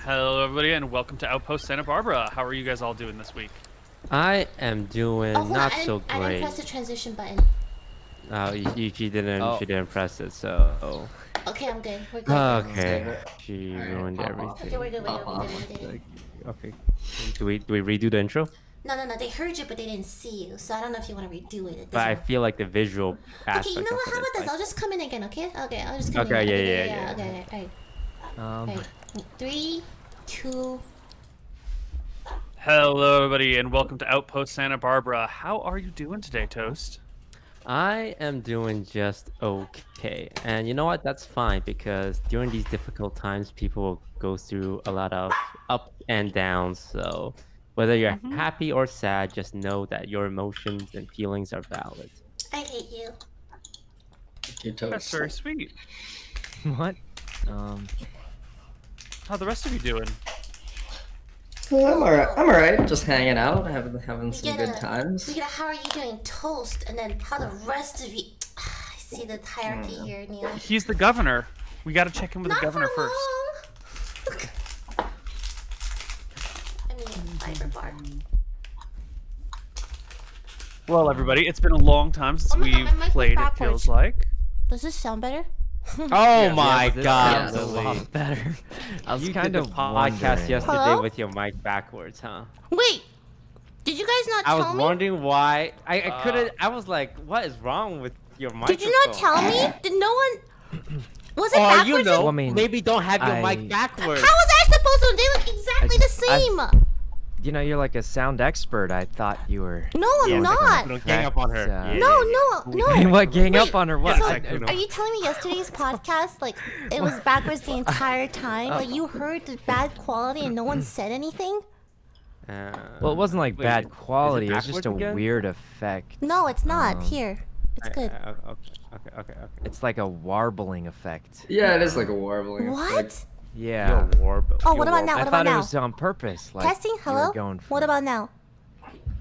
Hello, everybody, and welcome to Outpost Santa Barbara. How are you guys all doing this week? I am doing not so great. I didn't press the transition button. She didn't press it, so. Okay, I'm good. We're good. Okay, she ruined everything. Okay, we're good. We did it. Okay. Do we redo the intro? No. They heard you, but they didn't see you. So I don't know if you want to redo it. But I feel like the visual aspect. Okay, you know what? How about this? I'll just come in again. Okay. I'll just come in. Okay. Yeah. Okay. All right. 3, 2. Hello, everybody, and welcome to Outpost Santa Barbara. How are you doing today, Toast? I am doing just okay. And you know what? That's fine, because during these difficult times, people will go through a lot of up and downs. So whether you're happy or sad, just know that your emotions and feelings are valid. I hate you. You're Toast. That's very sweet. What? How the rest of you doing? Well, I'm alright. Just hanging out, having some good times. How are you doing, Toast? And then how the rest of you? I see the hierarchy here, Neil. He's the governor. We got to check in with the governor first. I mean, fiber bar. Well, everybody, it's been a long time since we've played, it feels like. Does this sound better? Oh my god, that's a lot better. I was kind of podcast yesterday Hello? with your mic backwards, huh? Wait, did you guys not tell me? I was wondering why. I couldn't. I was like, what is wrong with your microphone? Did you not tell me? Did no one? Was it backwards? You know, Well, I mean, maybe don't have your mic backwards. How was I supposed to? They look exactly the same. You know, you're like a sound expert. I thought you were. No, I'm not. Don't gang up on her. No. What? Gang up on her? What? So, are you telling me yesterday's podcast, like, it was backwards the entire time? Like, you heard the bad quality and no one said anything? Well, it wasn't like bad quality. It was just a weird effect. No, it's not. Here. It's good. Okay. It's like a warbling effect. Yeah, it is like a warbling. What? Yeah. Oh, what about now? I thought it was on purpose. Like, Testing? Hello? What about now?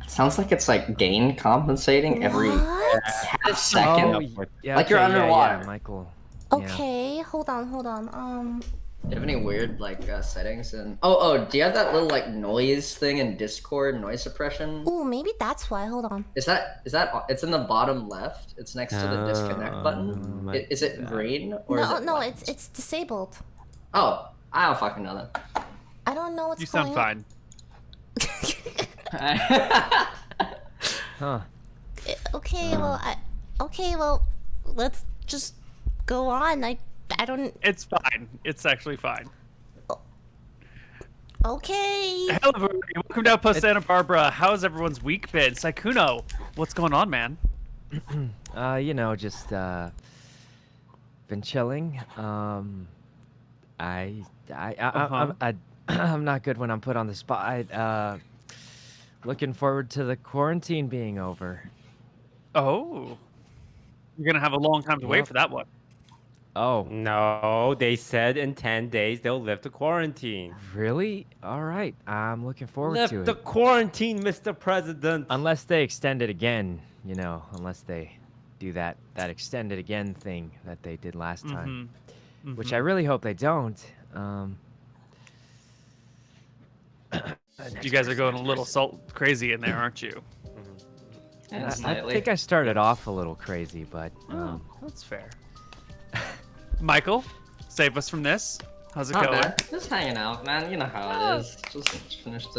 Sounds like it's like gain compensating every half second. Yeah, like you're underwater. Yeah, Michael. Okay, hold on. Do you have any weird like settings? And do you have that little like noise thing in Discord, noise suppression? Ooh, maybe that's why. Hold on. Is that it's in the bottom left? It's next to the disconnect button. Is it green or is it No, white? it's disabled. Oh, I don't fucking know that. I don't know what's You going sound fine. Huh. Okay, well, let's just go on. I don't. It's fine. It's actually fine. Okay. Hello, everybody. Welcome to Outpost Santa Barbara. How's everyone's week been? Sykkuno, what's going on, man? You know, just been chilling. I'm not good when I'm put on the spot. Looking forward to the quarantine being over. Oh. You're going to have a long time to wait for that one. Oh. No, they said in 10 days they'll lift the quarantine. Really? All right. I'm looking forward to it. Lift the quarantine, Mr. President. Unless they extend it again, you know, unless they do that extended again thing that they did last time. Which I really hope they don't. You guys are going a little crazy in there, aren't you? Yeah, I slightly. think I started off a little crazy, but Oh, that's fair. Michael, save us from this. How's it Not going? bad. Just hanging out, man. You know how it is. Just finished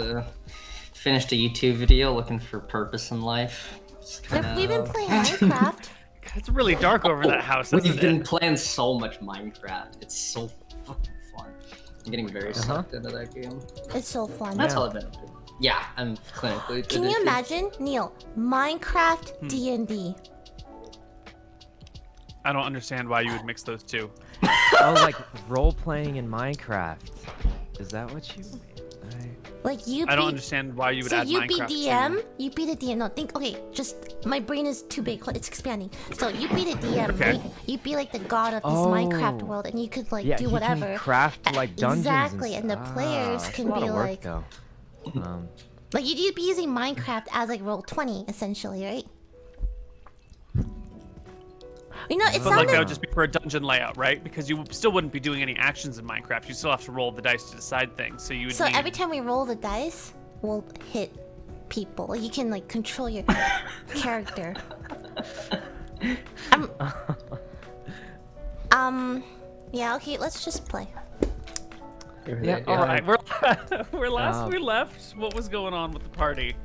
a YouTube video looking for purpose in life. Just We've been playing Minecraft. It's really dark over that house, isn't We've been it? playing so much Minecraft. It's so fucking fun. I'm getting very sucked into that game. It's so fun. That's all I've been up to. Yeah, I'm clinically. Can you addicted. imagine, Neil? Minecraft D&D. I don't understand why you would mix those two. oh, like role playing in Minecraft. Is that what you mean? Like you. I don't be- understand why you would So add you be Minecraft DM. to... You be the DM. No, think. Okay, just my brain is too big. It's expanding. So you be the DM, Okay. right? You be like the god of this Oh. Minecraft world, and you could like Yeah, do he whatever. can craft like dungeons. Exactly, and the players that's can a lot be of work, like, though. like you'd be using Minecraft as like Roll20 essentially, right? You know, it But like that sounded. would just be for a dungeon layout, right? Because you still wouldn't be doing any actions in Minecraft. You still have to roll the dice to decide things. So you would So need... every time we roll the dice, we'll hit people. Like, you can like control your character. Yeah. Okay, let's just play. Yeah, All right, we're last Um, we left. What was going on with the party?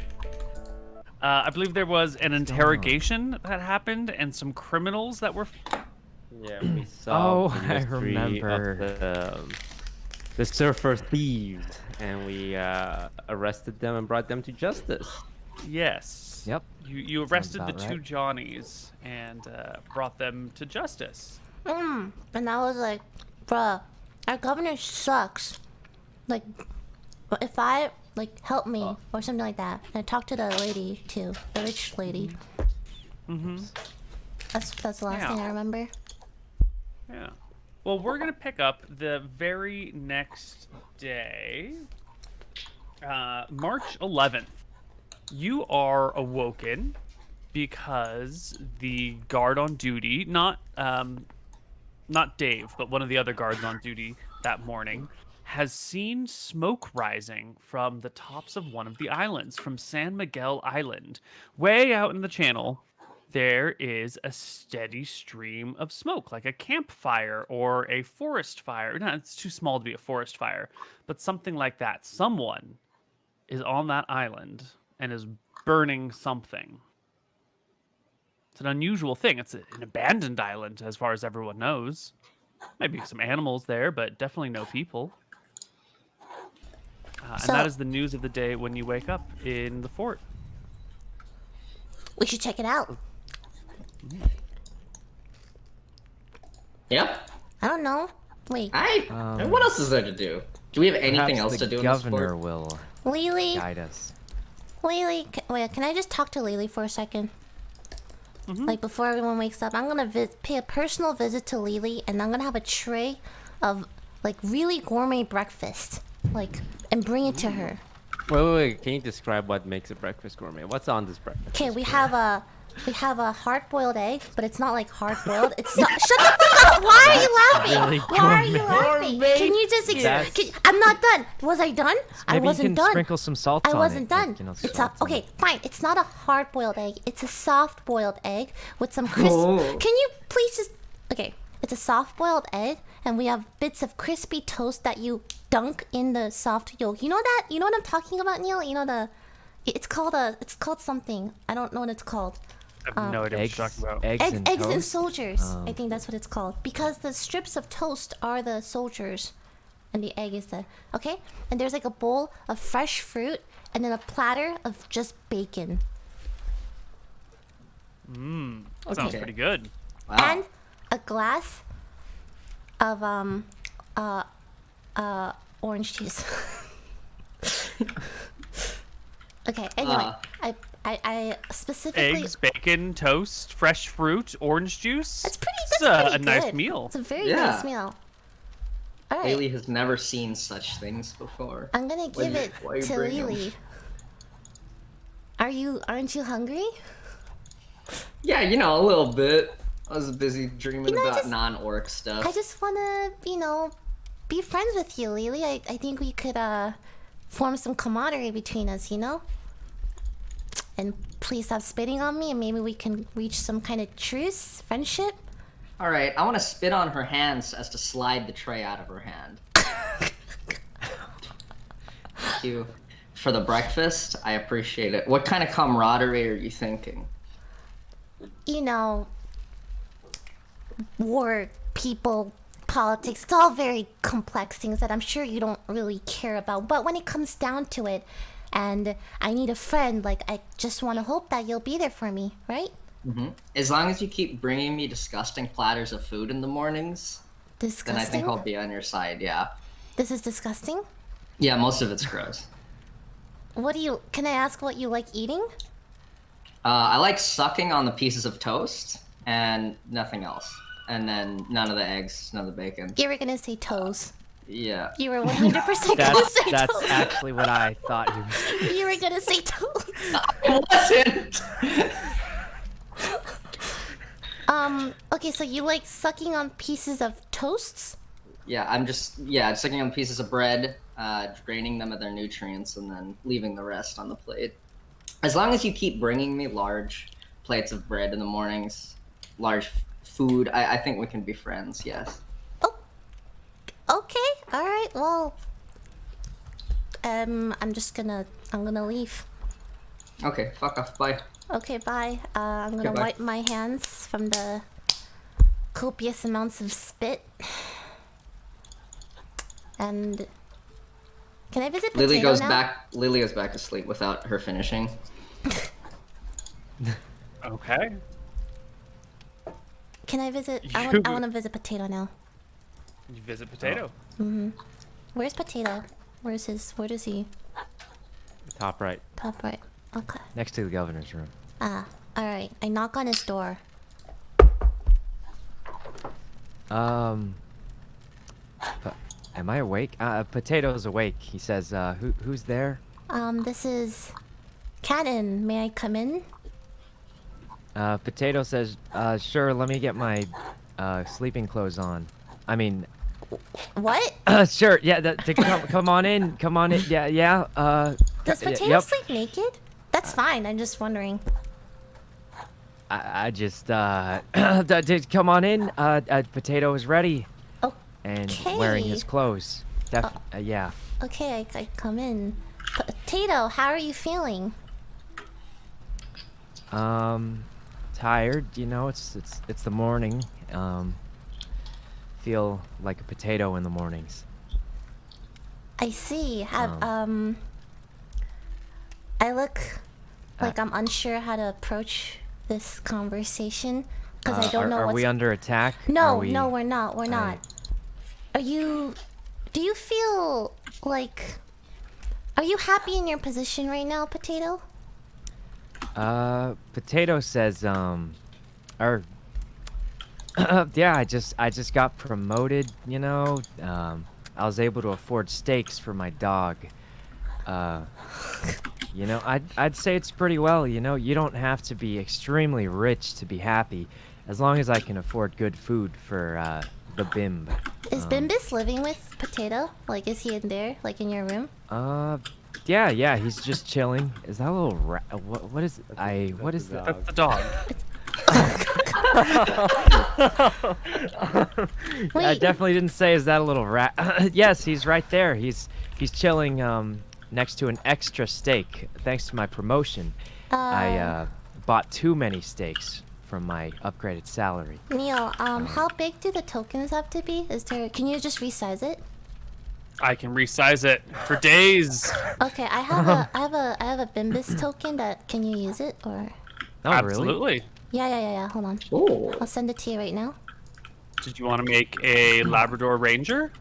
I believe there was an interrogation that happened and some criminals that were... Yeah, we saw Oh, the I mystery remember. of the surfer thieves, and we arrested them and brought them to justice. Yes. Yep. You arrested the about two right. Johnnies and brought them to justice. And I was like, bruh, our governor sucks. Like, if I like help me or something like that, and I talked to the lady too, the rich lady. That's the last thing I remember. Yeah. Well, we're gonna pick up the very next day, March 11th. You are awoken because the guard on duty, not Dave, but one of the other guards on duty that morning, has seen smoke rising from the tops of one of the islands, from San Miguel Island. Way out in the channel, there is a steady stream of smoke, like a campfire or a forest fire. No, it's too small to be a forest fire, but something like that. Someone is on that island and is burning something. It's an unusual thing. It's an abandoned island, as far as everyone knows. Maybe some animals there, but definitely no people. And So- that is the news of the day when you wake up in the fort. We should check it out. Yep. I don't know. Wait, And what else is there to do? Do we have anything Perhaps else the to do in this governor fort? will Lily. guide us. Lily, wait, can I just talk to Lily for a second? Like before everyone wakes up, I'm gonna pay a personal visit to Lily, and I'm gonna have a tray of like really gourmet breakfast, like, and bring it to her. Wait. Can you describe what makes a breakfast gourmet? What's on this breakfast? Okay, we have a hard-boiled egg, but it's not like hard-boiled. It's shut the fuck up! Why are you laughing? really Why are you laughing? Can you just I'm not done. Was I done? I Maybe wasn't you can done. sprinkle some salt I on wasn't it. done. Like, you know, It's salt on okay, it. fine. It's not a hard-boiled egg. It's a soft-boiled egg with some crisp. Oh. Can you please just? Okay, it's a soft-boiled egg, and we have bits of crispy toast that you dunk in the soft yolk. You know that? You know what I'm talking about, Neil? You know the? It's called something. I don't know what it's called. I have no idea Eggs, what you're talking about. eggs, and Eggs and toast? soldiers. I think that's what it's called. Because the strips of toast are the soldiers, and the egg is the okay. And there's like a bowl of fresh fruit, and then a platter of just bacon. Sounds Okay. pretty good. Wow. And a glass of orange juice. Okay. Anyway, I specifically. Eggs, bacon, toast, fresh fruit, orange juice. That's pretty. It's That's a pretty nice good. meal. It's a very Yeah. nice meal. All right. Haley has never seen such things before. I'm gonna Why give you- it why you to bring 'em? Lily. Aren't you hungry? Yeah, you know, a little bit. I was busy dreaming You know, I about just- non-orc stuff. I just wanna, be friends with you, Lily. I think we could form some camaraderie between us, you know? And please stop spitting on me, and maybe we can reach some kind of truce, friendship. All right, I want to spit on her hands as to slide the tray out of her hand. Thank you for the breakfast. I appreciate it. What kind of camaraderie are you thinking? You know, war, people, politics, it's all very complex things that I'm sure you don't really care about. But when it comes down to it, and I need a friend, like, I just want to hope that you'll be there for me, right? Mm-hmm. As long as you keep bringing me disgusting platters of food in the mornings, Disgusting? then I think I'll be on your side, yeah. This is disgusting? Yeah, most of it's gross. Can I ask what you like eating? I like sucking on the pieces of toast and nothing else. And then none of the eggs, none of the bacon. You were gonna say toes. Yeah. You were 100% gonna say That's toes. actually what I thought you were. You were gonna say toes. I wasn't! Okay, so you like sucking on pieces of toasts? Yeah, I'm sucking on pieces of bread, draining them of their nutrients, and then leaving the rest on the plate. As long as you keep bringing me large plates of bread in the mornings, large food, I think we can be friends, yes. Oh, okay, alright, well... I'm gonna leave. Okay, fuck off, bye. Okay, bye. I'm gonna Goodbye. wipe my hands from the copious amounts of spit. And can I visit Potato Lily goes now? back to sleep without her finishing. Okay. Can I visit? I want to visit Potato now. You visit Potato. Where's Potato? Where is he? Top right. Top right. Okay. Next to the governor's room. Ah, all right. I knock on his door. Am I awake? Potato's awake. He says, who's there? This is Cannon. May I come in? Potato says, sure, let me get my, sleeping clothes on. I mean, What? sure, yeah, come on in, yeah, Does Potato yep. sleep naked? That's fine. I'm just wondering. I just, come on in, Potato is ready. And wearing his clothes. Yeah. Okay, I come in. Potato, how are you feeling? Tired, you know, it's the morning. Feel like a potato in the mornings. I see. I look like I'm unsure how to approach this conversation because I don't know Are what's... we under attack? No, no, we're not. We're not. Do you feel like... Are you happy in your position right now, Potato? Potato says, yeah, I just got promoted, you know. I was able to afford steaks for my dog. You know, I'd say it's pretty well, you know. You don't have to be extremely rich to be happy, as long as I can afford good food for, the bimb. Is Bimbus living with Potato? Like, is he in there? Like, in your room? Yeah, he's just chilling. Is that a little rat? What is... what is that? That's the dog. I definitely didn't say, is that a little rat? Yes, he's right there. He's chilling next to an extra steak. Thanks to my promotion, I bought too many steaks from my upgraded salary. Neil, how big do the tokens have to be? Can you just resize it? I can resize it for days. Okay, I have a Bimbus token can you use it or? Oh, Absolutely. really? Yeah. Hold on. Ooh. I'll send it to you right now. Did you want to make a Labrador Ranger?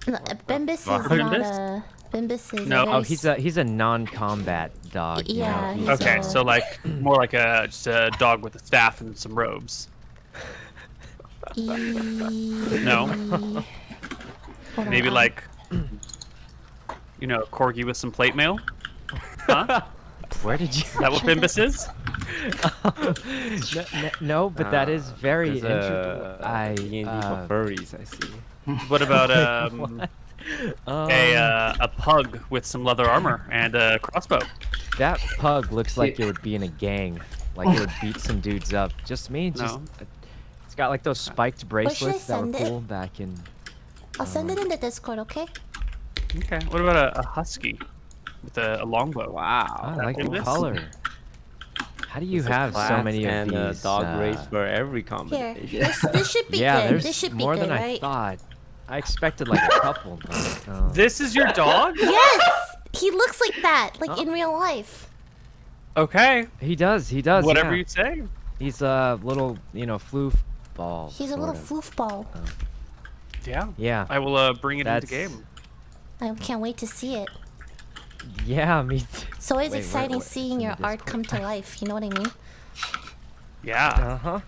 No, Bimbus is Bimbus? not a... Bimbus is No. a very Oh, he's a non-combat dog. you Yeah, know, he's he's, Okay, so like more like just a dog with a staff and some robes. No? Hold on, Maybe like, you know, a corgi with some plate mail? Huh? Where did you? Is that what Bimbus is? No, but that is very There's interesting. D&D for furries, I see. What about A pug with some leather armor and a crossbow. That pug looks like it would be in a gang. Like it would beat some dudes up. Just me? Just No. it's got like those spiked Where should I bracelets that were send it? cool back in. I'll send it in the Discord, okay? Okay. What about a husky with a longbow? Wow. I like the Nimbus? color. How do you There's a have so class many of and these? a dog race for every Here, combination. this should be Yeah, good. there's This should be more good, than I right? thought. I expected like a couple, but This is your dog? Yes! He looks like that, like in real life. Okay. he does. He does. Whatever yeah. you say. He's a little, floof ball. He's a little sort of. floofball. Yeah. Yeah. I will bring it into That's- game. I can't wait to see it. Yeah, me too. So it's Wait, exciting wait, seeing it's in your the art Discord. come to life. You know what I mean? Yeah. Uh huh.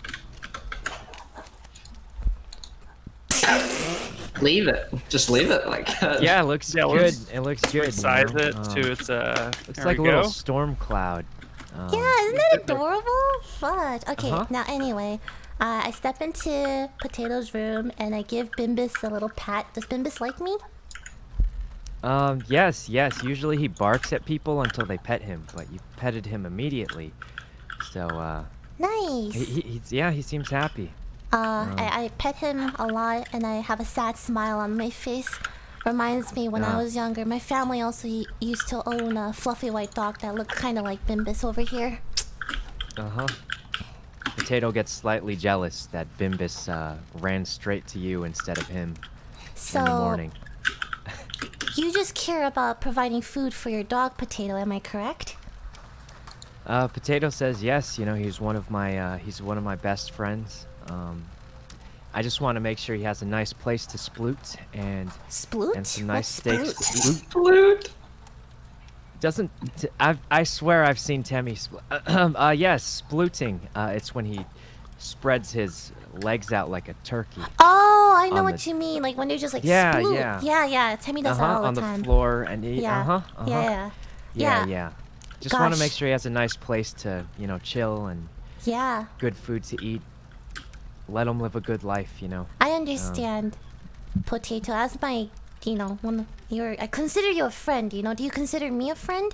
Leave it. Just leave it like that. Yeah, it looks Yeah, good. let's It looks good. Size you know? it to its Looks there like a we little go. storm cloud. Yeah, isn't that adorable? Fudge. Okay, Uh-huh. now anyway, I step into Potato's room and I give Bimbus a little pat. Does Bimbus like me? Yes. Usually he barks at people until they pet him, but you petted him immediately. So, Nice. he seems happy. I pet him a lot and I have a sad smile on my face. Reminds me when I was younger. My family also used to own a fluffy white dog that looked kind of like Bimbus over here. Uh huh. Potato gets slightly jealous that Bimbus ran straight to you instead of him in the So morning. you just care about providing food for your dog, Potato. Am I correct? Potato says yes. He's one of my best friends. I just want to make sure he has a nice place to sploot and Sploot? some nice What's steaks. sploot? Flute. I swear I've seen Temmie yes, splooting. It's when he spreads his legs out like a turkey. Oh, I know On what the- you mean. Like when they're just like Yeah, sploot. yeah. Yeah. Timmy does that all the on time. the floor and he, Yeah. Yeah. yeah. Just want to make Gosh. sure he has a nice place to, chill and Yeah. good food to eat. Let him live a good life, I understand. Potato, as my, I consider you a friend. Do you consider me a friend?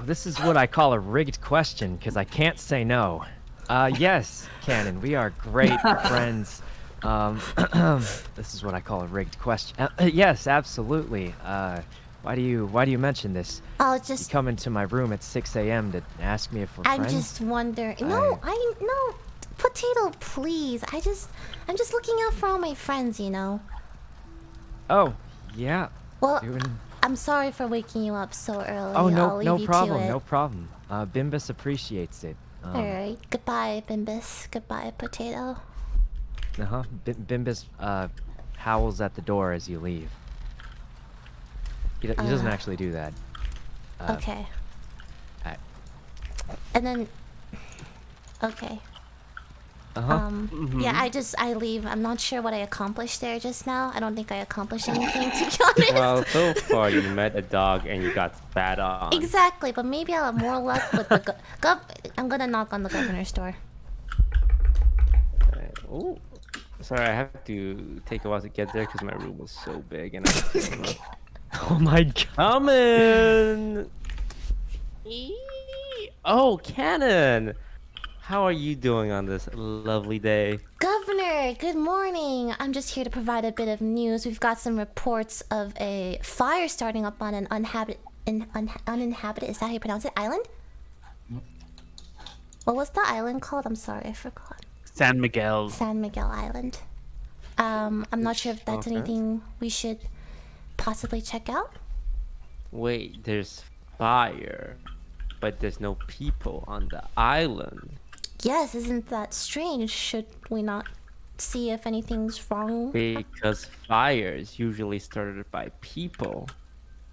This is what I call a rigged question because I can't say no. Yes, Cannon, we are great friends. This is what I call a rigged question. Yes, absolutely. Why do you mention this? I'll You just. come into my room at 6 a.m. to ask me if we're I'm friends? just wondering. No. Potato, please. I'm just looking out for all my friends. Oh, yeah. Well, Doing... I'm sorry for waking you up so early. Oh, I'll leave no you problem, to it. no problem. Bimbus appreciates it. All right. Goodbye, Bimbus. Goodbye, Potato. Uh-huh. Bimbus howls at the door as you leave. He doesn't actually do that. Okay. I- And then. Okay. Uh-huh. Yeah, I leave. I'm not sure what I accomplished there just now. I don't think I accomplished anything, to be honest. Well, so far you met a dog and you got spat on. Exactly, but maybe I'll have more luck with the I'm gonna knock on the governor's door. Oh, sorry, I have to take a while to get there because my room was so big and I Oh my god. Come in. Oh, Cannon. How are you doing on this lovely day? Governor, good morning. I'm just here to provide a bit of news. We've got some reports of a fire starting up on an uninhabited, is that how you pronounce it, island? What was the island called? I'm sorry, I forgot. San Miguel. San Miguel Island. I'm not sure if that's Okay. anything we should possibly check out. Wait, there's fire, but there's no people on the island. Yes, isn't that strange? Should we not see if anything's wrong? Because fire is usually started by people,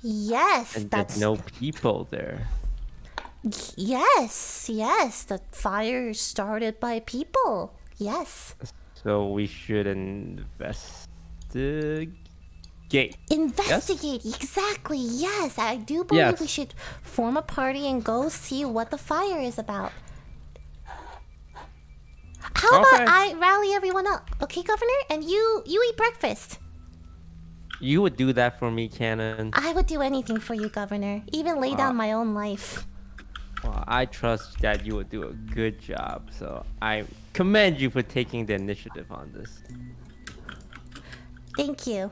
Yes, and that's there's no people there. yes. The fire started by people. Yes. So we should investigate. Investigate, exactly. Yes, I do believe we Yes. should form a party and go see what the fire is about. How about Okay. I rally everyone up, okay, Governor? And you eat breakfast. You would do that for me, Cannon. I would do anything for you, Governor. Even lay down my own life. Well, I trust that you would do a good job, so I commend you for taking the initiative on this. Thank you.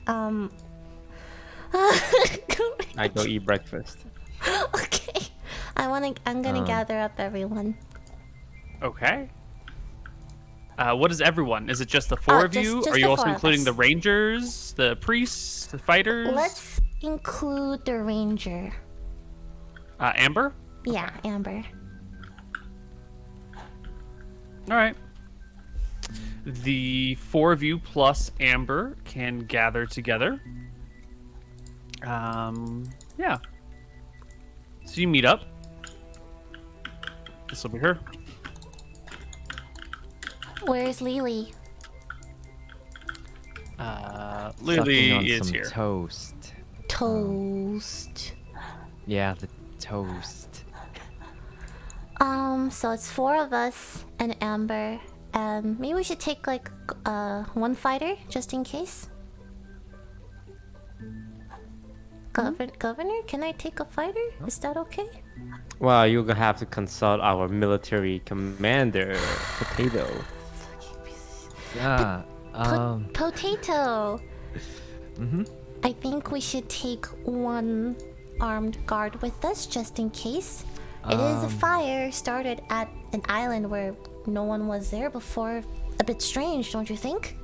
I go eat breakfast. Okay. I'm gonna gather up everyone. Okay. What is everyone? Is it just the four of you? just Are you the also four of including us. the rangers, the priests, the fighters? Let's include the ranger. Amber? Yeah, Amber. All right. The four of you plus Amber can gather together. Yeah. So you meet up. This will be her. Where's Lily? Sucking Lily on is some here. toast. Toast. Yeah, the toast. So it's four of us and Amber. Maybe we should take like one fighter just in case. Governor, can I take a fighter? Is that okay? Well, you're gonna have to consult our military commander, Potato. Yeah. Potato. Mhm. I think we should take one armed guard with us just in case. It is a fire started at an island where no one was there before. A bit strange, don't you think?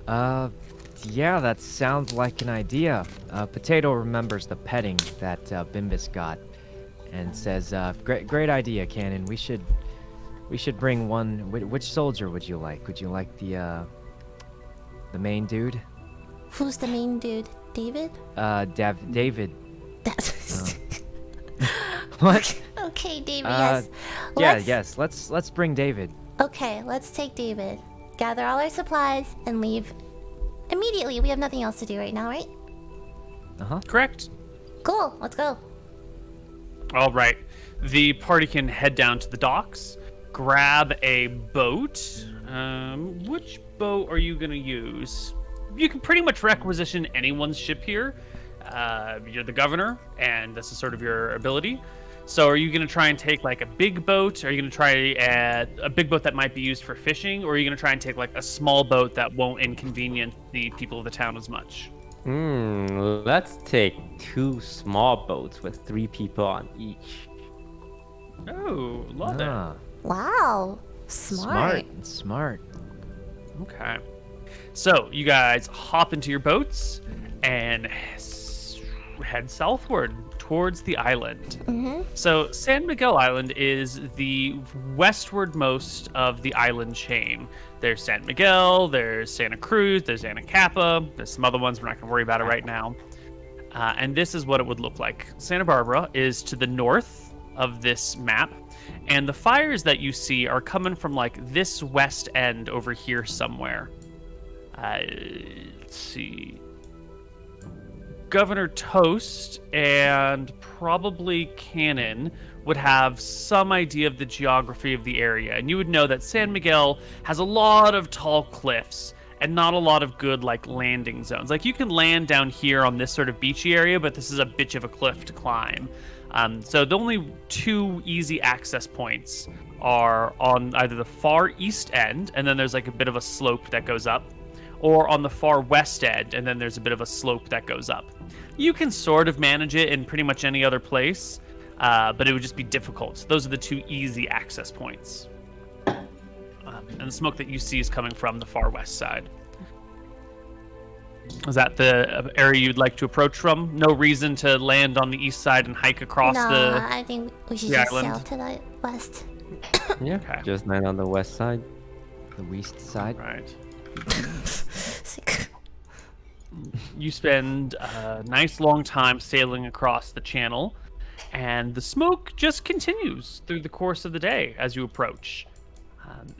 Yeah, that sounds like an idea. Potato remembers the petting that Bimbus got, and says, "Great idea, Cannon. We should bring one. Which soldier would you like? Would you like the main dude? Who's the main dude? David? David. That's What? okay, David. Yes. Yeah, Let's- yes. Let's bring David. Okay, let's take David. Gather all our supplies and leave immediately. We have nothing else to do right now, right? Correct. Cool. Let's go. All right. The party can head down to the docks, grab a boat. Which boat are you going to use? You can pretty much requisition anyone's ship here. You're the governor, and this is sort of your ability. So are you going to try and take like a big boat? Are you going to try a big boat that might be used for fishing? Or are you going to try and take like a small boat that won't inconvenience the people of the town as much? Let's take 2 small boats with 3 people on each. Oh, love it. Wow. Smart. Smart. Okay. So you guys hop into your boats and head southward towards the island. So San Miguel Island is the westwardmost of the island chain. There's San Miguel, there's Santa Cruz, there's Anacapa, there's some other ones we're not going to worry about it right now. And this is what it would look like. Santa Barbara is to the north of this map, and the fires that you see are coming from like this west end over here somewhere. Let's see. Governor Toast and probably Cannon would have some idea of the geography of the area, and you would know that San Miguel has a lot of tall cliffs and not a lot of good like landing zones. Like you can land down here on this sort of beachy area, but this is a bitch of a cliff to climb. So the only 2 easy access points are on either the far east end, and then there's like a bit of a slope that goes up, or on the far west end, and then there's a bit of a slope that goes up. You can sort of manage it in pretty much any other place, but it would just be difficult. Those are the 2 easy access points. And the smoke that you see is coming from the far west side. Is that the area you'd like to approach from? No reason to land on the east side and hike across No, I think we should the just island? sail to the west. Yeah, Okay. just land on the west side. The west side. Right. You spend a nice long time sailing across the channel, and the smoke just continues through the course of the day as you approach.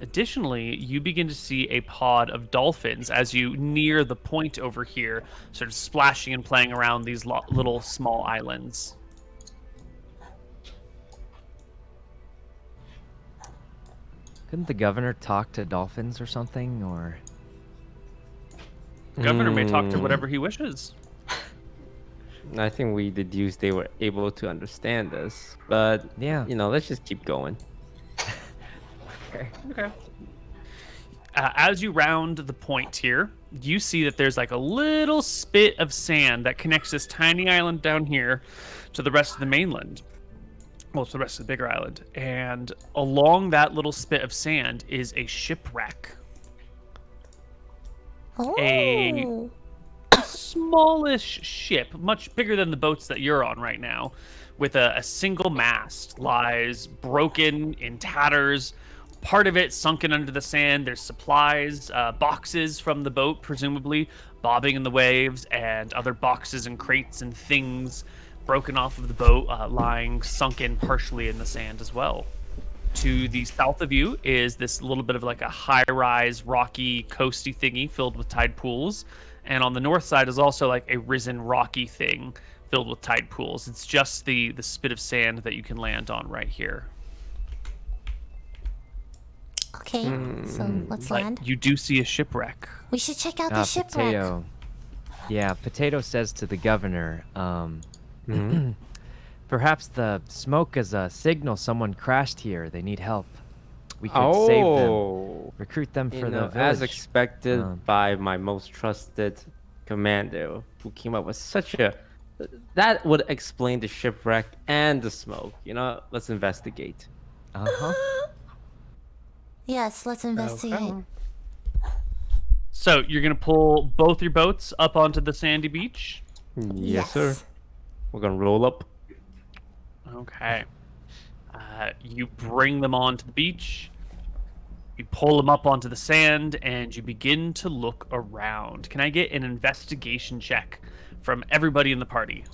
Additionally, you begin to see a pod of dolphins as you near the point over here, sort of splashing and playing around these little small islands. Couldn't the governor talk to dolphins or something, or? The governor may talk to whatever he wishes. I think we deduced they were able to understand us, but Yeah. let's just keep going. Okay. As you round the point here, you see that there's like a little spit of sand that connects this tiny island down here to the rest of the mainland. Well, to the rest of the bigger island. And along that little spit of sand is a shipwreck. Oh. A smallish ship, much bigger than the boats that you're on right now, with a single mast, lies broken in tatters. Part of it sunken under the sand. There's supplies, boxes from the boat, presumably, bobbing in the waves, and other boxes and crates and things broken off of the boat, lying sunken partially in the sand as well. To the south of you is this little bit of like a high-rise, rocky, coasty thingy filled with tide pools. And on the north side is also like a risen, rocky thing filled with tide pools. It's just the spit of sand that you can land on right here. Okay, so let's But land. you do see a shipwreck. We should check out the shipwreck. Potato. Yeah, Potato says to the governor, perhaps the smoke is a signal someone crashed here. They need help. We could save them. Recruit them for the village. As expected by my most trusted commander, who came up with such a... That would explain the shipwreck and the smoke. Let's investigate. Uh-huh. Yes, let's investigate. So you're going to pull both your boats up onto the sandy beach? Yes, sir. We're going to roll up. Okay. You bring them onto the beach. You pull them up onto the sand, and you begin to look around. Can I get an investigation check from everybody in the party?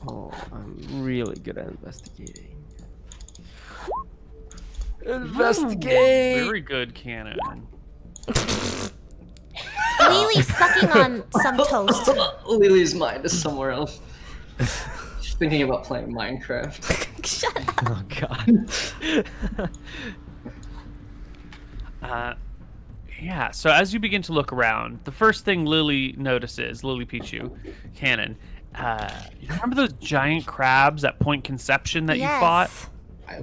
Oh, I'm really good at investigating. Investigate! Very good, Cannon. Lily's sucking on some toast. Lily's mind is somewhere else. She's thinking about playing Minecraft. Shut up. Oh, God. Yeah, so as you begin to look around, the first thing Lily notices, Lily Pichu, Cannon, you remember those giant crabs at Point Conception that you fought?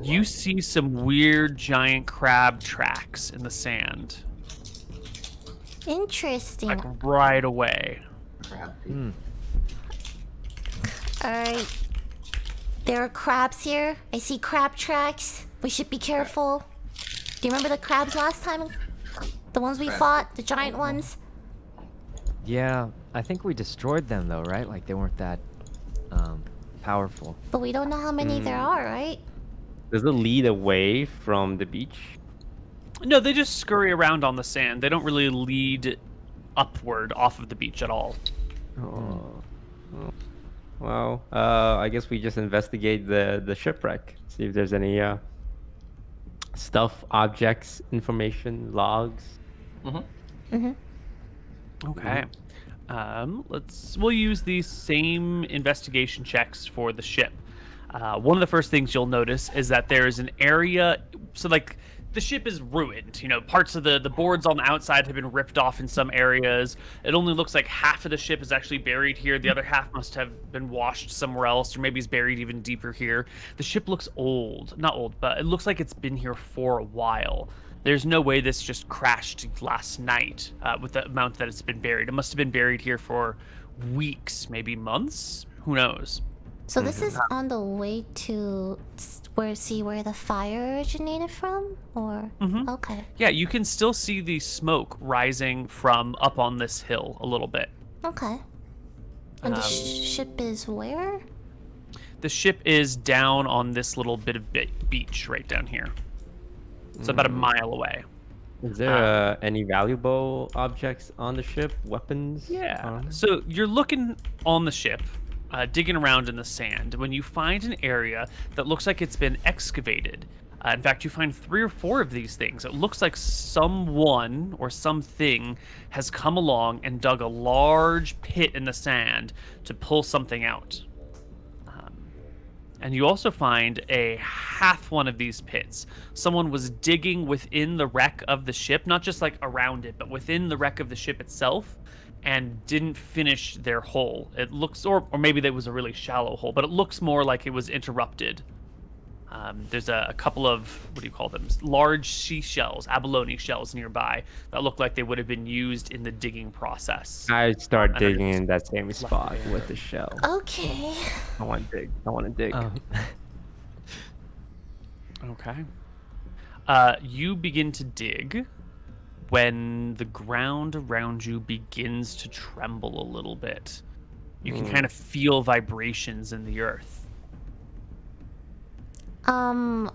You see some weird giant crab tracks in the sand. Interesting. Like right away. Alright. There are crabs here. I see crab tracks. We should be careful. Do you remember the crabs last time? The ones we fought? The giant ones? Yeah, I think we destroyed them though, right? Like they weren't that powerful. But we don't know how many there are, right? Does it lead away from the beach? No, they just scurry around on the sand. They don't really lead upward off of the beach at all. Oh. Well, I guess we just investigate the shipwreck. See if there's any stuff, objects, information, logs. Okay. We'll use these same investigation checks for the ship. One of the first things you'll notice is that there is an area, so like the ship is ruined. Parts of the boards on the outside have been ripped off in some areas. It only looks like half of the ship is actually buried here. The other half must have been washed somewhere else, or maybe it's buried even deeper here. The ship looks old. Not old, but it looks like it's been here for a while. There's no way this just crashed last night with the amount that it's been buried. It must have been buried here for weeks, maybe months. Who knows? So this is on the way to where the fire originated from? Or okay. Yeah, you can still see the smoke rising from up on this hill a little bit. Okay. And the ship is where? The ship is down on this little bit of beach right down here. It's about a mile away. Is there any valuable objects on the ship? Weapons? Yeah. So you're looking on the ship, digging around in the sand, when you find an area that looks like it's been excavated. In fact, you find 3 or 4 of these things. It looks like someone or something has come along and dug a large pit in the sand to pull something out. And you also find a half one of these pits. Someone was digging within the wreck of the ship, not just like around it, but within the wreck of the ship itself, and didn't finish their hole. It looks, or maybe that was a really shallow hole, but it looks more like it was interrupted. There's a couple of, what do you call them? Large seashells, abalone shells nearby that look like they would have been used in the digging process. I start and digging it's in that same spot there. with the shell. Okay. I want to dig. I want to dig. Okay. You begin to dig when the ground around you begins to tremble a little bit. You can kind of feel vibrations in the earth.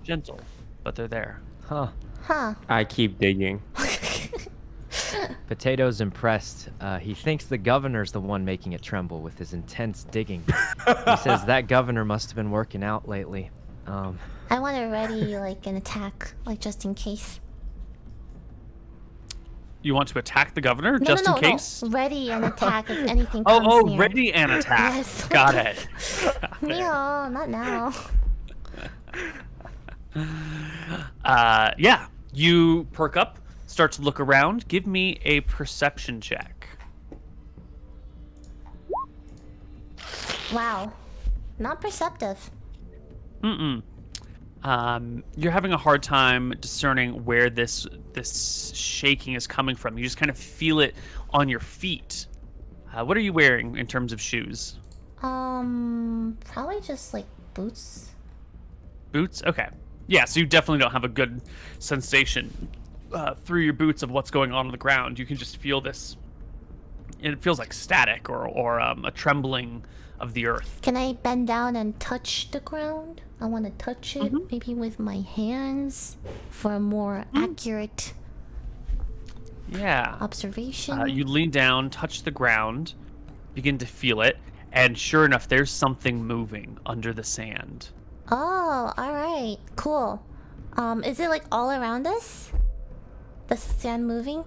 Gentle, but they're there. Huh. Huh. I keep digging. Potato's impressed. He thinks the governor's the one making it tremble with his intense digging. He says that governor must have been working out lately. I want to ready like an attack, like just in case. You want to attack the governor just in case? No. Ready an attack if anything comes near. Ready an attack. Yes. Got it. No, not now. Yeah. You perk up, start to look around. Give me a perception check. Wow. Not perceptive. You're having a hard time discerning where this shaking is coming from. You just kind of feel it on your feet. What are you wearing in terms of shoes? Probably just like boots. Boots? Okay. Yeah, so you definitely don't have a good sensation through your boots of what's going on the ground. You can just feel this. It feels like static or a trembling of the earth. Can I bend down and touch the ground? I want to touch it, maybe with my hands, for a more accurate observation. You lean down, touch the ground, begin to feel it, and sure enough, there's something moving under the sand. Oh, alright. Cool. Is it like all around us? The sand moving?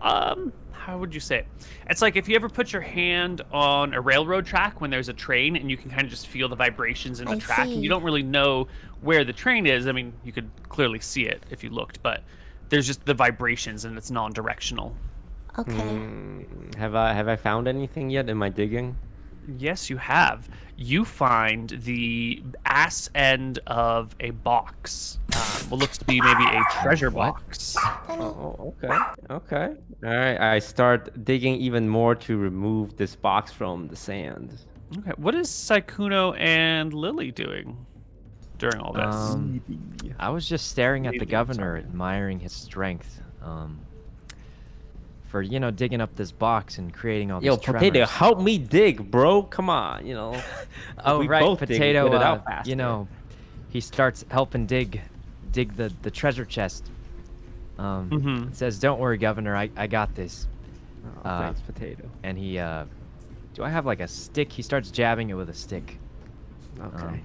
How would you say it? It's like if you ever put your hand on a railroad track when there's a train and you can kind of just feel the vibrations in the track and you don't really know where the train is. I mean, you could clearly see it if you looked, but there's just the vibrations and it's non-directional. Okay. Have I found anything yet in my digging? Yes, you have. You find the ass end of a box. What looks to be maybe a treasure box. Oh, okay. Okay. All right. I start digging even more to remove this box from the sand. Okay. What is Sykkuno and Lily doing during all this? I was just staring at the governor, admiring his strength. For digging up this box and creating all these tremors. Potato, help me dig, bro. Come on, Oh, we right, both Potato. dig, get it out faster. He starts helping dig the treasure chest. It says, "Don't worry, Governor. I got this." Thanks, Potato. And he, do I have like a stick? He starts jabbing it with a stick. Okay.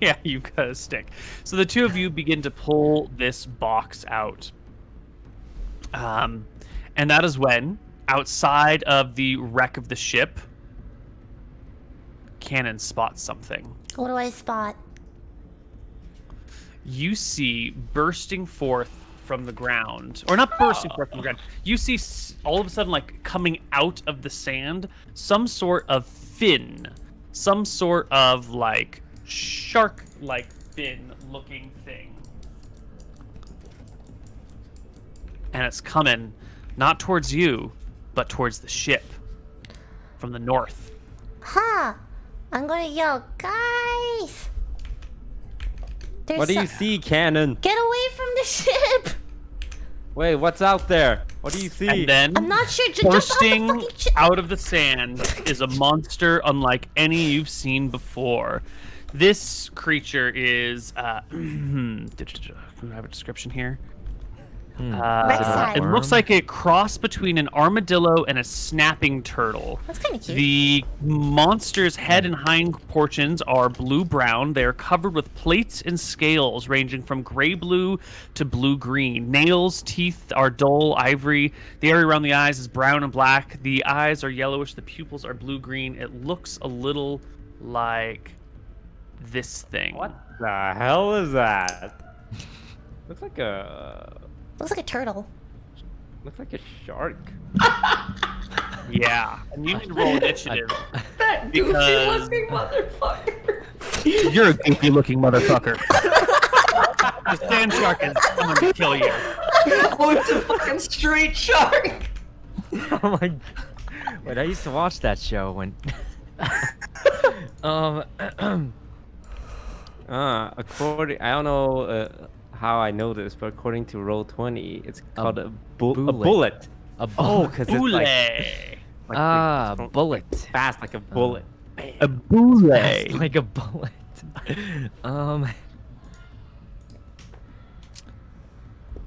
Yeah, you've got a stick. So the two of you begin to pull this box out. And that is when, outside of the wreck of the ship, Cannon spots something. What do I spot? You see bursting forth from the ground, or not bursting forth from the ground. You see all of a sudden, like coming out of the sand, some sort of fin, some sort of like shark-like fin-looking thing, and it's coming not towards you, but towards the ship from the north. Ha! I'm gonna yell, guys! What do you see, Cannon? Get away from the ship! Wait, what's out there? What do you see? And then, I'm not sure. bursting out of the sand is a monster unlike any you've seen before. This creature is, do I have a description here? It looks like a cross between an armadillo and a snapping turtle. That's kind of cute. The monster's head and hind portions are blue-brown. They are covered with plates and scales ranging from gray-blue to blue-green. Nails, teeth are dull ivory. The area around the eyes is brown and black. The eyes are yellowish. The pupils are blue-green. It looks a little like this thing. What the hell is that? Looks like a turtle. looks like a shark. Yeah, and you need to roll initiative. That Because- goofy-looking motherfucker. You're a goofy looking motherfucker. The sand shark is coming to kill you. Oh, it's a fucking street shark. Oh my. Wait, I used to watch that show when. According, I don't know how I know this, but according to Roll20, it's called a bullet. bullet. A Oh, because it's Boule. like bullet. fast like a bullet. A boule. Fast like a bullet.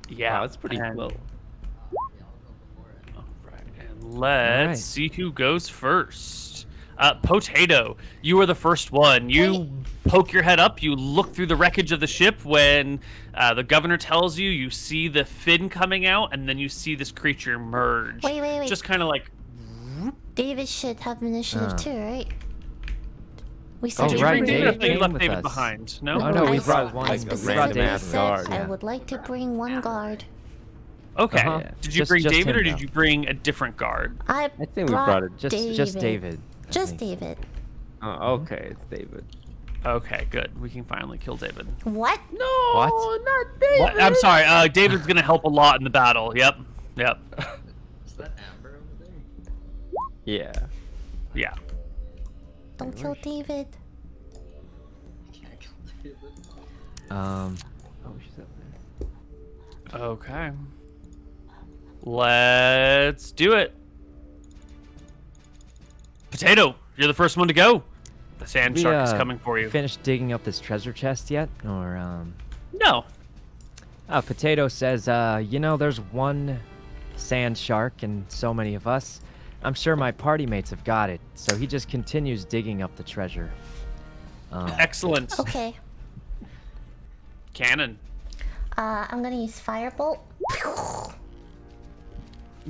Yeah, Wow, it's pretty and- slow. Alright, and let's Alright. see who goes first. Potato, you are the first one. You poke your head up, you look through the wreckage of the ship when the governor tells you, you see the fin coming out, and then you see this creature merge. Wait. Just kind of like, David should have initiative too, right? We Oh, said did we you right, bring bring David? I David thought you came left with David us. behind. No? Oh, no, we I brought s- one I like a specifically random ass said guard. I Yeah. would like to bring one guard. Okay. Uh-huh. Did you Just- bring just David him, or did though. you bring a different guard? I think we brought it. Just David. I Just think. David. Oh, okay, it's David. Okay, good. We can finally kill David. What? No, What? not David. What? I'm sorry. David's gonna help a lot in the battle. Yep. Is that Amber over there? Yeah. Yeah. Don't kill David. Can't kill David. Oh, she's up there. Okay. Let's do it. Potato, you're the first one to go. The sand We, shark is coming for you. Finished digging up this treasure chest yet? Or No. Potato says, there's one sand shark and so many of us. I'm sure my party mates have got it. So he just continues digging up the treasure. Excellent. Okay. Cannon. I'm gonna use firebolt.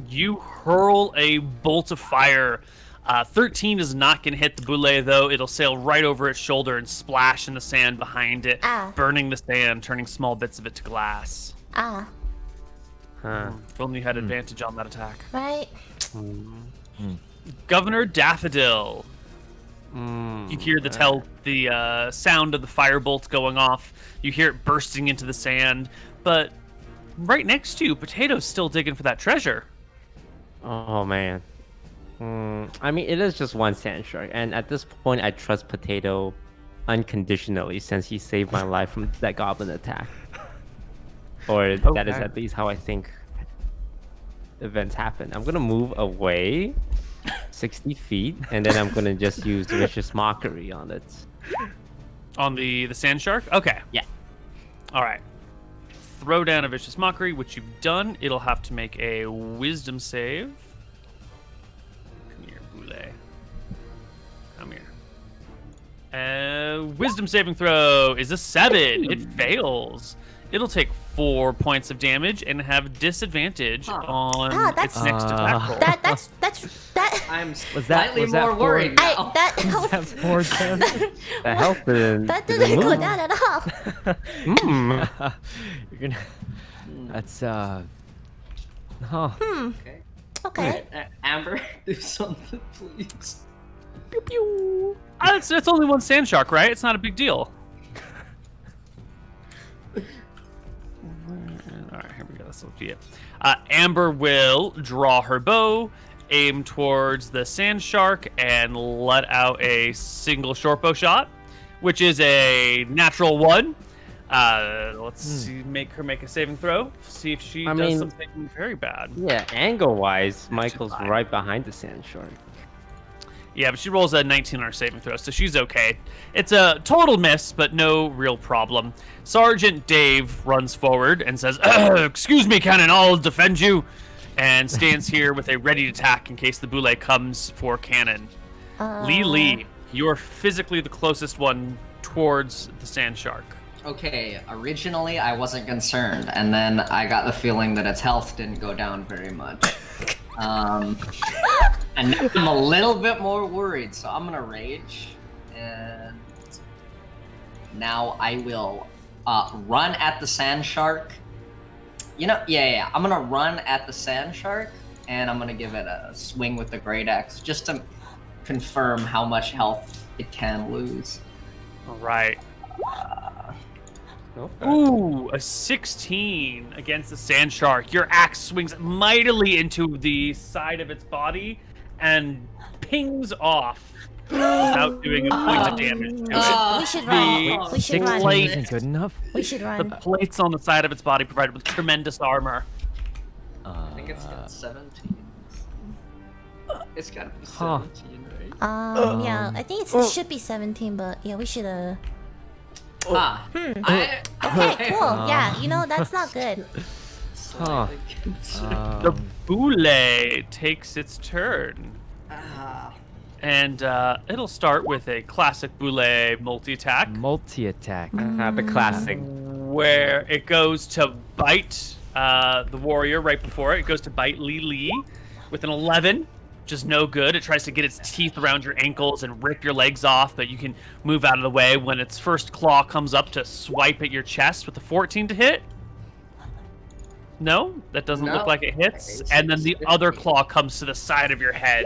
You hurl a bolt of fire. 13 is not going to hit the boule, though. It'll sail right over its shoulder and splash in the sand behind it, Ah. burning the sand, turning small bits of it to glass. Ah, Huh. If only you had advantage on that attack. right. Governor Daffodil. You hear the sound of the firebolt going off. You hear it bursting into the sand, but right next to you, Potato's still digging for that treasure. Oh man. I mean, it is just one sand shark, and at this point, I trust Potato unconditionally since he saved my life from that goblin attack. Or that is Okay. at least how I think events happen. I'm gonna move away 60 feet, and then I'm gonna just use Vicious Mockery on it. On the sand shark? Okay. Yeah. All right. Throw down a Vicious Mockery, which you've done. It'll have to make a Wisdom save. Come here, Boule. Come here. Wisdom saving throw is a 7. It fails. It'll take 4 points of damage and have disadvantage on that's- its next attack roll. That I'm Was slightly that more for- worried now. that Is that helped. for them? The health didn't. That didn't go move. down at all. You're gonna. That's Huh. Okay. Okay. Amber, do something, please. It's only one sand shark, right? It's not a big deal. All right, here we go. This will be it. Amber will draw her bow, aim towards the sand shark, and let out a single short bow shot, which is a natural 1. Let's see, make her make a saving throw. See if she does mean- something very bad. Yeah, angle-wise, Michael's fine. right behind the sand shark. Yeah, but she rolls a 19 on her saving throw, so she's okay. It's a total miss, but no real problem. Sergeant Dave runs forward and says, "Excuse me, Cannon, I'll defend you," and stands here with a ready attack in case the boule comes for Cannon. Lee, you're physically the closest one towards the sand shark. Okay, originally I wasn't concerned, and then I got the feeling that its health didn't go down very much. And now I'm a little bit more worried, so I'm gonna rage, and now I will run at the sand shark. You know, yeah. I'm gonna run at the sand shark, and I'm gonna give it a swing with the great axe just to confirm how much health it can lose. All right. Okay. Ooh, a 16 against the sand shark. Your axe swings mightily into the side of its body and pings off without doing a point of damage to it. We should run. We should 16 run. isn't good enough. We should The run. plates on the side of its body provided with tremendous armor. I think it's got 17. It's gotta be Huh. 17, right? Yeah, I think it should be 17, but yeah, we should I, Okay, cool. Yeah, you know, that's not good. slightly The boule takes its turn. And it'll start with a classic boule multi-attack, Multi-attack. The classic. where it goes to bite the warrior right before it. It goes to bite Li Li with an 11, which is no good. It tries to get its teeth around your ankles and rip your legs off, but you can move out of the way when its first claw comes up to swipe at your chest with a 14 to hit. No, that doesn't look No. like it hits. It's And then the 15. other claw comes to the side of your head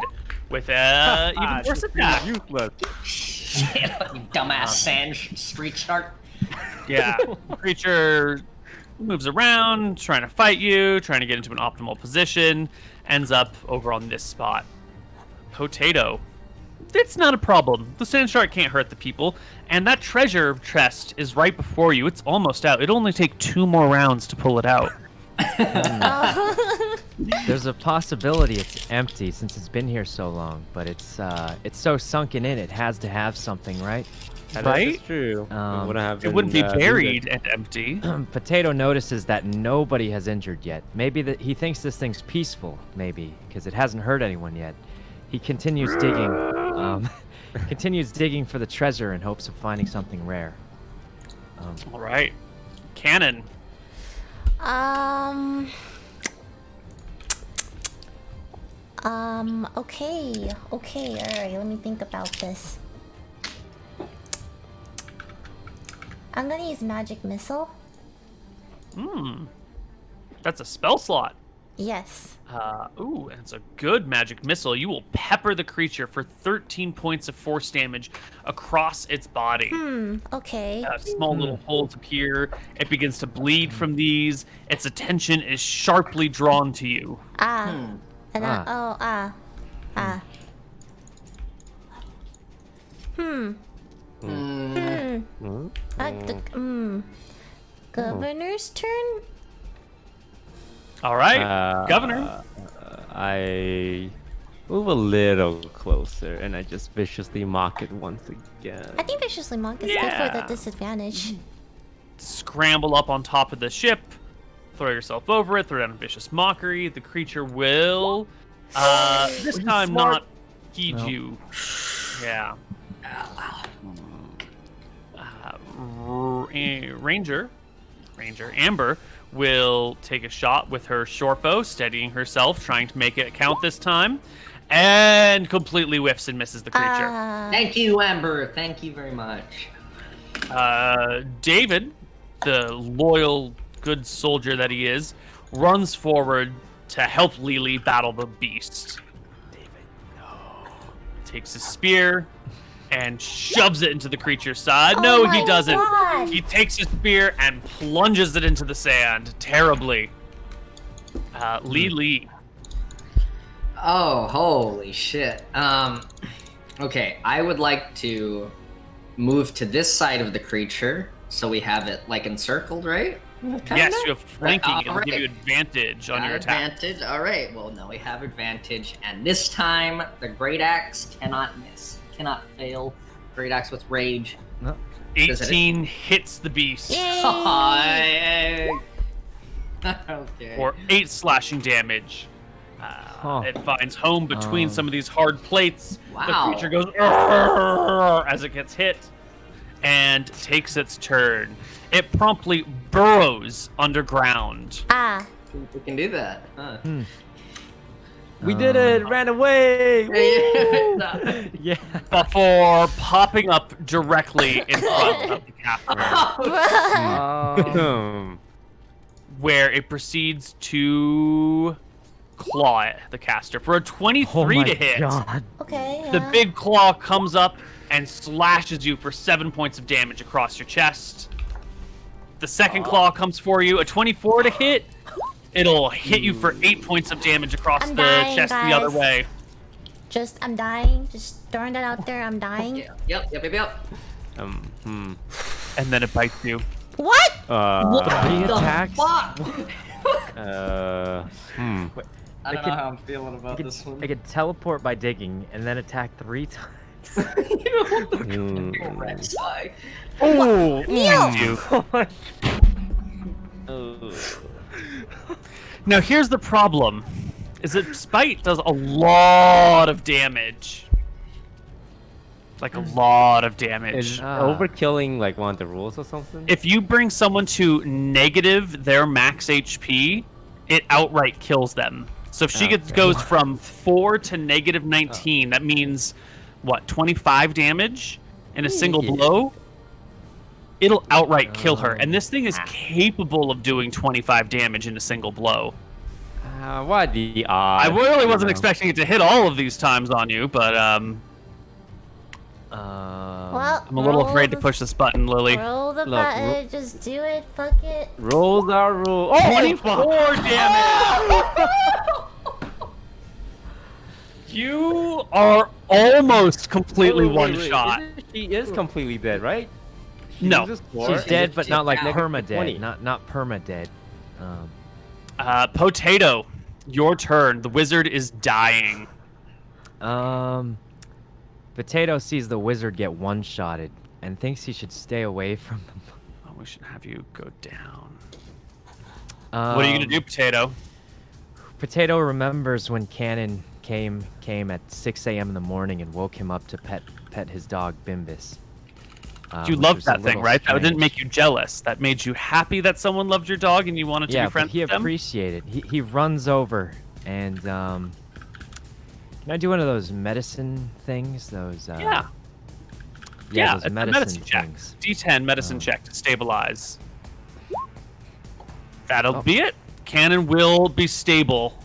with a even worse attack. Useless. Shit, you dumbass sand street shark. Yeah, the creature moves around, trying to fight you, trying to get into an optimal position, ends up over on this spot. Potato. It's not a problem. The sand shark can't hurt the people, and that treasure chest is right before you. It's almost out. It'll only take 2 more rounds to pull it out. There's a possibility it's empty since it's been here so long, but it's so sunken in it has to have something, right? That Right? is true. It wouldn't be buried and empty. Potato notices that nobody has injured yet. Maybe that he thinks this thing's peaceful, maybe, because it hasn't hurt anyone yet. He continues digging, continues digging for the treasure in hopes of finding something rare. All right. Cannon. Okay, alright, let me think about this. I'm gonna use Magic Missile. That's a spell slot. Yes. Ooh, and it's a good magic missile. You will pepper the creature for 13 points of force damage across its body. Okay. Small little holes appear. It begins to bleed from these. Its attention is sharply drawn to you. And Governor's turn? All right, Governor. I move a little closer and I just viciously mock it once again. I think Viciously Monk is good for the disadvantage. Scramble up on top of the ship. Throw yourself over it. Throw down a vicious mockery. The creature will, this time not heed you. Yeah. Ranger Amber will take a shot with her short bow, steadying herself, trying to make it count this time, and completely whiffs and misses the creature. Thank you, Amber. Thank you very much. David, the loyal, good soldier that he is, runs forward to help Lily battle the beast. David, no. Takes his spear and shoves it into the creature's side. Oh No, my he doesn't. God. He takes his spear and plunges it into the sand terribly. Lily. Oh, holy shit. Okay, I would like to move to this side of the creature so we have it like encircled, right? Yes, you have flanking. All It'll give right. you advantage on your attack. Advantage. All right. Well, now we have advantage, and this time the great axe cannot miss, cannot fail. Great axe with rage. No. Does it- 18 hits the beast Yay! Okay. for 8 slashing damage. It finds home between some of these hard plates. Wow. The creature goes "Arrgh," as it gets hit and takes its turn. It promptly burrows underground. We can do that. Huh. We did it! Ran away! Yeah. Before popping up directly in front of the captain, where it proceeds to claw at the caster for a 23 to hit. God. Okay. The Yeah. big claw comes up and slashes you for 7 points of damage across your chest. The second claw comes for you, a 24 to hit. It'll hit you for 8 points of damage across I'm the dying, chest the other guys. way. I'm dying. Just throwing that out there. I'm dying. Yep. And then it bites you. What? 3 attacks. Fuck! Wait, I don't know how I'm feeling about this one. I could teleport by digging and then attack 3 times. Oh, Neil! Now here's the problem, is that Spite does a lot of damage. Like a lot of damage. Is overkilling like one of the rules or something? If you bring someone to negative their max HP, it outright kills them. So if she goes from 4 to negative 19, that means, what, 25 damage in a single blow? It'll outright kill her. And this thing is capable of doing 25 damage in a single blow. What the odds? I really wasn't expecting it to hit all of these times on you, but Well, I'm a little afraid to push this button, Lily. Roll the Look, button. Just do it. Fuck it. Rules are rules. Oh, 24 damage! You are almost completely one-shot. She is completely dead, right? No. loses 4. She's dead, but not like Negative perma 20. dead. Not perma dead. Potato, your turn. The wizard is dying. Potato sees the wizard get one-shotted and thinks he should stay away from them. Oh, we should have you go down. What are you gonna do, Potato? Potato remembers when Cannon came at 6 a.m. in the morning and woke him up to pet his dog Bimbus. You which loved was a that thing, little right? That didn't strange. make you jealous. That made you happy that someone loved your dog and you wanted to be friends but he with them? appreciated. He runs over and can I do one of those medicine things? Those Yeah, those it's a medicine medicine check. things. D10 medicine check to stabilize. That'll be it. Cannon will be stable.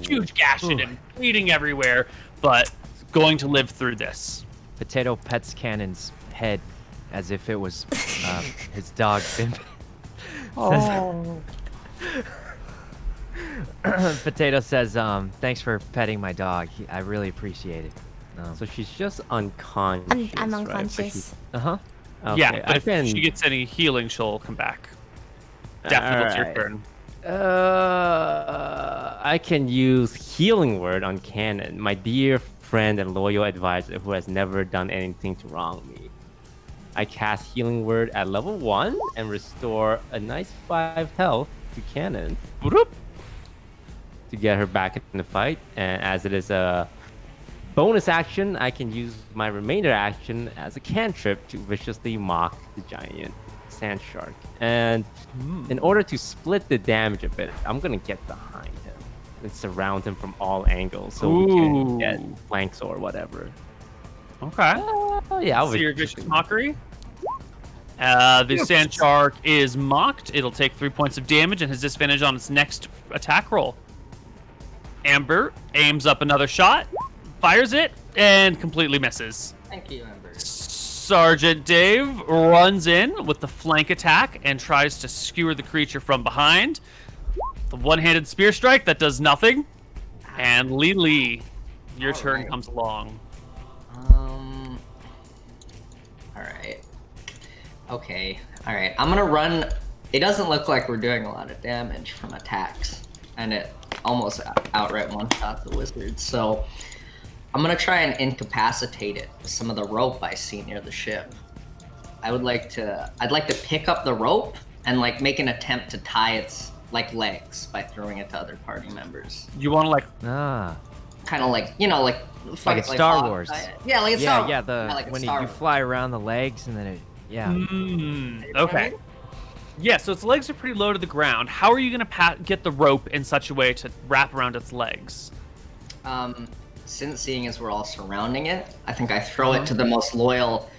Huge gash in him, bleeding everywhere, but going to live through this. Potato pets Cannon's head as if it was his dog Bimbus. Oh. Potato says, "Thanks for petting my dog. I really appreciate it." So she's just unconscious. I'm right? unconscious. Uh-huh. Okay, Yeah, but I if can. she gets any healing, she'll come back. Definitely, it's your Alright. turn. I can use Healing Word on Cannon, my dear friend and loyal advisor who has never done anything to wrong me. I cast Healing Word at level 1 and restore a nice 5 health to Cannon Whoop. to get her back in the fight. And as it is a bonus action, I can use my remainder action as a cantrip to viciously mock the giant sand shark. And in order to split the damage a bit, I'm gonna get behind him and surround him from all angles so we can get flanks or whatever. Okay. Yeah, I'll See your vicious mockery. The sand shark is mocked. It'll take 3 points of damage and has disadvantage on its next attack roll. Amber aims up another shot, fires it, and completely misses. Thank you, Amber. Sergeant Dave runs in with the flank attack and tries to skewer the creature from behind. The one-handed spear strike, that does nothing. And Lee, your turn Alright. comes along. Alright. Okay. Alright. I'm gonna run. It doesn't look like we're doing a lot of damage from attacks. And it almost outright one-shot the wizard. So I'm gonna try and incapacitate it with some of the rope I see near the ship. I'd like to pick up the rope and like make an attempt to tie its like legs by throwing it to other party members. You want to like Kind of like, you know, like Like in Star Hawk- Wars. Yeah, like a Star Wars. The like a when Star you Wars. fly around the legs and then it okay. Yeah, so its legs are pretty low to the ground. How are you going to get the rope in such a way to wrap around its legs? Since seeing as we're all surrounding it, I think I throw it to the most loyal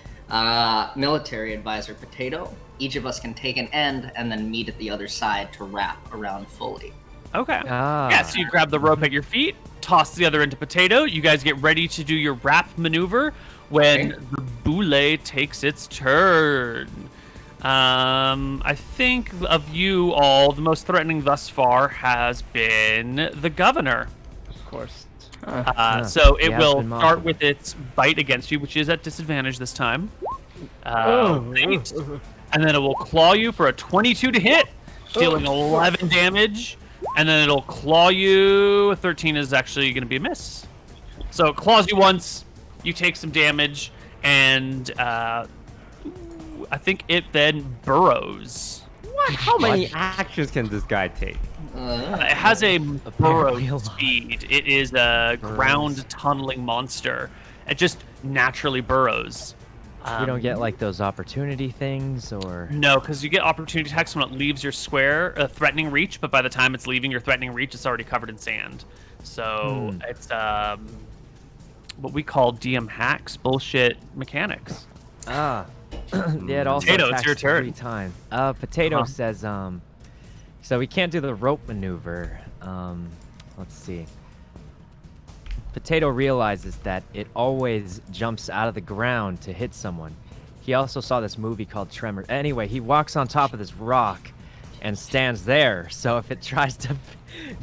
military advisor, Potato. Each of us can take an end and then meet at the other side to wrap around fully. Okay. Ah. Yeah, so you grab the rope at your feet, toss the other into Potato. You guys get ready to do your wrap maneuver when the boule takes its turn. I think of you all, the most threatening thus far has been the governor. Of course. So it Yeah, will it's been start mocking. with its bite against you, which is at disadvantage this time. Eight. And then it will claw you for a 22 to hit, dealing 11 damage. And then it'll claw you. 13 is actually going to be a miss. So it claws you once, you take some damage, and I think it then burrows. What? How many actions can this guy take? It has a burrow real- speed. It is a ground tunneling monster. It just naturally burrows. You don't get like those opportunity things, or No, because you get opportunity attacks when it leaves your square, threatening reach, but by the time it's leaving your threatening reach, it's already covered in sand. So it's what we call DM hacks, bullshit mechanics. yeah, it also Potato, it's attacks your turn. 3 times. Potato says, so we can't do the rope maneuver. Let's see. Potato realizes that it always jumps out of the ground to hit someone. He also saw this movie called Tremor. Anyway, he walks on top of this rock and stands there. So if it tries to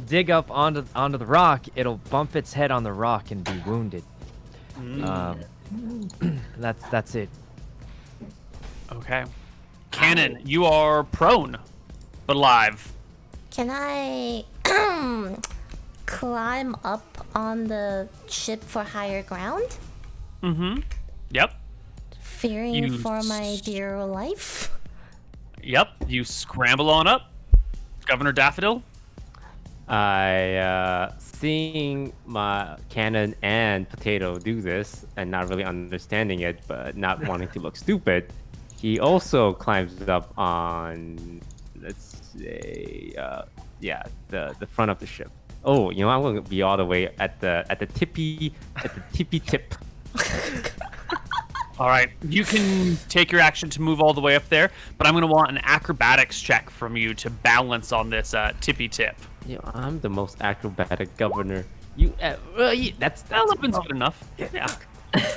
dig up onto the rock, it'll bump its head on the rock and be wounded. That's it. Okay. Cannon, you are prone, but alive. Can I climb up on the ship for higher ground? Mm-hmm. Yep. Fearing You for my dear life? Yep. You scramble on up. Governor Daffodil. Seeing my Cannon and Potato do this and not really understanding it, but not wanting to look stupid, he also climbs up on, let's say, the front of the ship. Oh, you know, I'm gonna be all the way at the tippy tip. All right. You can take your action to move all the way up there, but I'm going to want an acrobatics check from you to balance on this tippy tip. You know, I'm the most acrobatic governor. That's 11's good enough. Yeah.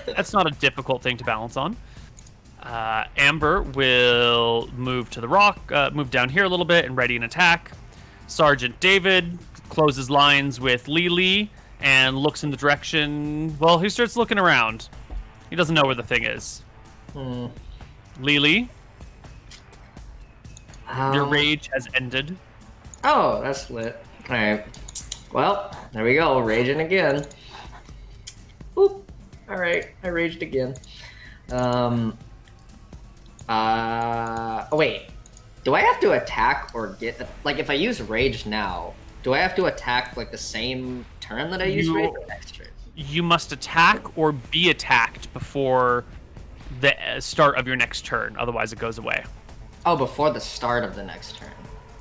That's not a difficult thing to balance on. Amber will move to the rock, move down here a little bit and ready an attack. Sergeant David closes lines with Lily and looks in the direction. Well, he starts looking around. He doesn't know where the thing is. Lily, your rage has ended. Oh, that's lit. Alright. Well, there we go. Raging again. Oop. Alright, I raged again. Oh, wait. Do I have to attack or get... Like, if I use rage now, do I have to attack, like, the same turn that I use rage or next turn? You must attack or be attacked before the start of your next turn. Otherwise, it goes away. Oh, before the start of the next turn.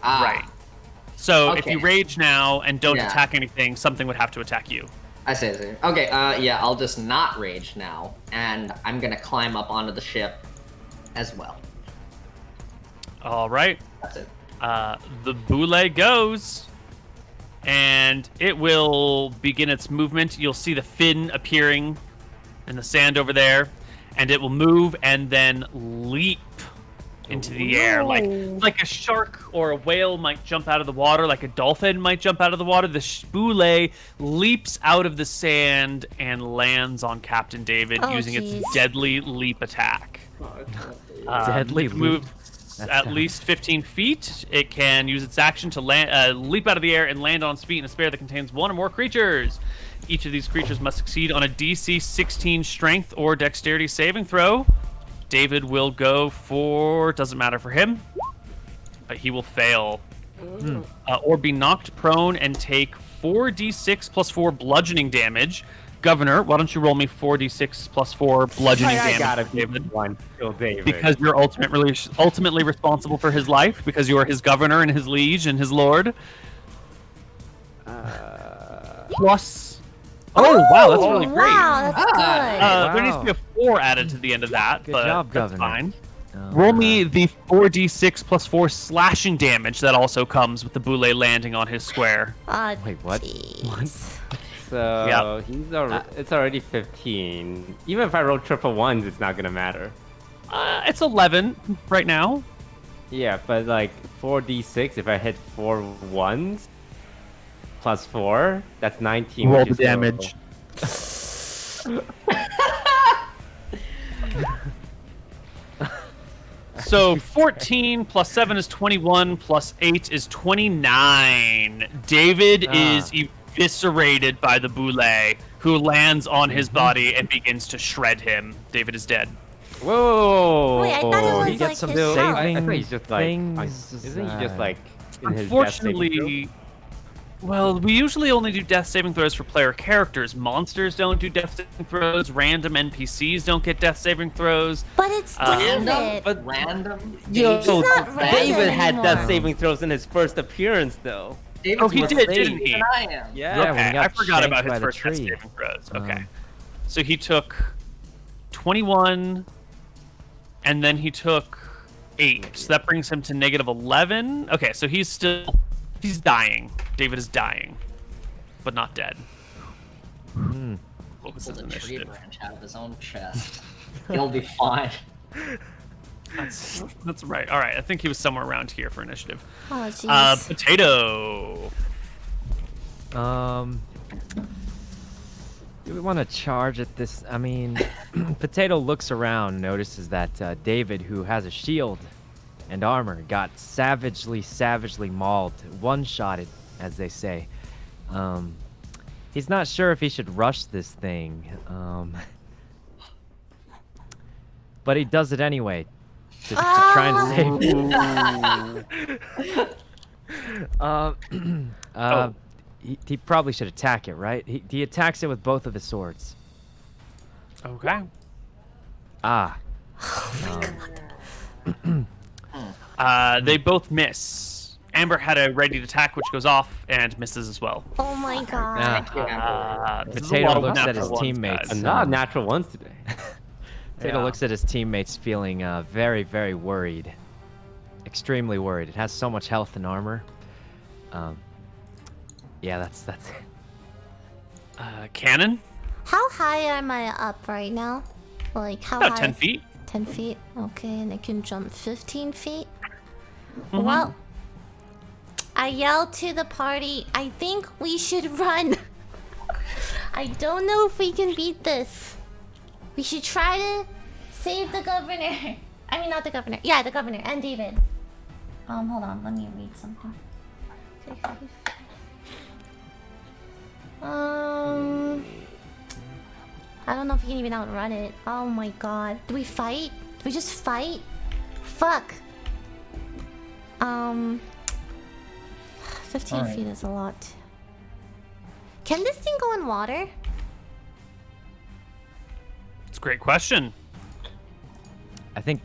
Right. So if Okay. you rage now and don't Yeah. attack anything, something would have to attack you. I see. Okay, yeah, I'll just not rage now, and I'm gonna climb up onto the ship as well. All right. That's it. The boule goes, and it will begin its movement. You'll see the fin appearing in the sand over there, and it will move and then leap into the air like a shark or a whale might jump out of the water, like a dolphin might jump out of the water. The boule leaps out of the sand and lands on Captain David using its deadly leap attack. Deadly it can move That at sounds- least 15 feet. It can use its action to leap out of the air and land on its feet in a sphere that contains one or more creatures. Each of these creatures must succeed on a DC 16 strength or dexterity saving throw. David will go for, doesn't matter for him, but he will fail. Or be knocked prone and take 4d6 plus 4 bludgeoning damage. Governor, why don't you roll me 4d6 plus 4 bludgeoning I damage, gotta David? one kill David. Because you're ultimately responsible for his life, because you are his governor and his liege and his lord. Plus. Oh, wow, that's really great. Wow, that's good. There needs to be a 4 added to the end of that, Good but job, that's Governor. fine. Oh, Roll me the 4d6 plus 4 slashing damage that also comes with the boule landing on his square. Wait, what? Jeez. So it's already 15. Even if I roll triple ones, it's not gonna matter. It's 11 right now. Yeah, but like 4d6, if I hit 4 ones plus 4, that's 19. Roll which the is still- damage. So 14 plus 7 is 21 plus 8 is 29. David is eviscerated by the boule, who lands on his body and begins to shred him. David is dead. Whoa! Wait, I thought it was He gets like some his health. saving I thought he's just like, things. isn't he just like in his death saving throw? Unfortunately, well, we usually only do death saving throws for player characters. Monsters don't do death saving throws. Random NPCs don't get death saving throws. But it's David. Random, but random. Yo, He's not random David had anymore. death saving throws in his first appearance, though. David's Oh, he more did, safe didn't he? than I am. Yeah, when he Okay, got I forgot about shanked by his the first death tree. saving throws. Okay. So he took 21, and then he took 8. So that brings him to negative 11. Okay, so he's dying. David is dying, but not dead. What was his Pulled a tree initiative? branch out of his own chest. He'll be fine. That's right. All right, I think he was somewhere around here for initiative. Oh, jeez. Potato. Do we want to charge at this? I mean, Potato looks around, notices that David, who has a shield and armor, got savagely mauled, one-shotted, as they say. He's not sure if he should rush this thing, but he does it anyway to try and save. He probably should attack it, right? He attacks it with both of his swords. Okay. They both miss. Amber had a ready to attack, which goes off and misses as well. Oh my god. This is a Potato lot of looks at natural his ones, teammates. guys. Not natural ones today. Potato Yeah. looks at his teammates feeling very, very worried. Extremely worried. It has so much health and armor. Yeah, that's it. Cannon? How high am I up right now? Like, how About high? 10 feet. 10 feet? Okay, and I can jump 15 feet? Mm-hmm. Well, I yelled to the party, I think we should run. I don't know if we can beat this. We should try to save the governor. I mean, not the governor. Yeah, the governor and David. Hold on, let me read something. I don't know if we can even outrun it. Oh my god. Do we fight? Do we just fight? Fuck. 15 Alright. feet is a lot. Can this thing go in water? It's a great question. I think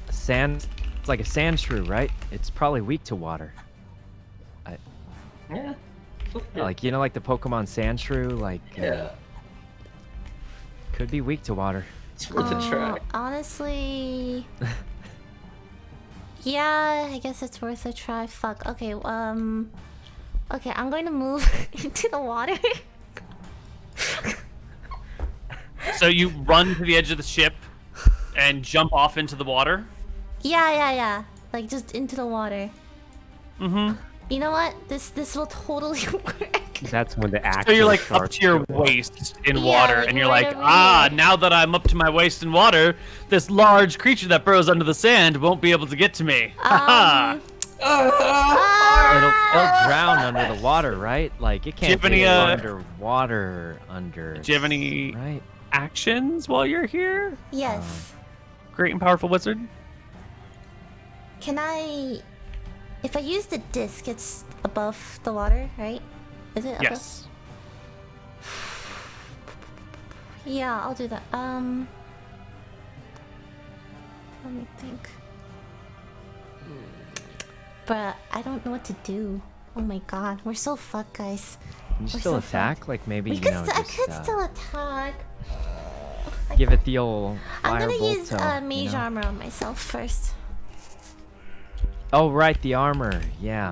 sand. It's like a sand shrew, right? It's probably weak to water. Yeah. Like, you know, like the Pokemon sand shrew. Like, Yeah. could be weak to water. It's worth a try. Honestly. Yeah, I guess it's worth a try. Fuck. Okay, okay, I'm going to move into the water. So you run to the edge of the ship and jump off into the water? Yeah. Like, just into the water. Mm-hmm. You know what? This will totally work. That's when the action So you're like up starts to your to- waist in Yeah, water, like and you're right like, over here. now that I'm up to my waist in water, this large creature that burrows under the sand won't be able to get to me. Haha. It'll drown under the water, right? Like, it can't have any, be underwater under. Do you have any Right. actions while you're here? Yes. Great and powerful wizard. Can I... If I use the disc, it's above the water, right? Is it above? Yes. Yeah, I'll do that. Let me think. Bruh, I don't know what to do. Oh my god, we're so fucked, guys. Can you We're still so attack? fucked. Like maybe We you could know, I just could still attack. give it the old I'm fire gonna use bolto, mage you know? armor on myself first. Oh right, the armor. Yeah,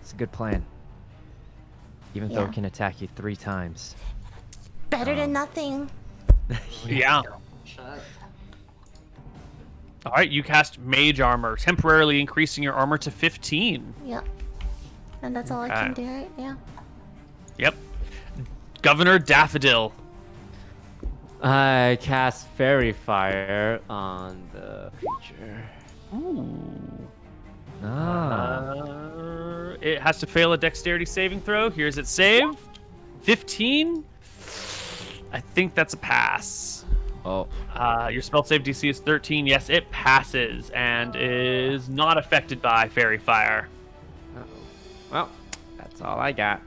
it's a good plan. Even though Yeah. it can attack you 3 times. Better than nothing. Yeah. Shut. All right, you cast Mage Armor, temporarily increasing your armor to 15. Yep. And that's all I can do, right? Yeah. Yep. Governor Daffodil. I cast Fairy Fire on the creature. It has to fail a dexterity saving throw. Here's its save. 15. I think that's a pass. Oh. Your spell save DC is 13. Yes, it passes and is not affected by Fairy Fire. Well, that's all I got.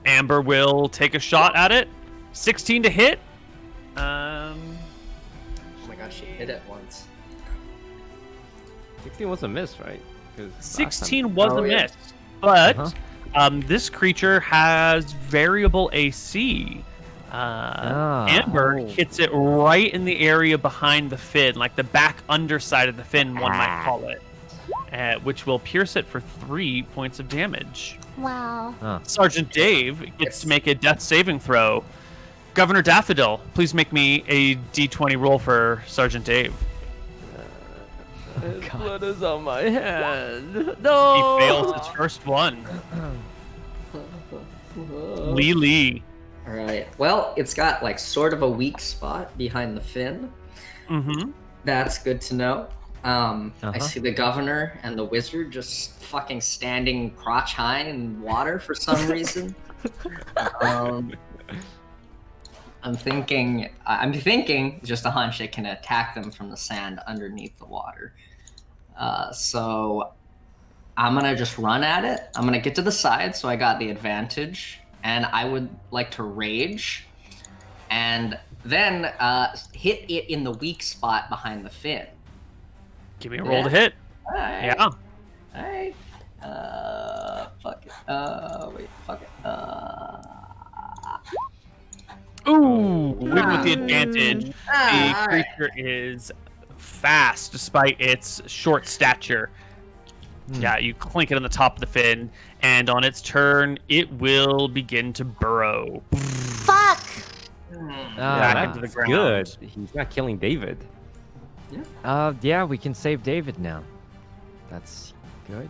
Amber will take a shot at it. 16 to hit. Oh my god, she hit it once. 16 was a miss, right? 'Cause last 16 time- was Oh, a yeah. miss, but Uh-huh. this creature has variable AC. Amber hits it right in the area behind the fin, like the back underside of the fin, one might call it, which will pierce it for 3 points of damage. Wow. Sergeant Dave gets to make a death saving throw. Governor Daffodil, please make me a D20 roll for Sergeant Dave. Blood is on my hand. No. He fails his first one. Lee. All right. Well, it's got like sort of a weak spot behind the fin. Mm-hmm. That's good to know. I Uh-huh. see the governor and the wizard just fucking standing crotch high in water for some reason. I'm thinking just a hunch it can attack them from the sand underneath the water. So I'm gonna just run at it. I'm gonna get to the side, so I got the advantage, and I would like to rage, and then hit it in the weak spot behind the fin. Give me a roll to hit. Alright. Yeah. Alright. Fuck it. Wait, fuck it. Ooh, win with the advantage. The alright. creature is fast despite its short stature. Yeah, you clink it on the top of the fin, and on its turn, it will begin to burrow. Fuck! Back into the That's ground. good. He's not killing David. Yeah, we can save David now. That's good.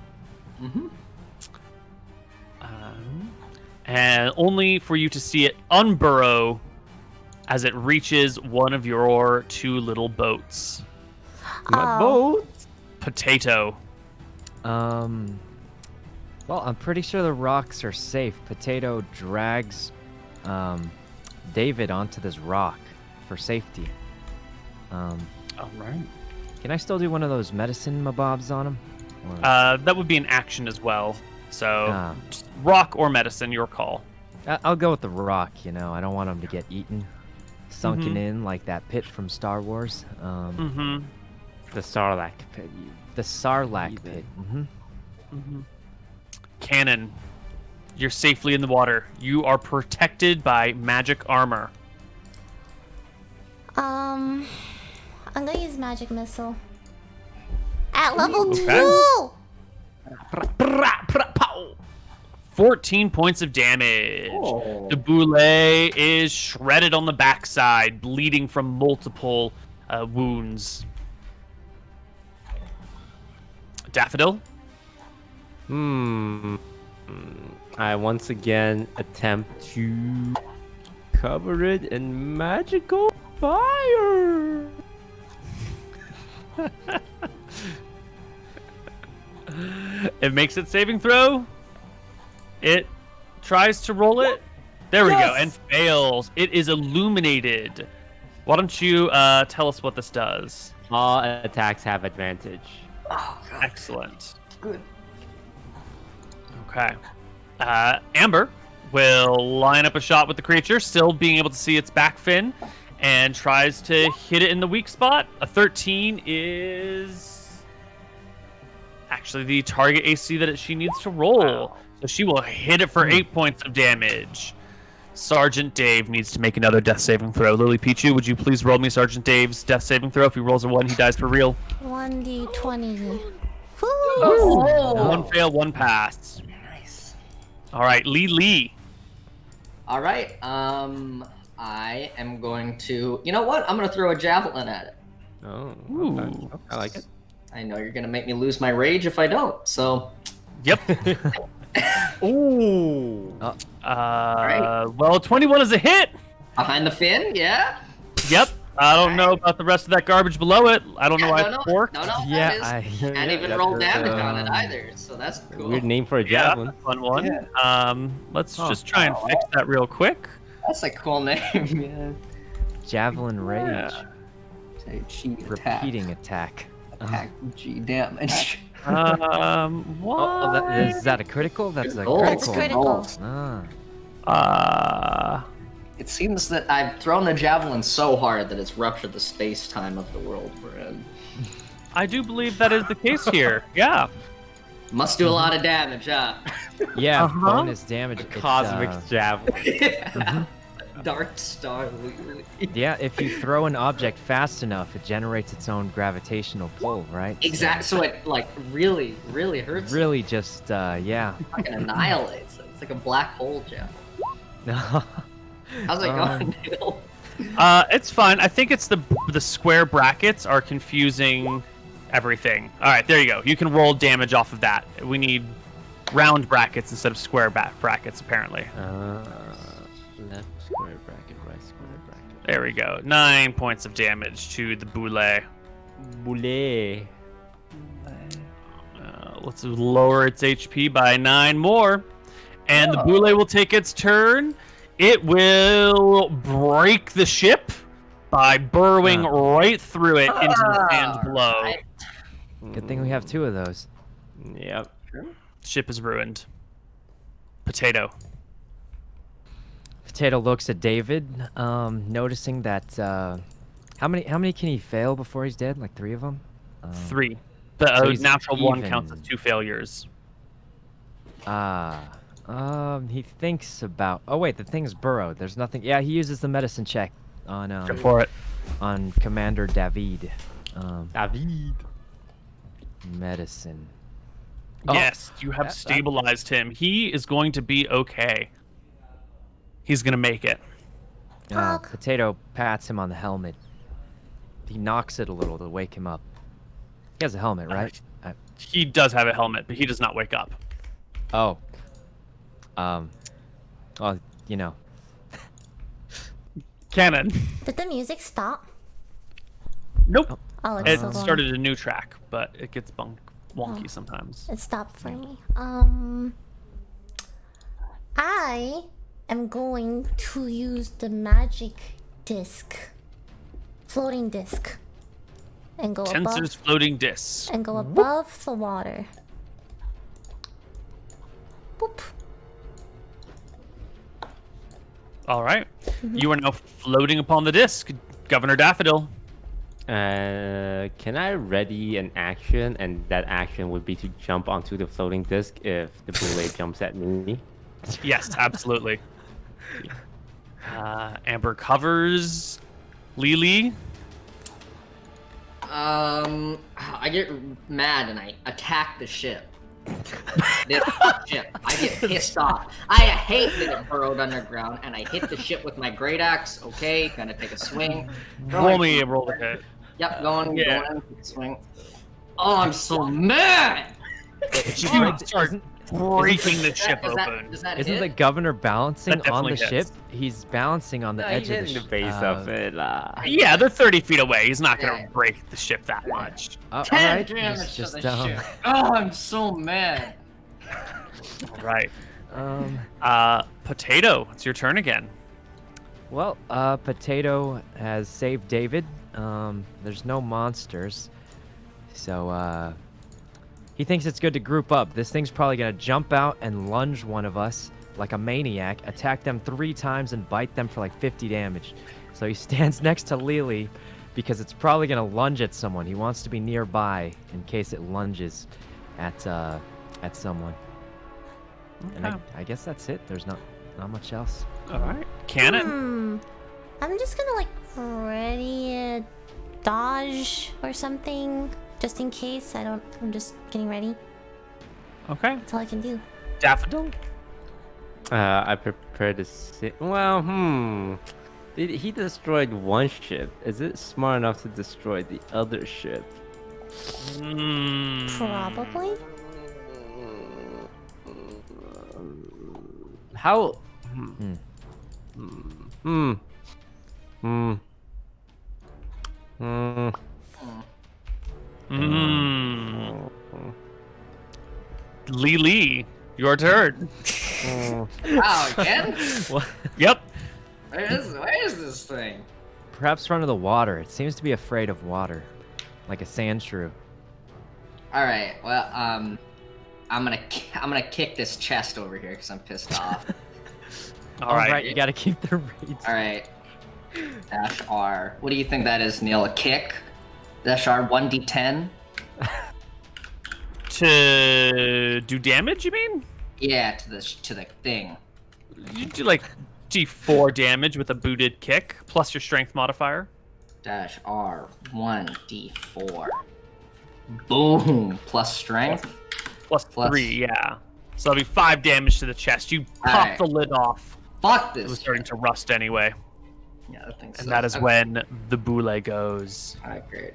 And only for you to see it unburrow as it reaches one of your 2 little boats. My Oh. boat. Potato. Well, I'm pretty sure the rocks are safe. Potato drags David onto this rock for safety. All right. Can I still do one of those medicine mabobs on him? Or- That would be an action as well. So, Ah. rock or medicine, your call. I'll go with the rock, you know. I don't want him to get eaten. Sunken Mhm. in like that pit from Star Wars. Mm-hmm. The Sarlacc pit. The Sarlacc Eat pit. it. Mm-hmm. Cannon. You're safely in the water. You are protected by magic armor. I'm gonna use magic missile. At level Okay. 2! 14 points of damage. Oh. The boulet is shredded on the backside, bleeding from multiple wounds. Daffodil? I once again attempt to cover it in magical fire. It makes its saving throw. It tries to roll it. There we go, and fails. It is illuminated. Why don't you tell us what this does? All attacks have advantage. Oh, God. Excellent. Good. Okay. Amber, will line up a shot with the creature, still being able to see its back fin, and tries to hit it in the weak spot. A 13 is actually the target AC that she needs to roll. So she will hit it for 8 points of damage. Sergeant Dave needs to make another death saving throw. Lily Pichu, would you please roll me Sergeant Dave's death saving throw? If he rolls a 1, he dies for real. 1d20. One fail, one pass. Nice. All right, Lee. All right. I am going to. You know what? I'm going to throw a javelin at it. Oh, Ooh. okay. I like it. I know you're going to make me lose my rage if I don't. So. Yep. Ooh. Well, 21 is a hit. Behind the fin, yeah. Yep. I don't know about the rest of that garbage below it. I don't know why it's No, forked. that Yeah, is. Can't even roll damage on it either. So that's cool. Weird name for a Yeah, javelin. fun one. Yeah. Let's just try and fix that real quick. That's a cool name. Yeah. Javelin rage. Yeah. Say cheat attack. Repeating attack. Attack G damage. What? Oh, is that a critical? That's a Gold. That's critical. critical. Ah. It seems that I've thrown the javelin so hard that it's ruptured the space-time of the world we're in. I do believe that is the case here. Yeah. Must do a lot of damage, huh? Yeah, Uh-huh. bonus damage. It's, Cosmic javelin. Yeah. Dark Star. yeah, if you throw an object fast enough, it generates its own gravitational pull, right? Exactly. So it like really hurts. Really just, yeah. Fucking annihilates it. It's like a black hole javelin. How's it going, Neil? It's fine. I think it's the square brackets are confusing everything. All right, there you go. You can roll damage off of that. We need round brackets instead of square brackets, apparently. Left square bracket, right square bracket. There we go. 9 points of damage to the boule. Boule. Let's lower its HP by 9 more. And the boule will take its turn. It will break the ship by burrowing right through it into the sand below. Right. Good thing we have 2 of those. Yep. Ship is ruined. Potato. Potato looks at David, noticing that, how many can he fail before he's dead? Like 3 of them? 3. So The he's natural 1 even. counts as 2 failures. He thinks about. Oh wait, the thing's burrowed. There's nothing. Yeah, he uses the medicine check on Go for it. on Commander David. David. Medicine. Yes, you have stabilized him. He is going to be okay. He's going to make it. Potato pats him on the helmet. He knocks it a little to wake him up. He has a helmet, right? He does have a helmet, but he does not wake up. Oh. Well, you know. Cannon. Did the music stop? Nope. Oh, it's It still going. started a new track, but it gets wonky sometimes. It stopped for me. I am going to use the magic disc, floating disc, and go Tensor's above floating disc. and go above the water. Boop. All right. You are now floating upon the disc, Governor Daffodil. Can I ready an action, and that action would be to jump onto the floating disc if the boule jumps at me? Yes, absolutely. Amber covers Lily. I get mad and I attack the ship. This ship. I get pissed off. I hate that it burrowed underground, and I hit the ship with my great axe. Okay, gonna take a swing. Roll me a roll to hit. Yep, going Yeah. in, take a swing. Oh, I'm so mad. You start breaking the ship Is that- open. does that Isn't hit? the governor balancing That on the definitely ship? hits. He's balancing on the No, edge he's of the hitting ship. the base of it. Yeah, they're 30 feet away. He's not going to Yeah. break the ship that much. All 10 right, damage just, to the um, ship. Oh, I'm so mad. All right. um, Potato, it's your turn again. Well, Potato has saved David. There's no monsters. So, he thinks it's good to group up. This thing's probably gonna jump out and lunge one of us like a maniac, attack them 3 times and bite them for like 50 damage. So he stands next to Lily because it's probably gonna lunge at someone. He wants to be nearby in case it lunges at someone. And I guess that's it. There's not much else. All right. Cannon. I'm just gonna like ready a dodge or something, just in case. I'm just getting ready. Okay. That's all I can do. Daffodil. I prepared to sit. Well, He destroyed one ship. Is it smart enough to destroy the other ship? Probably. How? Lily, your turn. Wow, again? Yep. Where is this thing? Perhaps run to the water. It seems to be afraid of water, like a sand shrew. All right. Well, I'm gonna kick this chest over here because I'm pissed off. All right. You gotta keep the rage. All right. Dash R. What do you think that is, Neil? A kick? Dash R 1d10. To do damage, you mean? Yeah, to the thing. You do like D4 damage with a booted kick plus your strength modifier. Dash R 1d4. Boom. Plus strength. Plus 3, yeah. So that'll be 5 damage to the chest. You pop Alright. the lid off. Fuck this. It was starting to rust anyway. Yeah, I think so. And that is when the boule goes. Alright, great.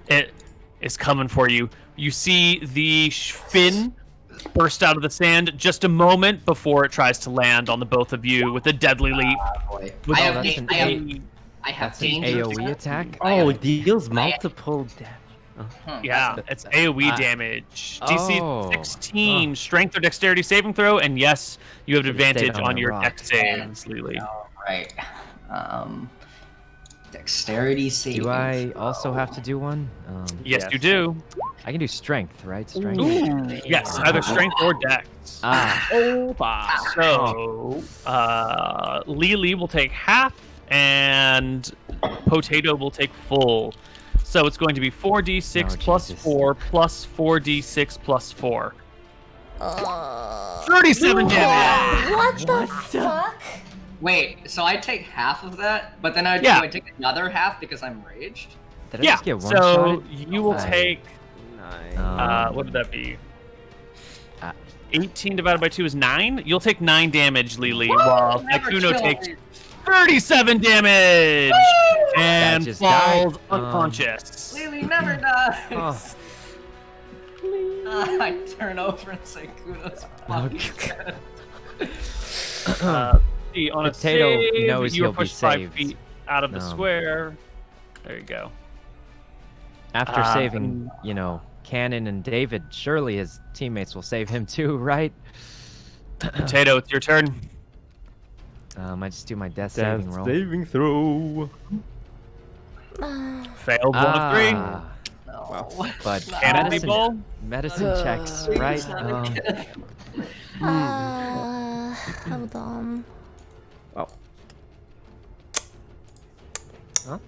It is coming for you. You see the fin burst out of the sand just a moment before it tries to land on the both of you with a deadly leap. Boy. With I all have that danger. I have That's an danger. AoE attack? Oh, it deals multiple damage. Yeah, it's AoE damage. DC Oh. 16, strength or dexterity saving throw, and yes, you have Should've stayed advantage on on the your rock. dex saves, Lily. Right. Dexterity saving. Do I throw. also have to do one? Yes, you do. I can do strength, right? Strength. Ooh, yes, either strength or dex. Ah. So, Lily will take half, and Potato will take full. So it's going to be 4d6 Oh, plus Jesus. 4 plus 4d6 plus 4. 37 damage! What the fuck? Wait, so I take half of that, but then Yeah. do I take another half because I'm raged? Did I Yeah, just get one so shot? you will take, Nice. what would that be? Uh, 18 divided by 2 is 9. You'll take 9 damage, Lily, while Never Sykkuno kill takes me. 37 damage and just falls died. unconscious. Lily never dies. Oh. I turn over and say kudos. See, on a Potato save, knows you are he'll be pushed 5 saved. feet out of the No. square. There you go. After Um, saving, Cannon and David, surely his teammates will save him too, right? Potato, it's your turn. I just do my death saving roll. saving throw. Failed 1 of 3. No. But Cannon medicine, people. medicine checks, right? Hold on. Oh. Huh?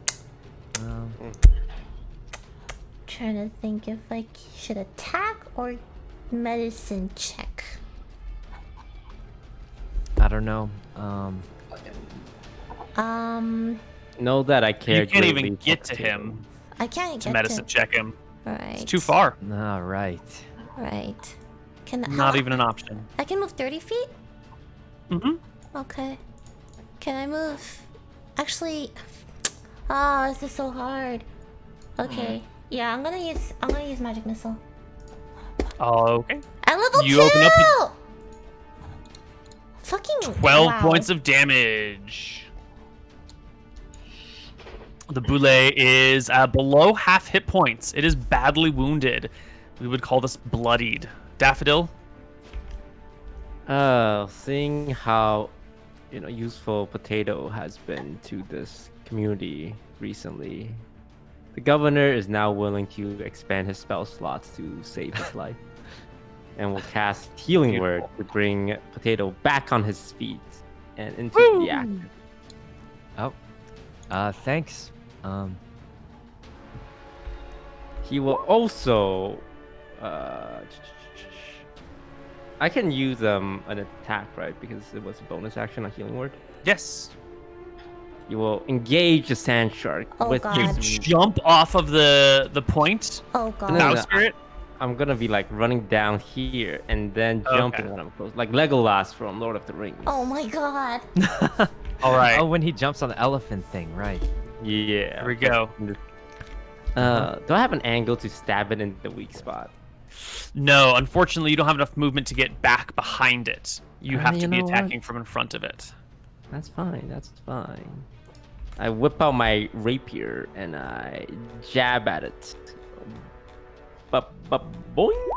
Trying to think if I should attack or medicine check. I don't know. Know that I care. You can't greatly even for get to Potato. him I can't to get medicine check him. Right. It's too far. All right. Right. Can Not even an option. I can move 30 feet? Mm-hmm. Okay. Can I move? Actually, this is so hard. Okay. Yeah, I'm gonna use magic missile. Okay. At level You 2! open up Fucking 12 wow. points of damage. The boule is below half hit points. It is badly wounded. We would call this bloodied. Daffodil? Seeing how, useful Potato has been to this community recently, the governor is now willing to expand his spell slots to save his life. and will cast Healing Word Beautiful. to bring Potato back on his feet and into the action. Thanks. He will also. I can use an attack, right? Because it was a bonus action on Healing Word. Yes. You will engage the Sand Shark Oh, with God. his. Jump off of the point. Oh god. No, Bow no, spirit. I'm gonna be like running down here and then jumping Okay. when I'm close, like Legolas from Lord of the Rings. Oh my god. All right. Oh, when he jumps on the elephant thing, right? Yeah. Here we go. Do I have an angle to stab it in the weak spot? No, unfortunately, you don't have enough movement to get back behind it. You have to you be know what? attacking from in front of it. That's fine. That's fine. I whip out my rapier and I jab at it. Boing.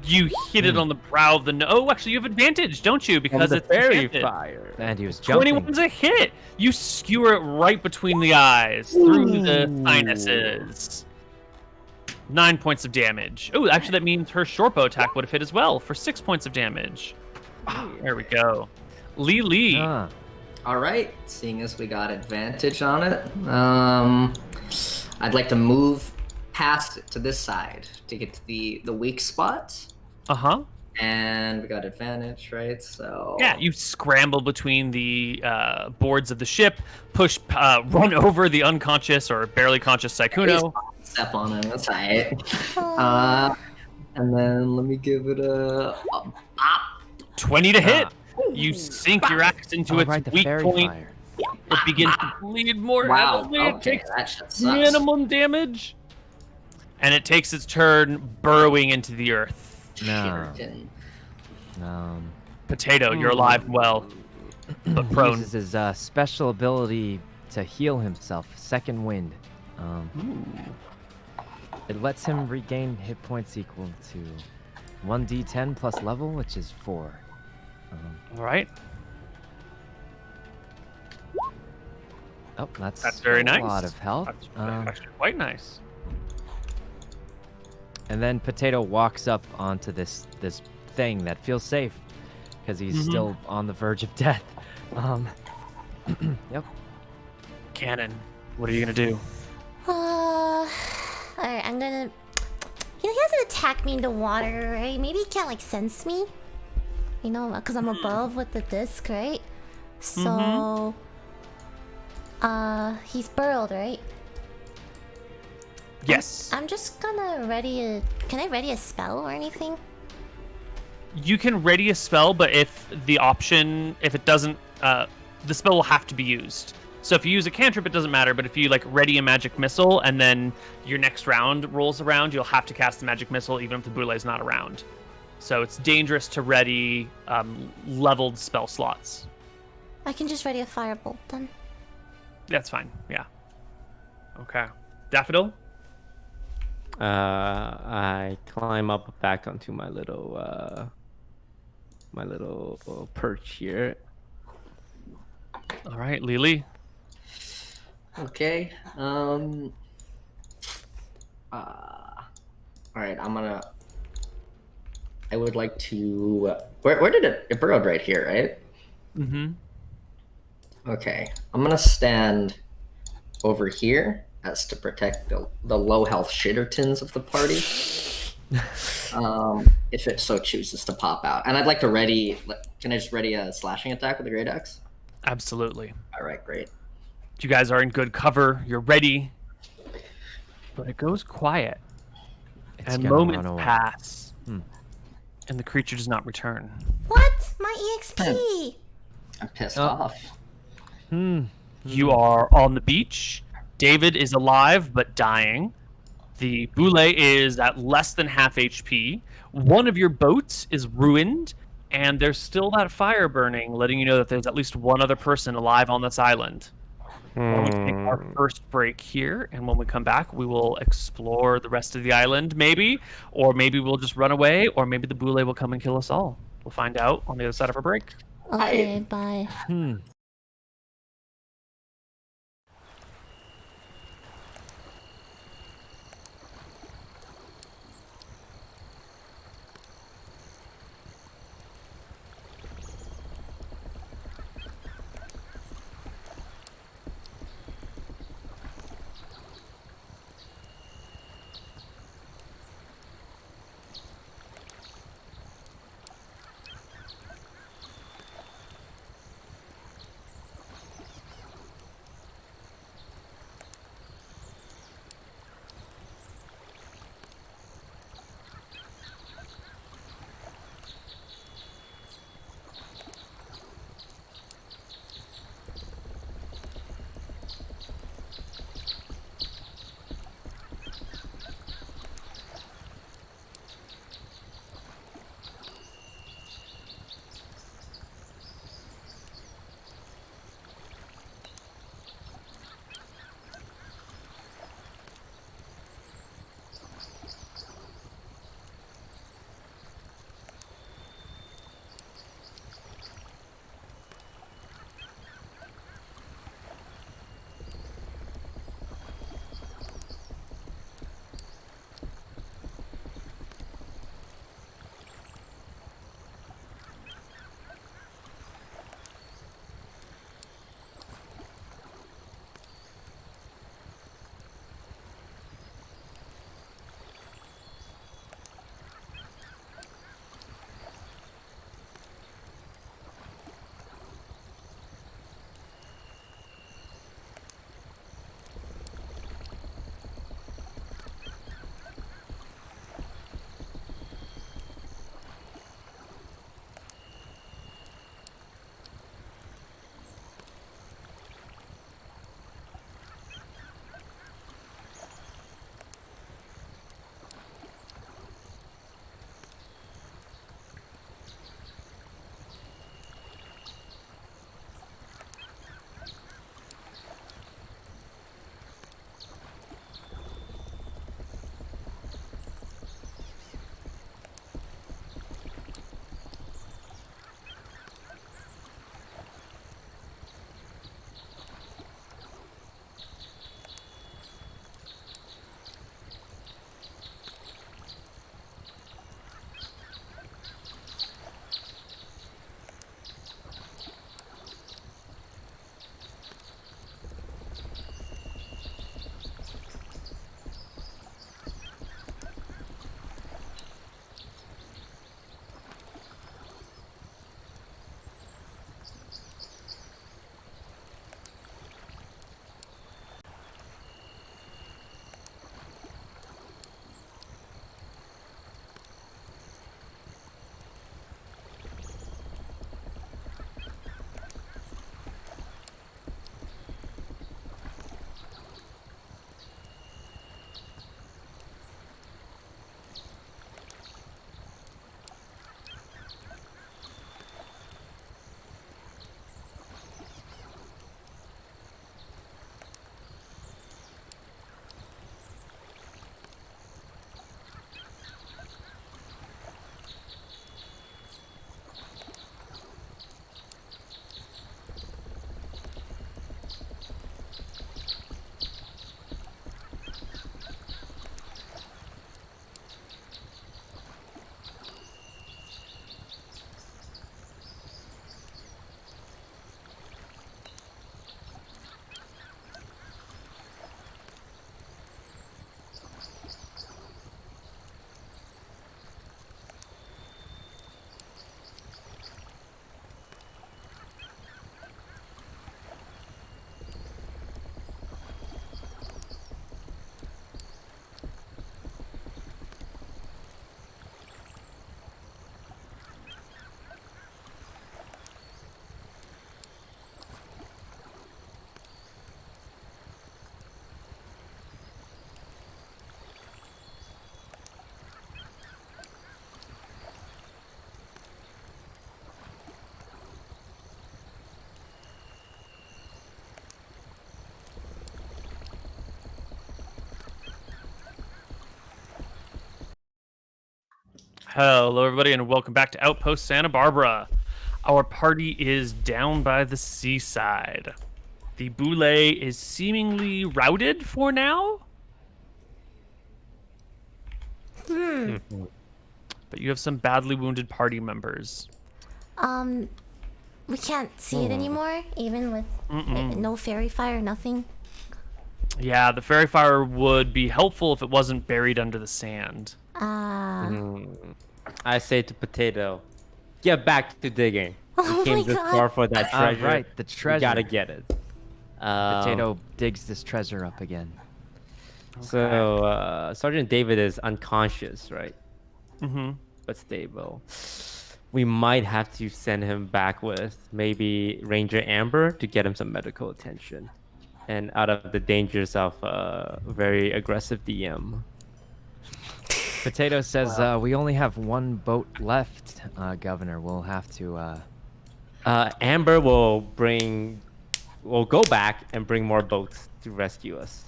You hit it on the brow of the Oh, actually, you have advantage, don't you? From Because the it's fairy enchanted. fire. And he was jumping. 21's a hit. You skewer it right between the eyes, through the sinuses. 9 points of damage. Oh, actually, that means her short bow attack would have hit as well for 6 points of damage. There we go. Lee. Ah, All right, seeing as we got advantage on it, I'd like to move past it to this side to get to the weak spot. Uh-huh. And we got advantage, right? So Yeah, you scramble between the boards of the ship, run over the unconscious or barely conscious Sykkuno. step on him. That's right. And then let me give it a bop. 20 to hit. You sink your axe into oh, its right, the weak fairy point. fire. It begins to bleed more Wow. heavily. It Okay, takes that shit sucks. minimum damage. And it takes its turn burrowing into the earth. No. Shit. Potato, you're alive and well, but He prone. uses his special ability to heal himself, Second Wind. It lets him regain hit points equal to 1d10 plus level, which is 4. All right. Oh, that's very a nice. lot of health. That's actually quite nice. And then Potato walks up onto this thing that feels safe because he's still on the verge of death. Yep. Cannon, what are you gonna do? Alright, I'm gonna... He hasn't attacked me in the water, right? Maybe he can't, like, sense me? You know, because I'm above with the disc, right? So... He's burrowed, right? Yes. I'm just gonna ready a... Can I ready a spell or anything? You can ready a spell, but if it doesn't, the spell will have to be used. So if you use a cantrip, it doesn't matter, but if you, like, ready a magic missile and then your next round rolls around, you'll have to cast the magic missile even if the Boulet is not around. So it's dangerous to ready leveled spell slots. I can just ready a firebolt then. That's fine, yeah. Okay. Daffodil? I climb up back onto my little perch here. All right, Lily. Okay. All right. I would like to. Where did it burrowed right here, right? Mm-hmm. Okay. I'm gonna stand over here as to protect the low health shittertons of the party. If it so chooses to pop out, and I'd like to ready. Can I just ready a slashing attack with the great axe? Absolutely. All right, great. You guys are in good cover. You're ready. But it goes quiet. It's And gonna run moments away. pass. And the creature does not return. What? My EXP! I'm pissed Oh. off. You are on the beach. David is alive but dying. The Boulet is at less than half HP. One of your boats is ruined, and there's still that fire burning, letting you know that there's at least one other person alive on this island. Why don't we take our first break here, and when we come back, we will explore the rest of the island, maybe, or maybe we'll just run away, or maybe the Boulet will come and kill us all. We'll find out on the other side of our break. Okay, bye. Hello, everybody, and welcome back to Outpost Santa Barbara. Our party is down by the seaside. The boule is seemingly routed for now. But you have some badly wounded party members. We can't see it anymore, even with no fairy fire, nothing. Yeah, the fairy fire would be helpful if it wasn't buried under the sand. I say to Potato, get back to digging. Oh We came my this God. far for that treasure. Right, the treasure. We gotta get it. Potato digs this treasure up again. So Sergeant David is unconscious, right? Mm-hmm. But stable. We might have to send him back with maybe Ranger Amber to get him some medical attention, and out of the dangers of very aggressive DM. Potato says we only have one boat left, Governor. We'll have to. Amber will go back and bring more boats to rescue us.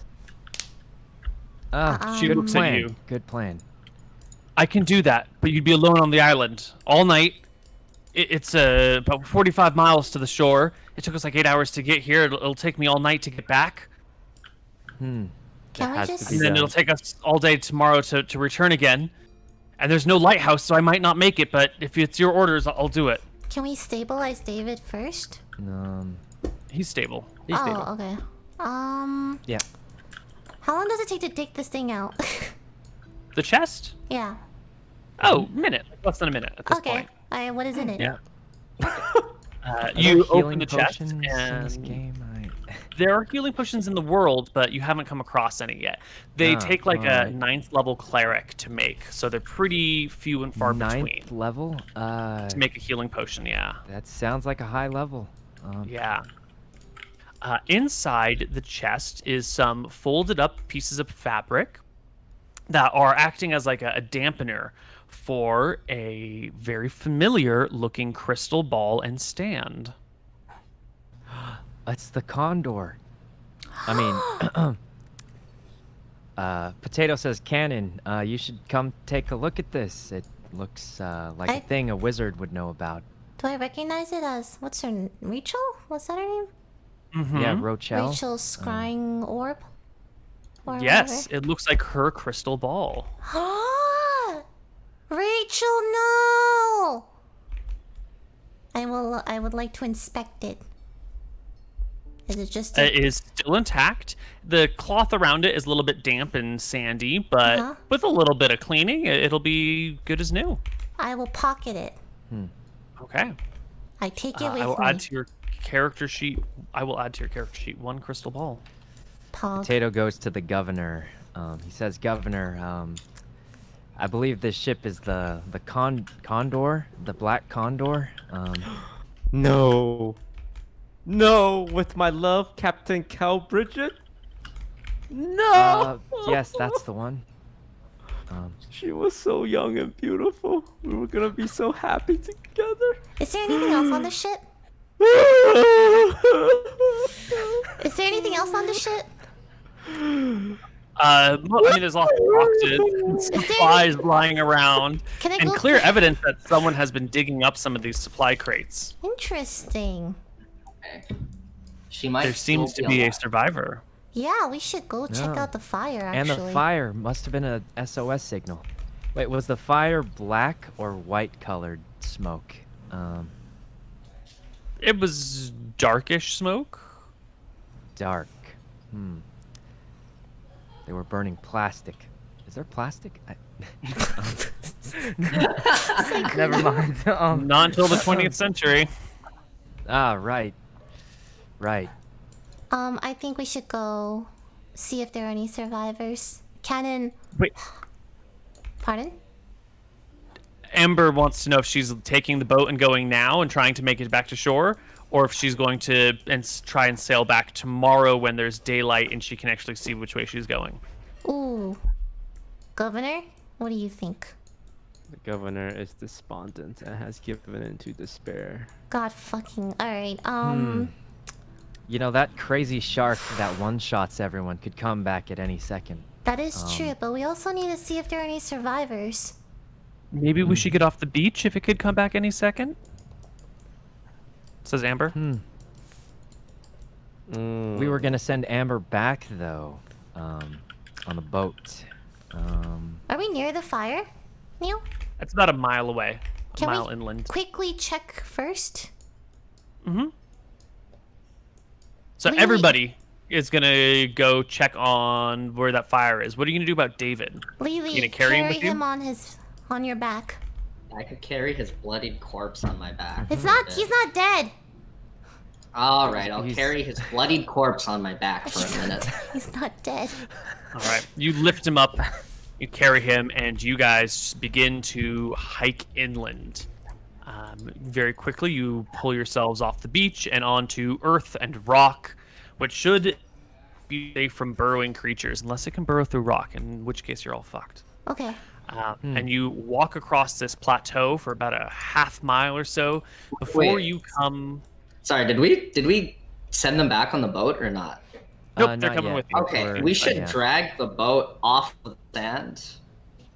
She Good looks at plan. you. Good plan. I can do that, but you'd be alone on the island all night. It's about 45 miles to the shore. It took us like 8 hours to get here. It'll take me all night to get back. Can we has to just... be And then done. it'll take us all day tomorrow to return again. And there's no lighthouse, so I might not make it, but if it's your orders, I'll do it. Can we stabilize David first? He's stable. He's stable. Okay. Yeah. How long does it take to dig this thing out? The chest? Yeah. Oh, minute. Less than a minute at this Okay. point. Alright, what is in it? Yeah. Are You there healing open the chest, potions in this and game? there are healing potions in the world, but you haven't come across any yet. They take like a alright. 9th level cleric to make, so they're pretty few and far between. 9th level? To make a healing potion, yeah. That sounds like a high level. Yeah. Inside the chest is some folded up pieces of fabric that are acting as like a dampener for a very familiar looking crystal ball and stand. It's the condor. I mean, Potato says, Cannon, you should come take a look at this. It looks like a thing a wizard would know about. Do I recognize it as... What's her... Rachel? What's that her name? Yeah, Rochelle. Rachel's scrying orb? Or Yes, it looks like her crystal ball. whatever? Rachel, no! I would like to inspect it. Is it just It is still intact. The cloth around it is a little bit damp and sandy, but with a little bit of cleaning, it'll be good as new. I will pocket it. Okay. I take it with I will me. add to your character sheet. I will add to your character sheet one crystal ball. Pog. Potato goes to the governor. He says, Governor, I believe this ship is the Condor, the Black Condor. No. No, with my love, Captain Cal Bridget. No. Yes, that's the one. She was so young and beautiful. We were gonna be so happy together. Is there anything else on the ship? Is there anything else on the ship? Well, I mean, there's lots of boxes and supplies lying around, Can I and go clear through- evidence that someone has been digging up some of these supply crates. Interesting. Okay. She might. There seems to still be a alive. survivor. Yeah, we should go check Yeah. out the fire, And actually. the fire must have been a SOS signal. Wait, was the fire black or white colored smoke? It was darkish smoke. Dark. They were burning plastic. Is there plastic? Never mind. Not until the 20th century. Right. Right. I think we should go see if there are any survivors. Cannon. Wait, Pardon? Amber wants to know if she's taking the boat and going now and trying to make it back to shore, or if she's going to try and sail back tomorrow when there's daylight and she can actually see which way she's going. Ooh. Governor, what do you think? The governor is despondent and has given into despair. God fucking. Alright, You know, that crazy shark that one-shots everyone could come back at any second. That is true, but we also need to see if there are any survivors. Maybe we should get off the beach if it could come back any second. Says Amber. We were gonna send Amber back though, on the boat. Are we near the fire, Neil? It's about a mile away. A Can mile we inland. quickly check first? So Lily- everybody is gonna go check on where that fire is. What are you gonna do about David? Lily, You gonna carry him with you? on your back. I could carry his bloodied corpse on my back. It's not. He's not dead. All right, I'll He's- carry his bloodied corpse on my back for a minute. He's not dead. All right. You lift him up, you carry him, and you guys begin to hike inland. Very quickly, you pull yourselves off the beach and onto earth and rock, which should be safe from burrowing creatures, unless it can burrow through rock, in which case you're all fucked. Okay. And you walk across this plateau for about a half mile or so before Wait. you come. Sorry, did we send them back on the boat or not? Nope, they're not coming yet. with you. Okay, Or- we should yeah. drag the boat off the sand,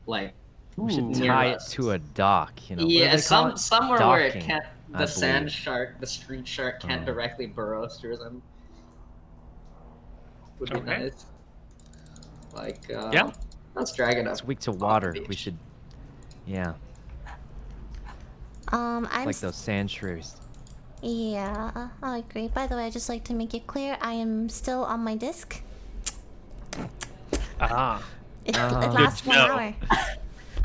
like We should near tie it us. to a dock. You know. What do Yeah, they call it? somewhere where it Docking, can't. I The sand believe. shark, the street shark, can't Oh. directly burrow through them. Would be Okay. nice. Like, Yeah. let's drag it up. It's weak to off the water. We beach. should. Yeah, I'm like those sand shrews. Yeah, I agree. By the way, I just like to make it clear I am still on my disc. Ah. It Good lasts to 1 know. hour.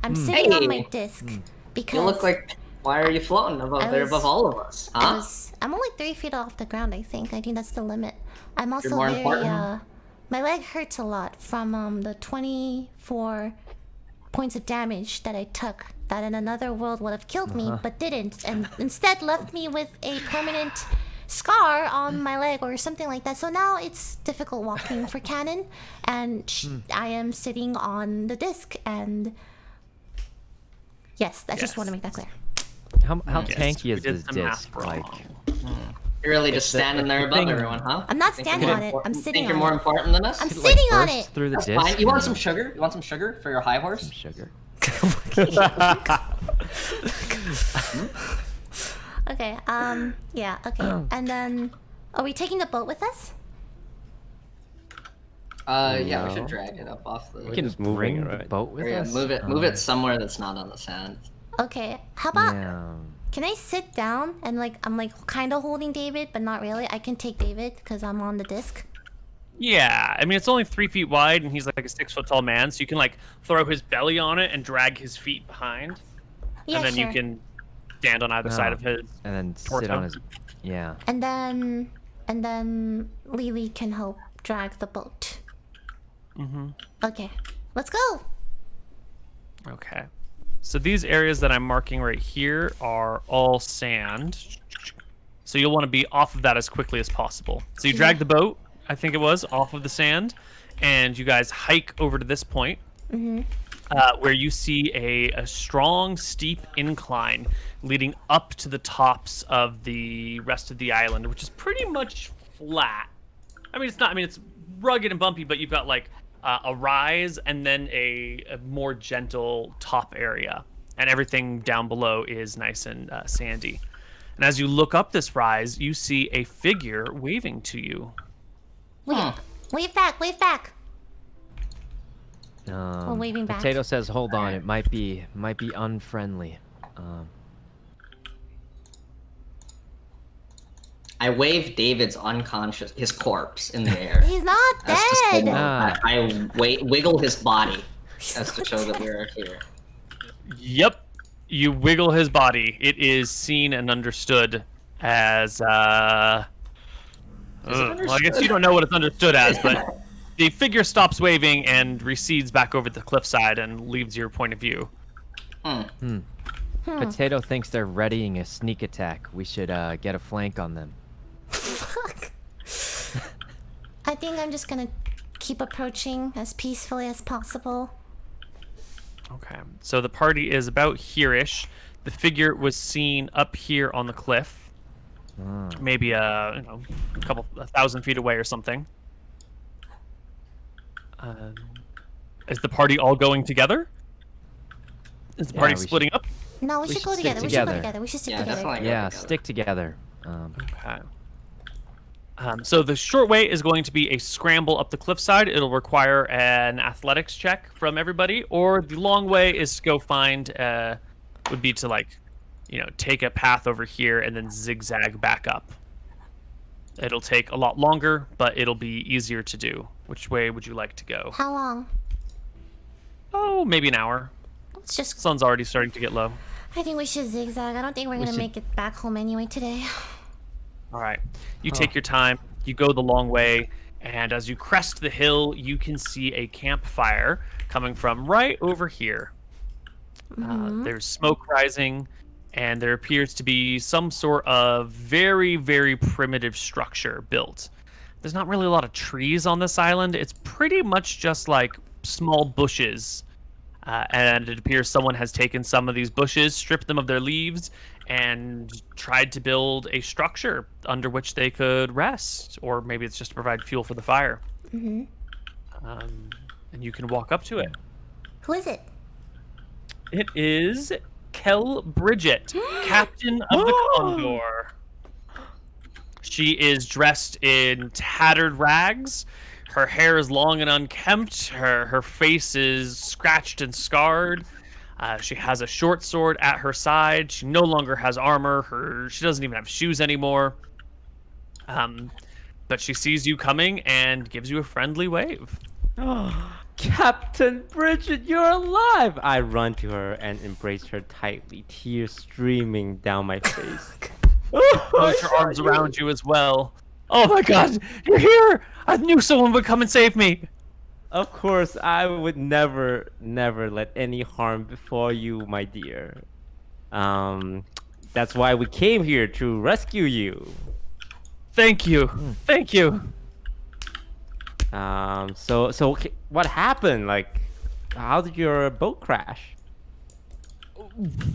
I'm sitting on my Hey. disc because You look like. Why are you floating above I there was- above all of us? Huh? I'm only 3 feet off the ground. I think that's the limit. I'm also more very important. my leg hurts a lot from the 24 points of damage that I took. That in another world would have killed me, but didn't, and instead left me with a permanent scar on my leg or something like that. So now it's difficult walking for Cannon, and I am sitting on the disc. And yes, I just Yes. want to make that clear. How Yes, tanky we is did this some math disc? wrong. Like, You're really just standing there the above thing- everyone, huh? I'm not Think standing you're on it. more- I'm think sitting you're on more it. important than us? I'm it, sitting on bursts it. through the That's disc. fine. You want and some sugar? You want some sugar for your high horse? some sugar? Okay. Yeah. Okay. And then, are we taking the boat with us? Yeah, we should No. drag it up off the. We can just moving bring it, the right? boat with yeah, us. move it somewhere that's not on the sand. Okay. How about? Yeah. Can I sit down and I'm kind of holding David, but not really. I can take David because I'm on the disc. Yeah, I mean it's only 3 feet wide, and he's like a 6 foot tall man, so you can like throw his belly on it and drag his feet behind, Yeah, and then sure. you can stand on either side of his. And then sit Torso. on his. Yeah. And then Lily can help drag the boat. Okay. Let's go. Okay. So these areas that I'm marking right here are all sand. So you'll want to be off of that as quickly as possible. So you drag the boat, I think it was, off of the sand, and you guys hike over to this point, where you see a strong, steep incline leading up to the tops of the rest of the island, which is pretty much flat. I mean, it's not. I mean, it's rugged and bumpy, but you've got like a rise and then a more gentle top area, and everything down below is nice and sandy. And as you look up this rise, you see a figure waving to you. Wave back. Wave back. waving back. Potato says, "Hold on, it might be unfriendly." I wave David's unconscious, his corpse in the air. He's not As to show dead. that I wiggle his body as to show that we are here. Yep. You wiggle his body. It is seen and understood as well, I guess you don't know what it's understood as, but the figure stops waving and recedes back over the cliffside and leaves your point of view. Potato thinks they're readying a sneak attack. We should get a flank on them. Fuck. I think I'm just gonna keep approaching as peacefully as possible. Okay. So the party is about here-ish. The figure was seen up here on the cliff. Maybe a couple 1,000 feet away or something. Is the party all going together? Is the Yeah, party we should- splitting up? No, we should go stick together. We should go together. together. We should stick Yeah, together. definitely. Yeah, together. stick together. Okay. So the short way is going to be a scramble up the cliffside. It'll require an athletics check from everybody, or the long way is to go find. Would be to take a path over here and then zigzag back up. It'll take a lot longer, but it'll be easier to do. Which way would you like to go? How long? Oh, maybe an hour. It's just. Sun's already starting to get low. I think we should zigzag. I don't think we're gonna make it back home anyway today. All right. You take your time. You go the long way. And as you crest the hill, you can see a campfire coming from right over here. There's smoke rising, and there appears to be some sort of very, very primitive structure built. There's not really a lot of trees on this island. It's pretty much just like small bushes. And it appears someone has taken some of these bushes, stripped them of their leaves, and tried to build a structure under which they could rest. Or maybe it's just to provide fuel for the fire. And you can walk up to it. Who is it? It is Kel Bridget, captain of the Condor. She is dressed in tattered rags. Her hair is long and unkempt. Her face is scratched and scarred. She has a short sword at her side. She no longer has armor. She doesn't even have shoes anymore. But she sees you coming and gives you a friendly wave. Captain Bridget, you're alive! I run to her and embrace her tightly, tears streaming down my face. Put her arms around you as well. Oh my god, you're here! I knew someone would come and save me. Of course, I would never let any harm befall you, my dear. That's why we came here, to rescue you. Thank you. Thank you. So what happened? Like, how did your boat crash?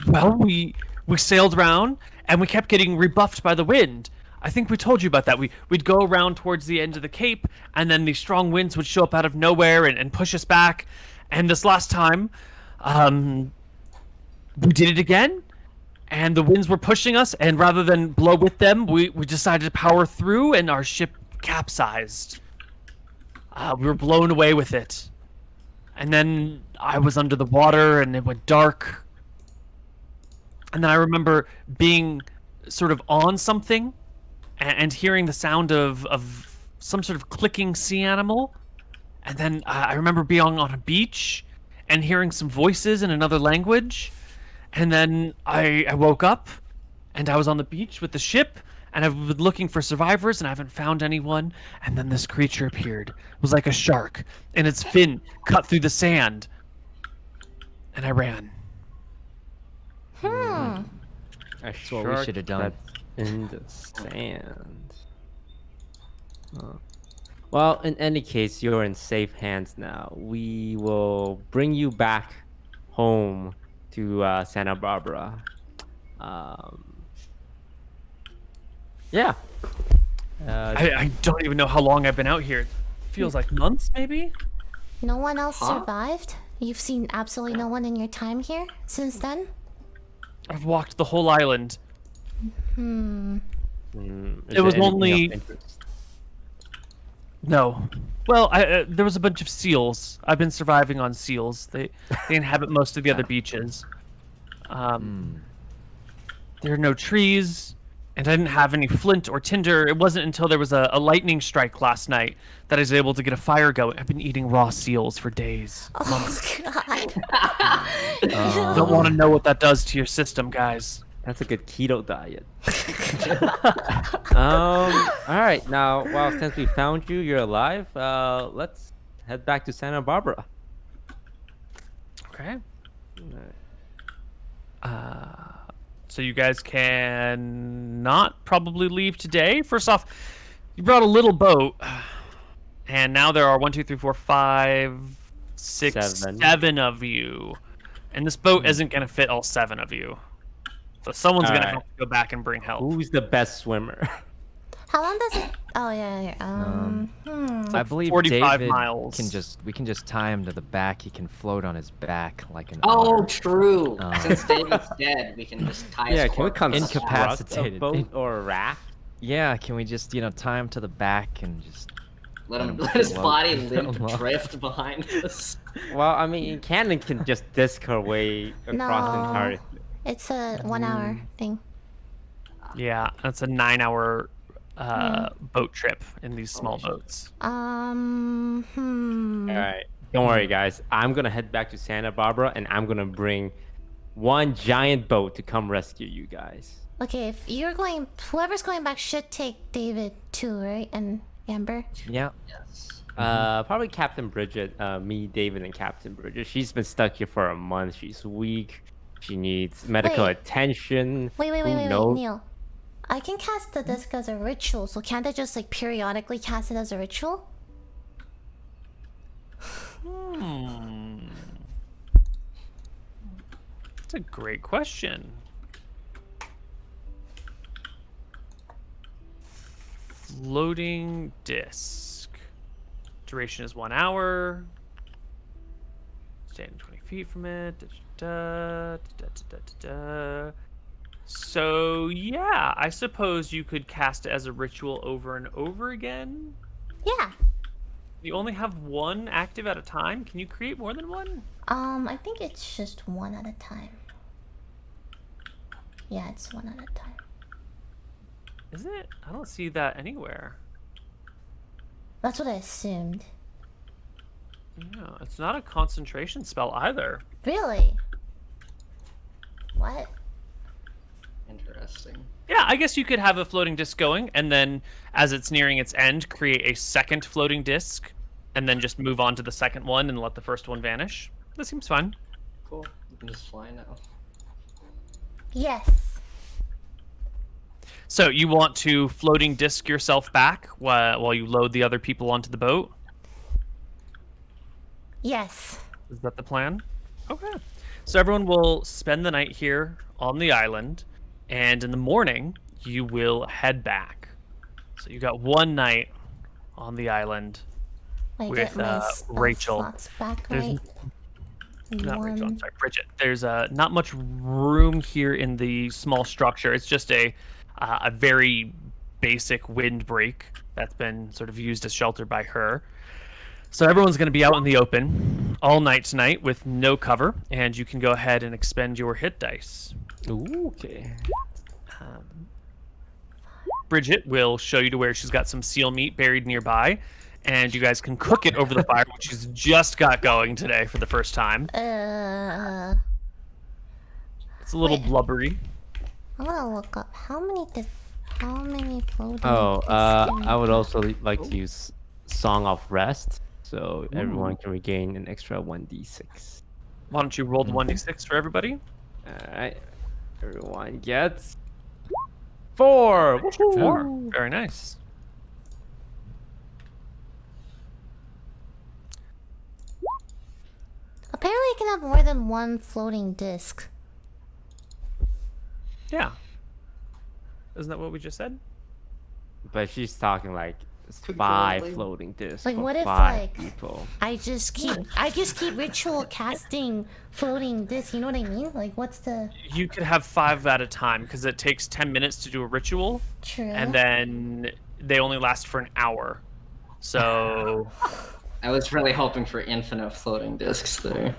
Well, we sailed around and we kept getting rebuffed by the wind. I think we told you about that. We'd go around towards the end of the cape, and then these strong winds would show up out of nowhere and push us back. And this last time, we did it again, and the winds were pushing us, and rather than blow with them, we decided to power through, and our ship capsized. We were blown away with it. And then I was under the water, and it went dark. And then I remember being sort of on something, and hearing the sound of some sort of clicking sea animal. And then I remember being on a beach and hearing some voices in another language. And then I woke up and I was on the beach with the ship, and I've been looking for survivors and I haven't found anyone. And then this creature appeared. It was like a shark, and its fin cut through the sand. And I ran. That's what we should have done. In the sand. Well, in any case, you're in safe hands now. We will bring you back home to Santa Barbara. Yeah. I don't even know how long I've been out here. It feels like months, maybe? No one else survived? You've seen absolutely no one in your time here since then? I've walked the whole island. Is It was there anything only- of interest? No. Well, there was a bunch of seals. I've been surviving on seals. They inhabit most of the other beaches. There are no trees, and I didn't have any flint or tinder. It wasn't until there was a lightning strike last night that I was able to get a fire going. I've been eating raw seals for days. Oh god. Don't want to know what that does to your system, guys. That's a good keto diet. All right. Now, well, since we found you, you're alive. Let's head back to Santa Barbara. Okay. So you guys can not probably leave today. First off, you brought a little boat, and now there are 1, 2, 3, 4, 5, 6, 7 of you, and this boat isn't gonna fit all 7 of you. So someone's gonna have to go back and bring help. Who's the best swimmer? How long does it? Oh yeah. I believe 45 David miles. we can just tie him to the back. He can float on his back like an Oh, otter. true. Oh. Since David's dead, we can just tie his Yeah, can we corpse construct to the back. Incapacitated. a boat or a raft? Yeah, can we just tie him to the back and just Let him Let let him his float. body Let limp him float. drift behind us. Well, I mean, Cannon can just disc her way across the entire. No, it's a 1 hour thing. Yeah, that's a 9-hour boat trip in these small Holy boats. All right, don't worry, guys. I'm gonna head back to Santa Barbara, and I'm gonna bring one giant boat to come rescue you guys. Okay, if you're going, whoever's going back should take David too, right? And Amber. yeah. Yes. Probably Captain Bridget. Me, David, and Captain Bridget. She's been stuck here for a month. She's weak. She needs medical Wait. attention. Wait, Who knows? Neil. I can cast the disc as a ritual, so can't I just like periodically cast it as a ritual? That's a great question. Floating disc. Duration is 1 hour. Standing 20 feet from it. So yeah, I suppose you could cast it as a ritual over and over again. Yeah. You only have one active at a time. Can you create more than one? I think it's just one at a time. Yeah, it's one at a time. Is it? I don't see that anywhere. That's what I assumed. Yeah, it's not a concentration spell either. Really? What? Interesting. Yeah, I guess you could have a floating disc going, and then as it's nearing its end, create a second floating disc, and then just move on to the second one and let the first one vanish. That seems fun. Cool. You can just fly now. Yes. So you want to floating disc yourself back while you load the other people onto the boat? Yes. Is that the plan? Okay. So everyone will spend the night here on the island, and in the morning, you will head back. So you got one night on the island. I With, get my Rachel. slots back, There's right? Not Rachel, I'm One. sorry, Bridget. There's not much room here in the small structure. It's just a very basic windbreak that's been sort of used as shelter by her. So everyone's going to be out in the open all night tonight with no cover, and you can go ahead and expend your hit dice. Ooh, okay. Bridget will show you to where she's got some seal meat buried nearby, and you guys can cook it over the fire, which she's just got going today for the first time. It's a little Wait. blubbery. I'm gonna look up how many floating. Oh, discs do we I would have? also like to use Song of Rest, so everyone can regain an extra 1d6. Why don't you roll the 1d6 for everybody? Alright, everyone gets 4! Woohoo! 4. Very nice. Apparently, I can have more than one floating disc. Yeah. Isn't that what we just said? But she's talking like Could 5 probably- floating discs Like, for what if, 5 like- people. I just keep ritual casting floating discs. You know what I mean? Like, what's the You could have 5 at a time because it takes 10 minutes to do a ritual, true? and then they only last for an hour. So I was really hoping for infinite floating discs there.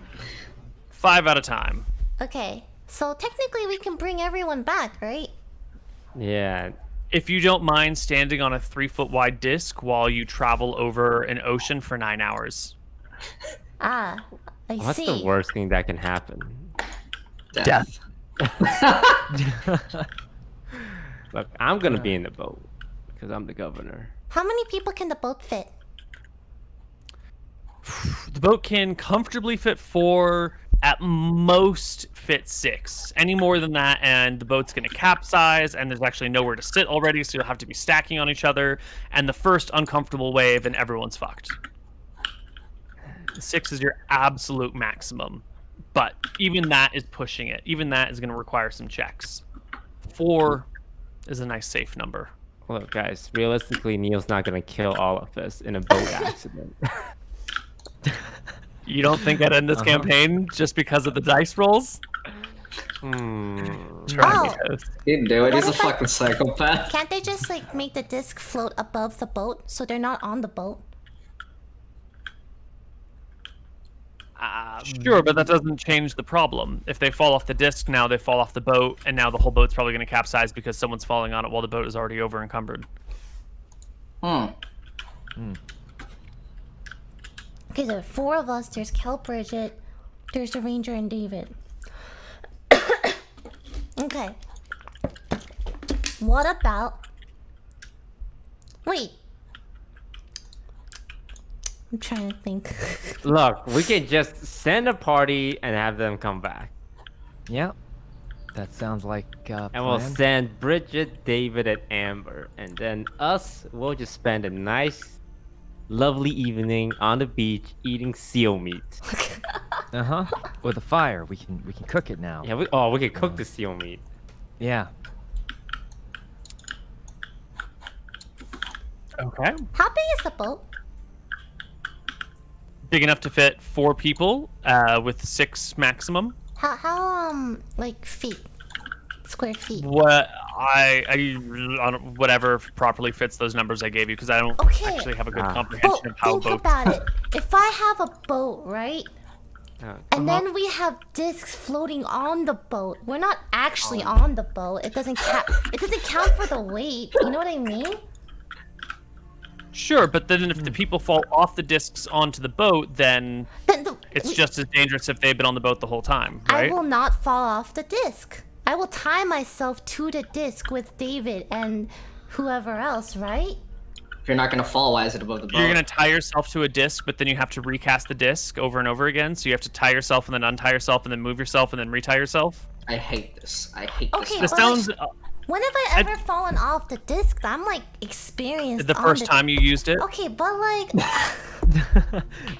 5 at a time. Okay, so technically we can bring everyone back, right? Yeah, If you don't mind standing on a 3-foot wide disc while you travel over an ocean for 9 hours. Ah, I what's see. the worst thing that can happen? Death. Look, I'm gonna be in the boat because I'm the governor. How many people can the boat fit? The boat can comfortably fit 4, at most fit 6. Any more than that, and the boat's going to capsize, and there's actually nowhere to sit already, so you'll have to be stacking on each other. And the first uncomfortable wave, and everyone's fucked. 6 is your absolute maximum. But even that is pushing it. Even that is going to require some checks. 4 is a nice safe number. Look, guys, realistically, Neil's not gonna kill all of us in a boat accident. You don't think I'd end this campaign just because of the dice rolls? Try me, Oh. Toast. He'd do it. He's a What if I- fucking psychopath. Can't they just like make the disc float above the boat so they're not on the boat? Sure, but that doesn't change the problem. If they fall off the disc, now they fall off the boat, and now the whole boat's probably going to capsize because someone's falling on it while the boat is already over encumbered. Okay, there are 4 of us. There's Kel, Bridget, there's the Ranger, and David. Okay. What about... Wait. I'm trying to think. Look, we can just send a party and have them come back. Yeah. That sounds like a And we'll plan. send Bridget, David, and Amber. And then we'll just spend a nice, lovely evening on the beach eating seal meat. With a fire, we can cook it now. Yeah, we can cook the seal meat. Yeah. Okay. How big is the boat? Big enough to fit 4 people with 6 maximum. How like feet? Square feet. What I don't, whatever properly fits those numbers I gave you, because I don't Okay. actually have a good But comprehension of how think boats. about it. If I have a boat, right? And then we have discs floating on the boat. We're not actually on the boat. It doesn't count. It doesn't count for the weight. You know what I mean? Sure, but then if the people fall off the discs onto the boat, then it's just as dangerous if they've been on the boat the whole time, right? I will not fall off the disc. I will tie myself to the disc with David and whoever else, right? If you're not gonna fall, why is it above the boat? You're gonna tie yourself to a disc, but then you have to recast the disc over and over again. So you have to tie yourself and then untie yourself and then move yourself and then retie yourself. I hate this. I hate Okay, This but sounds when have I ever fallen off the disc? I'm like experienced. the on first time you used it. Okay, but like,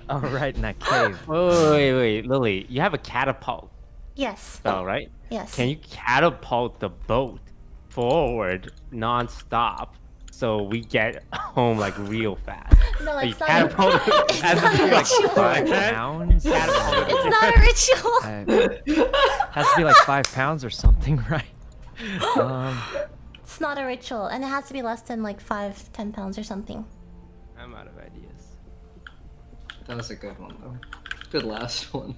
Oh, right in that cave. Wait, Lily, you have a catapult yes, spell, right? yes. Can you catapult the boat forward non-stop so we get home like real fast? No, You it's not. catapult It's as not if a you're like ritual. 5 Pounds? Catapult. It's not a ritual. Has to be like 5 pounds or something, right? It's not a ritual, and it has to be less than like 5-10 pounds or something. I'm out of ideas. That was a good one, though. Good last one.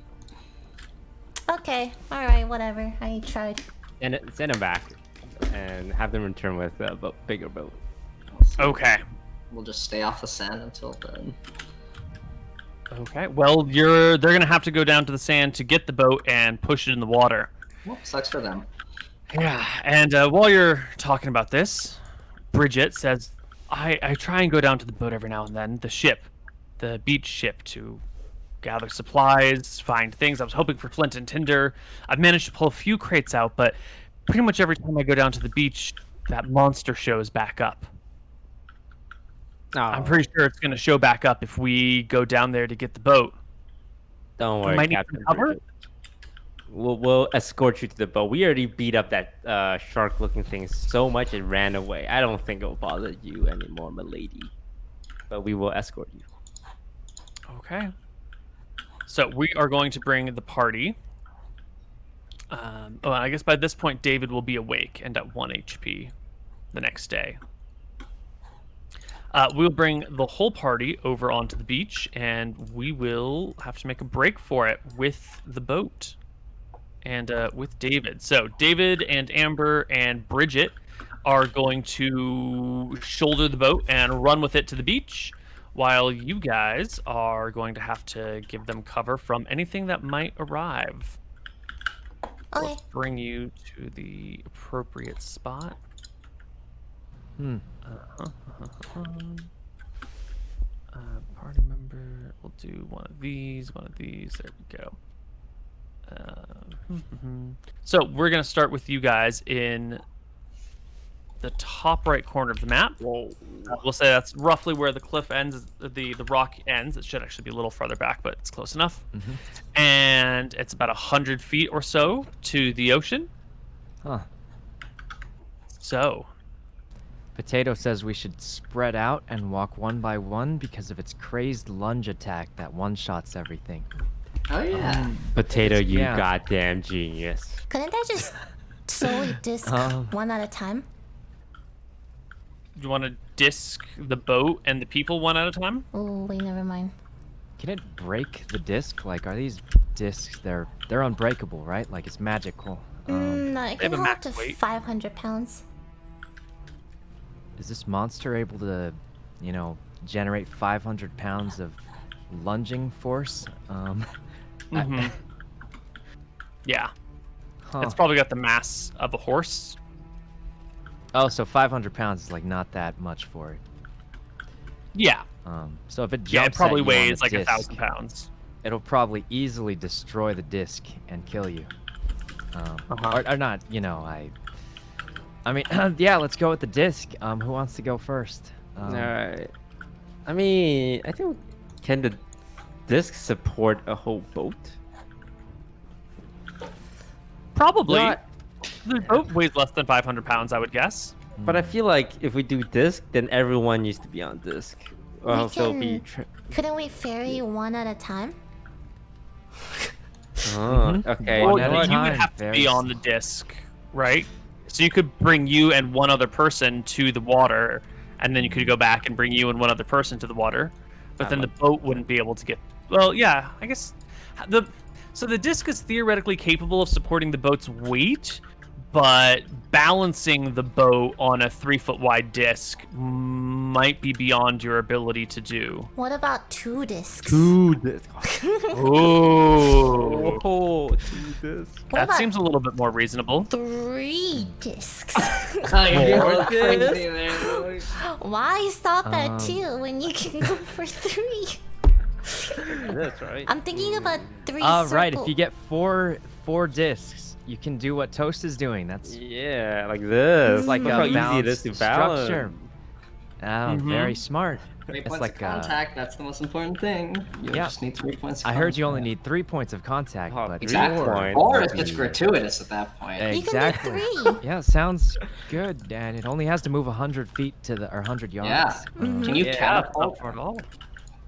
Okay, all right, whatever. I tried. And send them back and have them return with a bigger boat. Okay. We'll just stay off the sand until then. Okay. Well, they're gonna have to go down to the sand to get the boat and push it in the water. Well, sucks for them. Yeah. And while you're talking about this, Bridget says, I try and go down to the boat every now and then, the beach ship, to gather supplies, find things. I was hoping for flint and tinder. I've managed to pull a few crates out, but pretty much every time I go down to the beach, that monster shows back up. Oh, I'm pretty sure it's going to show back up if we go down there to get the boat. don't We worry, might need Captain some cover? Bridget. We'll escort you to the boat. We already beat up that shark-looking thing so much it ran away. I don't think it'll bother you anymore, milady. But we will escort you. Okay. So we are going to bring the party. I guess by this point, David will be awake and at 1 HP the next day. We'll bring the whole party over onto the beach, and we will have to make a break for it with the boat and with David. So David and Amber and Bridget are going to shoulder the boat and run with it to the beach, while you guys are going to have to give them cover from anything that might arrive. Okay. Let's bring you to the appropriate spot. Party member. We'll do one of these. There we go. So we're gonna start with you guys in the top right corner of the map. We'll say that's roughly where the cliff ends, the rock ends. It should actually be a little farther back, but it's close enough. And it's about 100 feet or so to the ocean. Huh. So Potato says we should spread out and walk one by one because of its crazed lunge attack that one-shots everything. Oh yeah. Potato, you Yeah. goddamn genius. Couldn't I just slowly disc one at a time? You want to disc the boat and the people one at a time? Oh wait, never mind. Can it break the disc? Like, are these discs? They're unbreakable, right? Like it's magical. No, it have can a hold up max to weight. 500 pounds. Is this monster able to, generate 500 pounds of lunging force? Mm-hmm. Yeah. Huh. It's probably got the mass of a horse. Oh, so 500 pounds is like not that much for it. Yeah. So if it jumps Yeah, it probably at you on weighs a like disc, 1,000 pounds. it'll probably easily destroy the disc and kill you. Uh-huh. Or not, I mean, yeah, let's go with the disc. Who wants to go first? Alright. I mean, I think can the disc support a whole boat? Probably. Not- The boat weighs less than 500 pounds, I would guess. But I feel like if we do disc, then everyone needs to be on disc. Or We else there'll be. can- Couldn't we ferry one at a time? Oh, okay. One Well, at a you would time, have to very be on the disc, right? So you could bring you and one other person to the water, and then you could go back and bring you and one other person to the water. But then the boat wouldn't be able to get. Well, yeah, I guess so the disc is theoretically capable of supporting the boat's weight, but balancing the boat on a 3-foot wide disc might be beyond your ability to do. What about 2 discs? Two disc. Ooh, Oh, two disc. What that about seems a little bit more reasonable. 3 discs? You're crazy, man. Why stop at 2 when you can go for 3? That's right. I'm thinking about 3 Right, if circle- you get four discs, you can do what Toast is doing. That's Yeah, like this. it's like Look a how easy it balanced is to balance. structure. Oh, very smart. 3 It's points like of contact, that's the most important thing. You Yeah. just need 3 points of I heard you only contact. need 3 points of contact, Oh, but Exactly. Point. Or it's just gratuitous at that point. You exactly. can do 3. Yeah, sounds good, and it only has to move 100 feet or 100 yards. Yeah. Can you Yeah. catapult? Not far at all.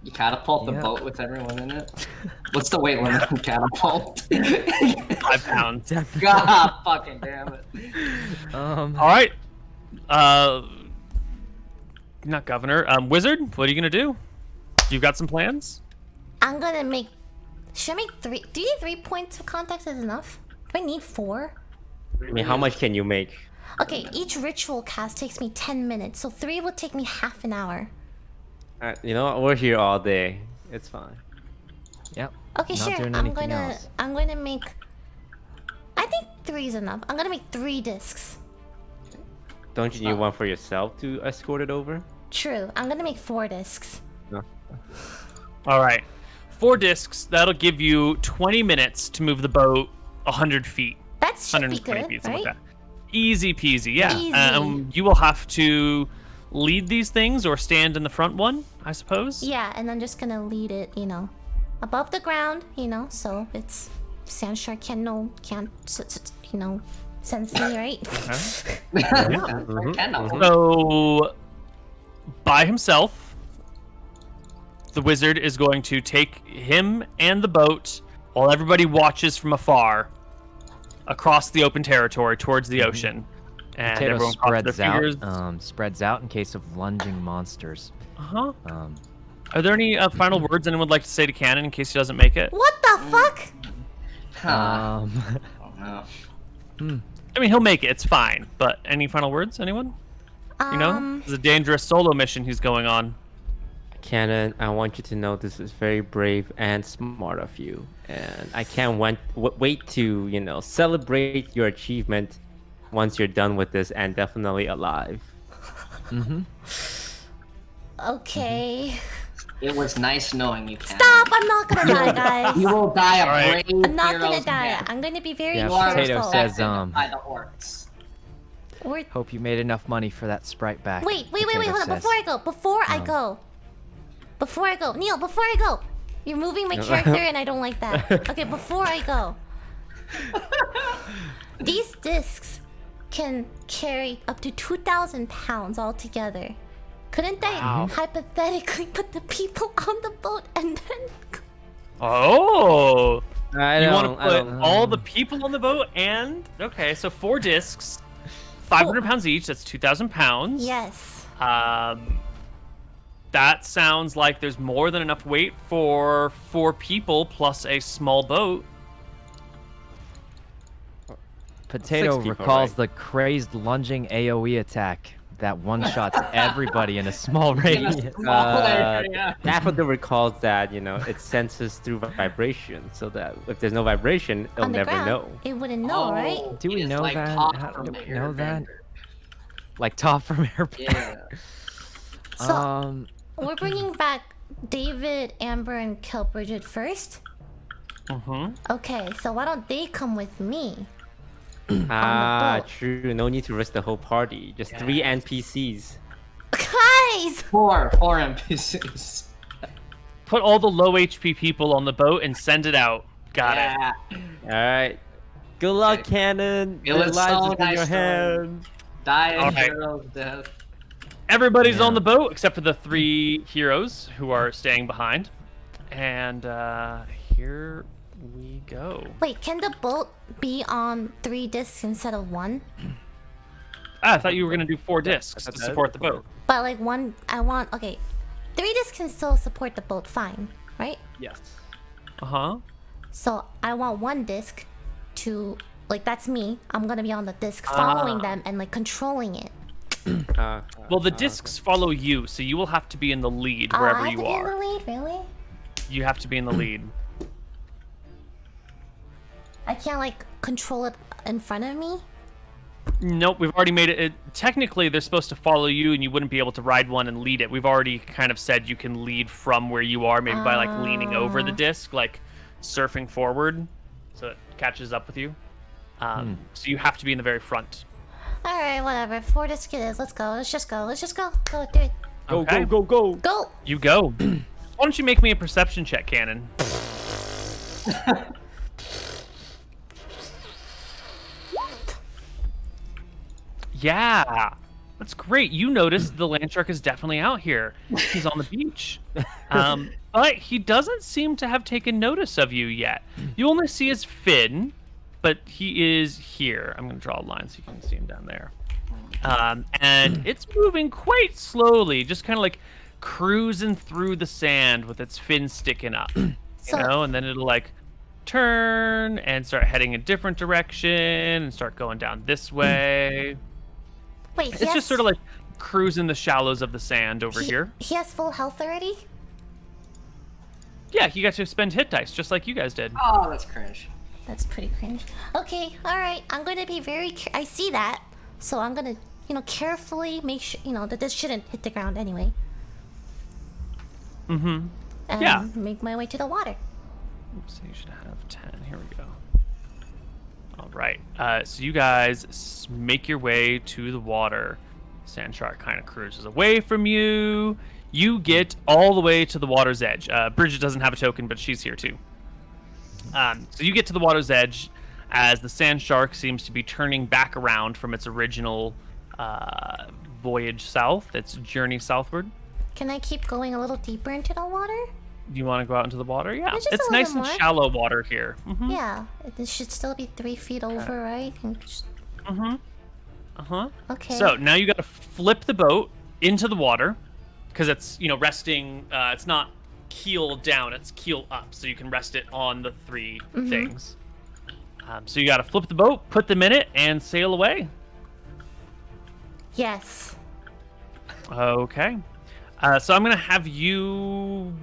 You catapult the Yeah. boat with everyone in it? What's the weight limit on catapult? 5 pounds. God fucking damn it. All right. Not governor. Wizard, what are you gonna do? You've got some plans? I'm gonna make. Should I make 3? Do you think 3 points of contact is enough? Do I need 4? I mean, how much can you make? Okay, each ritual cast takes me 10 minutes, so 3 would take me half an hour. You know what? We're here all day. It's fine. Yep. Okay, Not sure. doing I'm anything gonna. else. I'm gonna make. I think 3 is enough. I'm gonna make 3 discs. Don't you need one for yourself to escort it over? True. I'm gonna make 4 discs. No. All right. 4 discs. That'll give you 20 minutes to move the boat 100 feet. That should be 120 good, feet, something right? like that. Easy peasy, yeah. Easy. You will have to lead these things or stand in the front one, I suppose. Yeah, and I'm just gonna lead it, above the ground, so it's Sand Shark can't, sense me, right? So, by himself, the wizard is going to take him and the boat while everybody watches from afar across the open territory towards the ocean. And Potato everyone crosses their spreads fingers. out. Spreads out in case of lunging monsters. Uh-huh. Um, Are there any final words anyone would like to say to Cannon in case he doesn't make it? What the fuck? um, Oh, I mean, he'll make it. It's fine. But any final words, anyone? You know, it's a dangerous solo mission he's going on. Cannon, I want you to know this is very brave and smart of you, and I can't wait to celebrate your achievement once you're done with this and definitely alive. Okay. It was nice knowing you, Ken. Stop! I'm not gonna die, guys. You will die a Alright. brave I'm not gonna hero's die. death. I'm gonna be very Yeah, You are Potato careful. says, respected by the orcs. We're... hope you made enough money for that sprite back. Wait, Potato hold on. says. Before I go. Neil, before I go. You're moving my character and I don't like that. Okay, before I go. These discs, can carry up to 2,000 pounds altogether. Couldn't I Wow. hypothetically put the people on the boat and then... Oh, I you want don't, to I put don't. all the people on the boat and okay, so 4 discs, 500 pounds each. That's 2,000 pounds. Yes. That sounds like there's more than enough weight for 4 people plus a small boat. Six Potato people, recalls right? the crazed lunging AoE attack that one-shots everybody in a small radius. Daffodil recalls that, it senses through vibration, so that if there's no vibration, it'll On the never ground, know. it wouldn't know, right? Oh, Do we it's know like that? Top How from do we know that? Airbender. Like top from Airbender. Yeah. So, we're bringing back David, Amber, and Kelbridget first? Mm-hmm. Okay, so why don't they come with me? Ah, boat. true. No need to risk the whole party. Just 3 NPCs. Guys! 4 NPCs. Put all the low HP people on the boat and send it out. Got it. Yeah. All right. Good luck, Okay. Cannon. It Their was lives so is in nice your to hands. Die a All right. hero's death. Everybody's Yeah. on the boat except for the 3 heroes who are staying behind. And here we go. Wait, can the boat be on 3 discs instead of 1? I thought you were going to do 4 discs thought to that- support the boat. But like 1, I want, okay. 3 discs can still support the boat fine, right? Yes. Uh-huh. So I want 1 disc to, like that's me. I'm gonna be on the disc following them and like controlling it. Well, the discs follow you, so you will have to be in the lead wherever I have you to be in are. the lead, really? You have to be in the lead. I can't like control it in front of me? Nope, we've already made it. Technically, they're supposed to follow you, and you wouldn't be able to ride one and lead it. We've already kind of said you can lead from where you are, maybe by like leaning over the disc, like surfing forward, so it catches up with you. So you have to be in the very front. Alright, whatever. 4 disc it is. Let's go. Let's just go. Let's just go. Go, do it. Okay. Go, go, go. Go! You go. Why don't you make me a perception check, Cannon? Yeah, that's great. You noticed the land shark is definitely out here. He's on the beach. But he doesn't seem to have taken notice of you yet. You only see his fin, but he is here. I'm going to draw a line so you can see him down there. And it's moving quite slowly, just kind of like cruising through the sand with its fin sticking up. And then it'll like turn and start heading a different direction and start going down this way. Wait, It's just sort of like cruising the shallows of the sand over here. He has full health already? Yeah, he got to spend hit dice just like you guys did. Oh, that's cringe. That's pretty cringe. Okay, alright. I'm gonna be very I see that. So I'm gonna, carefully make sure, that this shouldn't hit the ground anyway. Mm-hmm. And Yeah. make my way to the water. So you should have 10. Here we go. All right. So you guys make your way to the water. Sand shark kind of cruises away from you. You get all the way to the water's edge. Bridget doesn't have a token, but she's here too. So you get to the water's edge as the sand shark seems to be turning back around from its original voyage south, its journey southward. Can I keep going a little deeper into the water? You want to go out into the water? Yeah. Just a It's little nice bit and more. shallow water here. Mm-hmm. Yeah, it should still be 3 feet over, right? Mm-hmm. Uh-huh. Okay. So now you got to flip the boat into the water because it's, resting. It's not keel down, it's keel up. So you can rest it on the 3 things. So you got to flip the boat, put them in it, and sail away. Yes. Okay. So I'm going to have you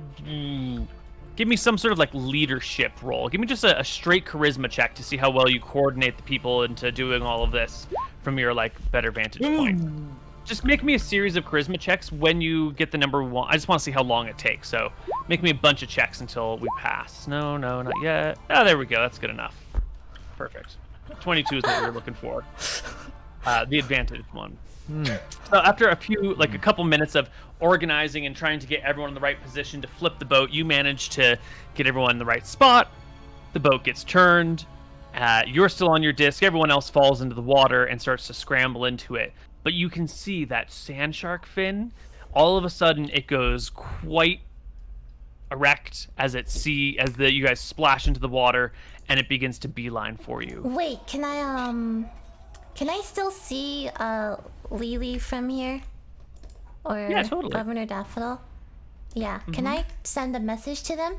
give me some sort of like leadership role. Give me just a straight charisma check to see how well you coordinate the people into doing all of this from your like better vantage point. Just make me a series of charisma checks when you get the number 1. I just want to see how long it takes. So make me a bunch of checks until we pass. No, not yet. Oh, there we go. That's good enough. Perfect. 22 is what we were looking for. The advantage one. So after a couple minutes of organizing and trying to get everyone in the right position to flip the boat, you manage to get everyone in the right spot. The boat gets turned, You're still on your disc. Everyone else falls into the water and starts to scramble into it. But you can see that sand shark fin. All of a sudden, it goes quite erect as you guys splash into the water, and it begins to beeline for you. Wait, can I still see Lily from here? Or Yeah, totally. Governor Daffodil? Yeah. Can I send a message to them?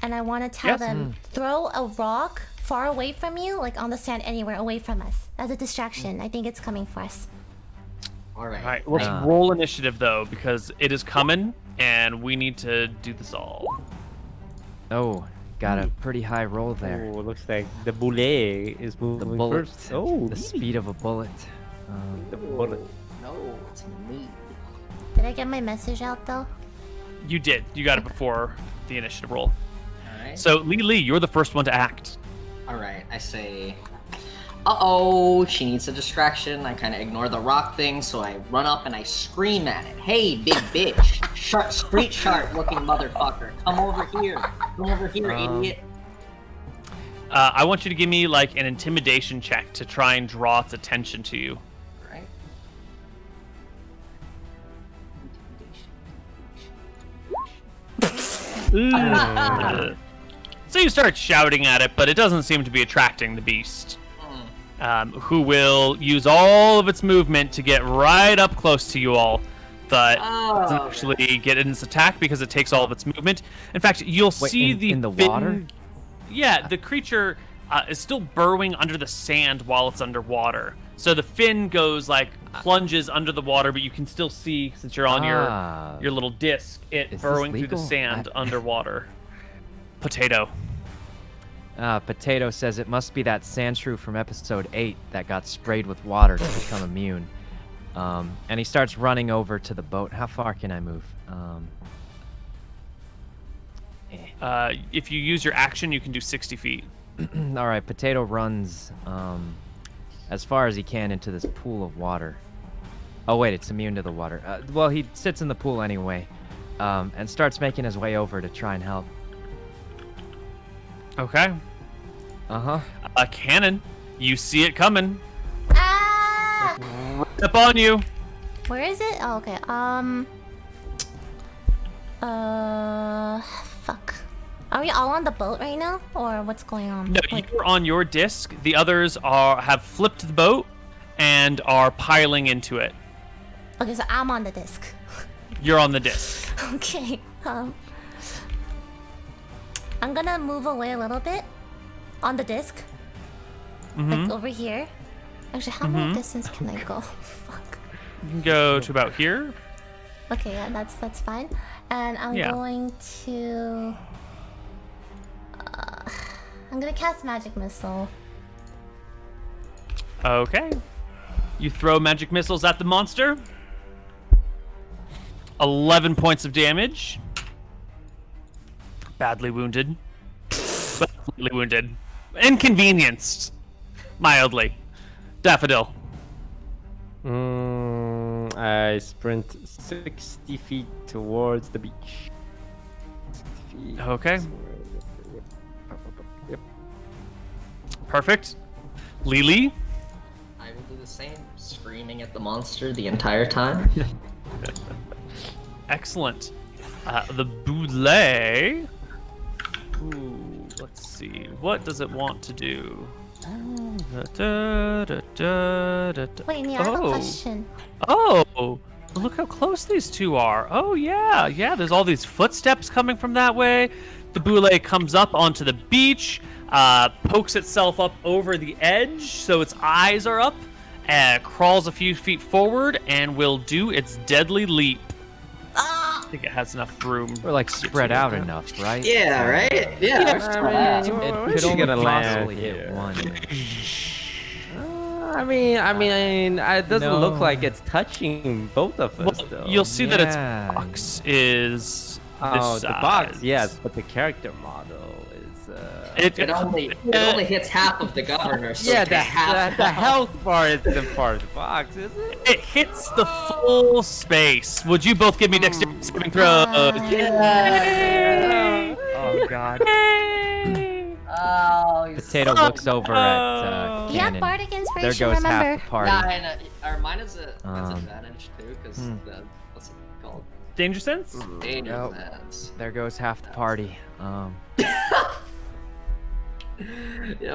And I want to tell them, throw a rock far away from you, like on the sand anywhere away from us, as a distraction. I think it's coming for us. All right. All right, let's roll initiative, though, because it is coming, and we need to do this all. Oh, got a pretty high roll there. Oh, looks like the boulet is The moving bullet. first. Oh, The speed of a bullet. the bullet. No, it's me. Did I get my message out though? You did. You got it before the initiative roll. All right. So, Lee, you're the first one to act. All right. I say, uh-oh, she needs a distraction. I kind of ignore the rock thing, so I run up and I scream at it. Hey, big bitch, street shark looking motherfucker, come over here. Come over here, idiot. I want you to give me, like, an intimidation check to try and draw its attention to you. All right. So you start shouting at it, but it doesn't seem to be attracting the beast, who will use all of its movement to get right up close to you all, but doesn't actually get in its attack because it takes all of its movement. In fact, you'll see in the fin- water? Yeah, the creature is still burrowing under the sand while it's underwater. So the fin goes plunges under the water, but you can still see, since you're on your little disc, it Is this burrowing through the legal? sand underwater. Potato. Potato says it must be that sand shrew from episode 8 that got sprayed with water to become immune. And he starts running over to the boat. How far can I move? If you use your action, you can do 60 feet. All right, Potato runs as far as he can into this pool of water. Oh wait, it's immune to the water. Well, he sits in the pool anyway, and starts making his way over to try and help. Okay. A cannon. You see it coming. Ah! Right up on you. Where is it? Oh, okay. Fuck. Are we all on the boat right now, or what's going on? No, you're on your disc. The others have flipped the boat and are piling into it. Okay, so I'm on the disc. You're on the disc. Okay. I'm gonna move away a little bit on the disc, like over here. Actually, how long distance can I go? Fuck. You can go to about here. Okay, yeah, that's fine. And I'm going to. I'm gonna cast Magic Missile. Okay. You throw magic missiles at the monster. 11 points of damage. Badly wounded. Badly wounded. Inconvenienced. Mildly. Daffodil. I sprint 60 feet towards the beach. 60 feet. Okay. Yep. Perfect. Lily. I will do the same, screaming at the monster the entire time. Excellent. The boulet. Ooh, let's see. What does it want to do? Wait, Nia, I have a question. Oh, look how close these two are. Oh, yeah. There's all these footsteps coming from that way. The boulet comes up onto the beach, pokes itself up over the edge so its eyes are up, crawls a few feet forward, and will do its deadly leap. I think it has enough room. We're spread out enough, right? Yeah, right? Yeah. It could only gonna land possibly hit here? one. I mean, it doesn't look like it's touching both of us, Well, though. you'll see that its Yeah. box is Oh, this the box, size. yes, but the character model is. It only hits half of the governor. So Yeah, take half. the health bar is the part of the box, is it? It hits the full space. Would you both give me dexterity saving throws? Yeah. Oh god. Oh Potato looks over at Yeah, Cannon. bardic There inspiration. goes Remember. half the party. Yeah, and mine is a advantage too, because the what's it called? Danger sense? Danger Nope. sense. There goes half the party. Yeah,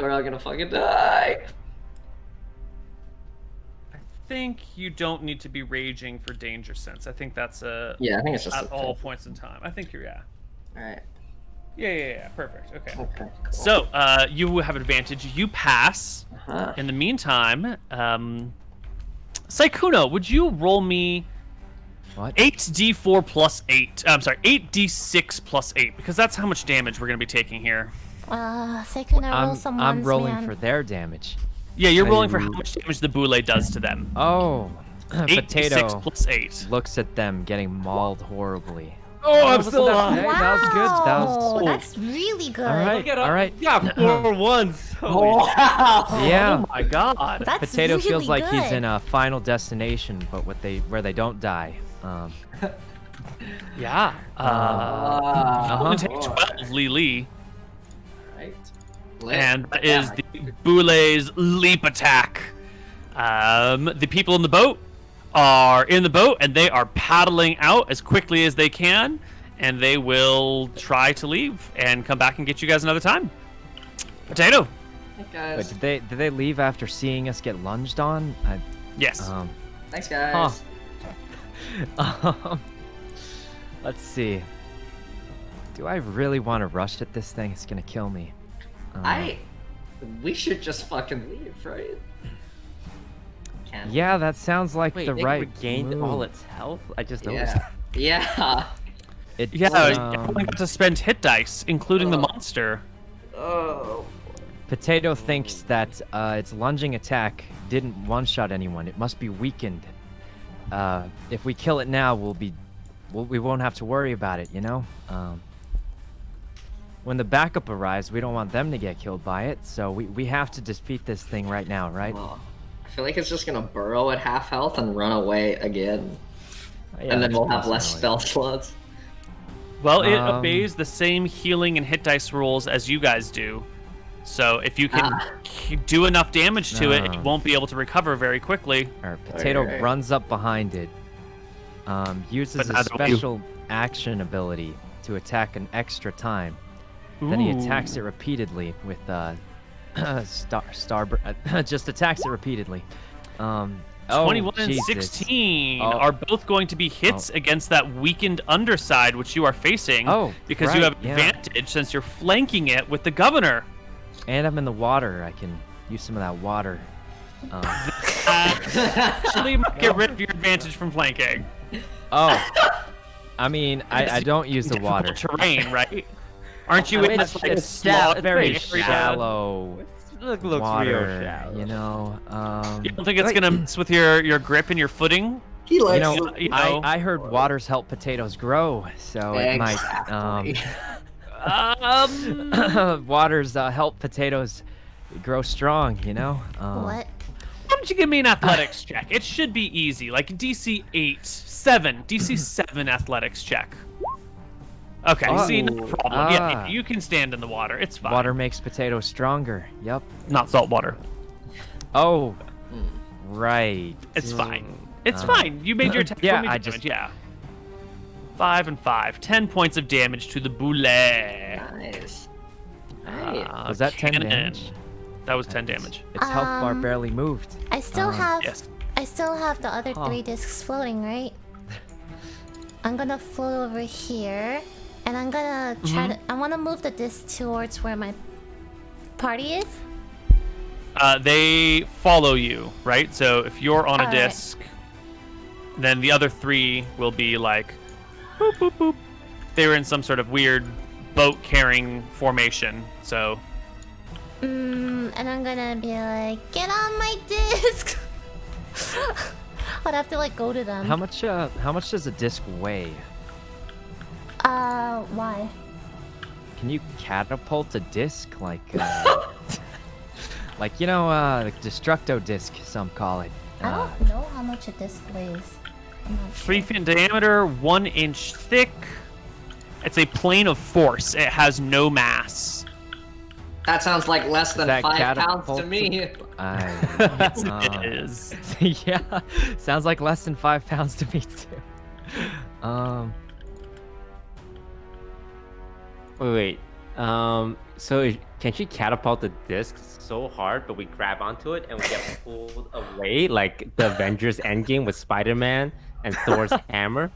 we're all gonna fucking die. I think you don't need to be raging for danger sense. I think that's Yeah, I think it's just at all points in time. I think you're All right. Yeah. Perfect. Okay. Okay. Cool. So, you have advantage. You pass. Uh-huh. In the meantime, Sykkuno, would you roll me What? 8d4 plus 8? I'm sorry, 8d6 plus 8, because that's how much damage we're going to be taking here. Sykkuno roll some I'm ones, rolling man. for their damage. Yeah, you're rolling for how much damage the boule does to them. Oh, 8d6 Potato plus 8. looks at them getting mauled horribly. Oh, I'm listen still to that. alive. Hey, that was good. That was Wow, that's really good. all right. All right. Yeah, 4 ones. Yeah. Oh my god. That's Potato really feels like he's good. in a Final Destination, but where they don't die. Yeah. I'm going to take 12, Lili. Right. And that is the Boule's leap attack. The people in the boat are in the boat, and they are paddling out as quickly as they can, and they will try to leave and come back and get you guys another time. Potato. Hey guys. Wait, did they leave after seeing us get lunged on? Yes. Thanks guys. Let's see. Do I really want to rush at this thing? It's gonna kill me. We should just fucking leave, right? Can't. Yeah, that sounds like Wait, the they right regained move. all its health? I just noticed. Yeah. Yeah. It's, Yeah, everyone got to spend hit dice, including the monster. Oh. Potato thinks that its lunging attack didn't one-shot anyone. It must be weakened. If we kill it now, we won't have to worry about it, you know? When the backup arrives, we don't want them to get killed by it, so we have to defeat this thing right now, right? Well, I feel like it's just gonna burrow at half health and run away again. Yeah, and then we'll that's have less personally. spell slots. Well, it obeys the same healing and hit dice rules as you guys do. So if you can do enough damage to it, it won't be able to recover very quickly. Our Potato Right. runs up behind it, uses But a not you. special action ability to attack an extra time. Then he attacks it repeatedly with just attacks it repeatedly. 21 and Jesus. 16 Oh. are both going to be hits against that weakened underside which you are facing because you right, have yeah. advantage since you're flanking it with the governor. And I'm in the water. I can use some of that water. Actually, might get rid of your advantage from flanking. I mean, I don't use the Difficult water. terrain, right? Aren't you in this like It's small very area? shallow Looks real water, shallow. you know. You don't think it's gonna mess with your grip and your footing? He likes You know, I heard waters help potatoes grow, so it might. Waters help potatoes grow strong, you know. What? Why don't you give me an athletics check? It should be easy, like DC 7 athletics check. Okay, see, no problem. Yeah, you can stand in the water. It's fine. Water makes potatoes stronger. Yep. Not salt water. Oh, right. It's fine. It's fine. You made your attack. Yeah, roll me I damage, just- yeah. 5 and 5. 10 points of damage to the boule. Nice. Was that 10 cannon. damage? That was 10 damage. Its health bar barely moved. I still have. Yes. I still have the other 3 discs floating, right? I'm gonna float over here, and I'm gonna try to. I want to move the disc towards where my party is. They follow you, right? So if you're on a Alright. disc, then the other 3 will be like, boop, boop, boop. They were in some sort of weird boat carrying formation. So And I'm gonna be like, get on my disc. I'd have to like go to them. How much does a disc weigh? Why? Can you catapult a disc like like you know the destructo disc some call it? I don't know how much a disc weighs. I'm not 3 sure. feet in diameter, 1 inch thick. It's a plane of force. It has no mass. That sounds like less than that 5 pounds catapult to me. It is. Yeah, sounds like less than 5 pounds to me too. Wait. Can she catapult the disc so hard, but we grab onto it and we get pulled away like the Avengers Endgame with Spider-Man and Thor's hammer?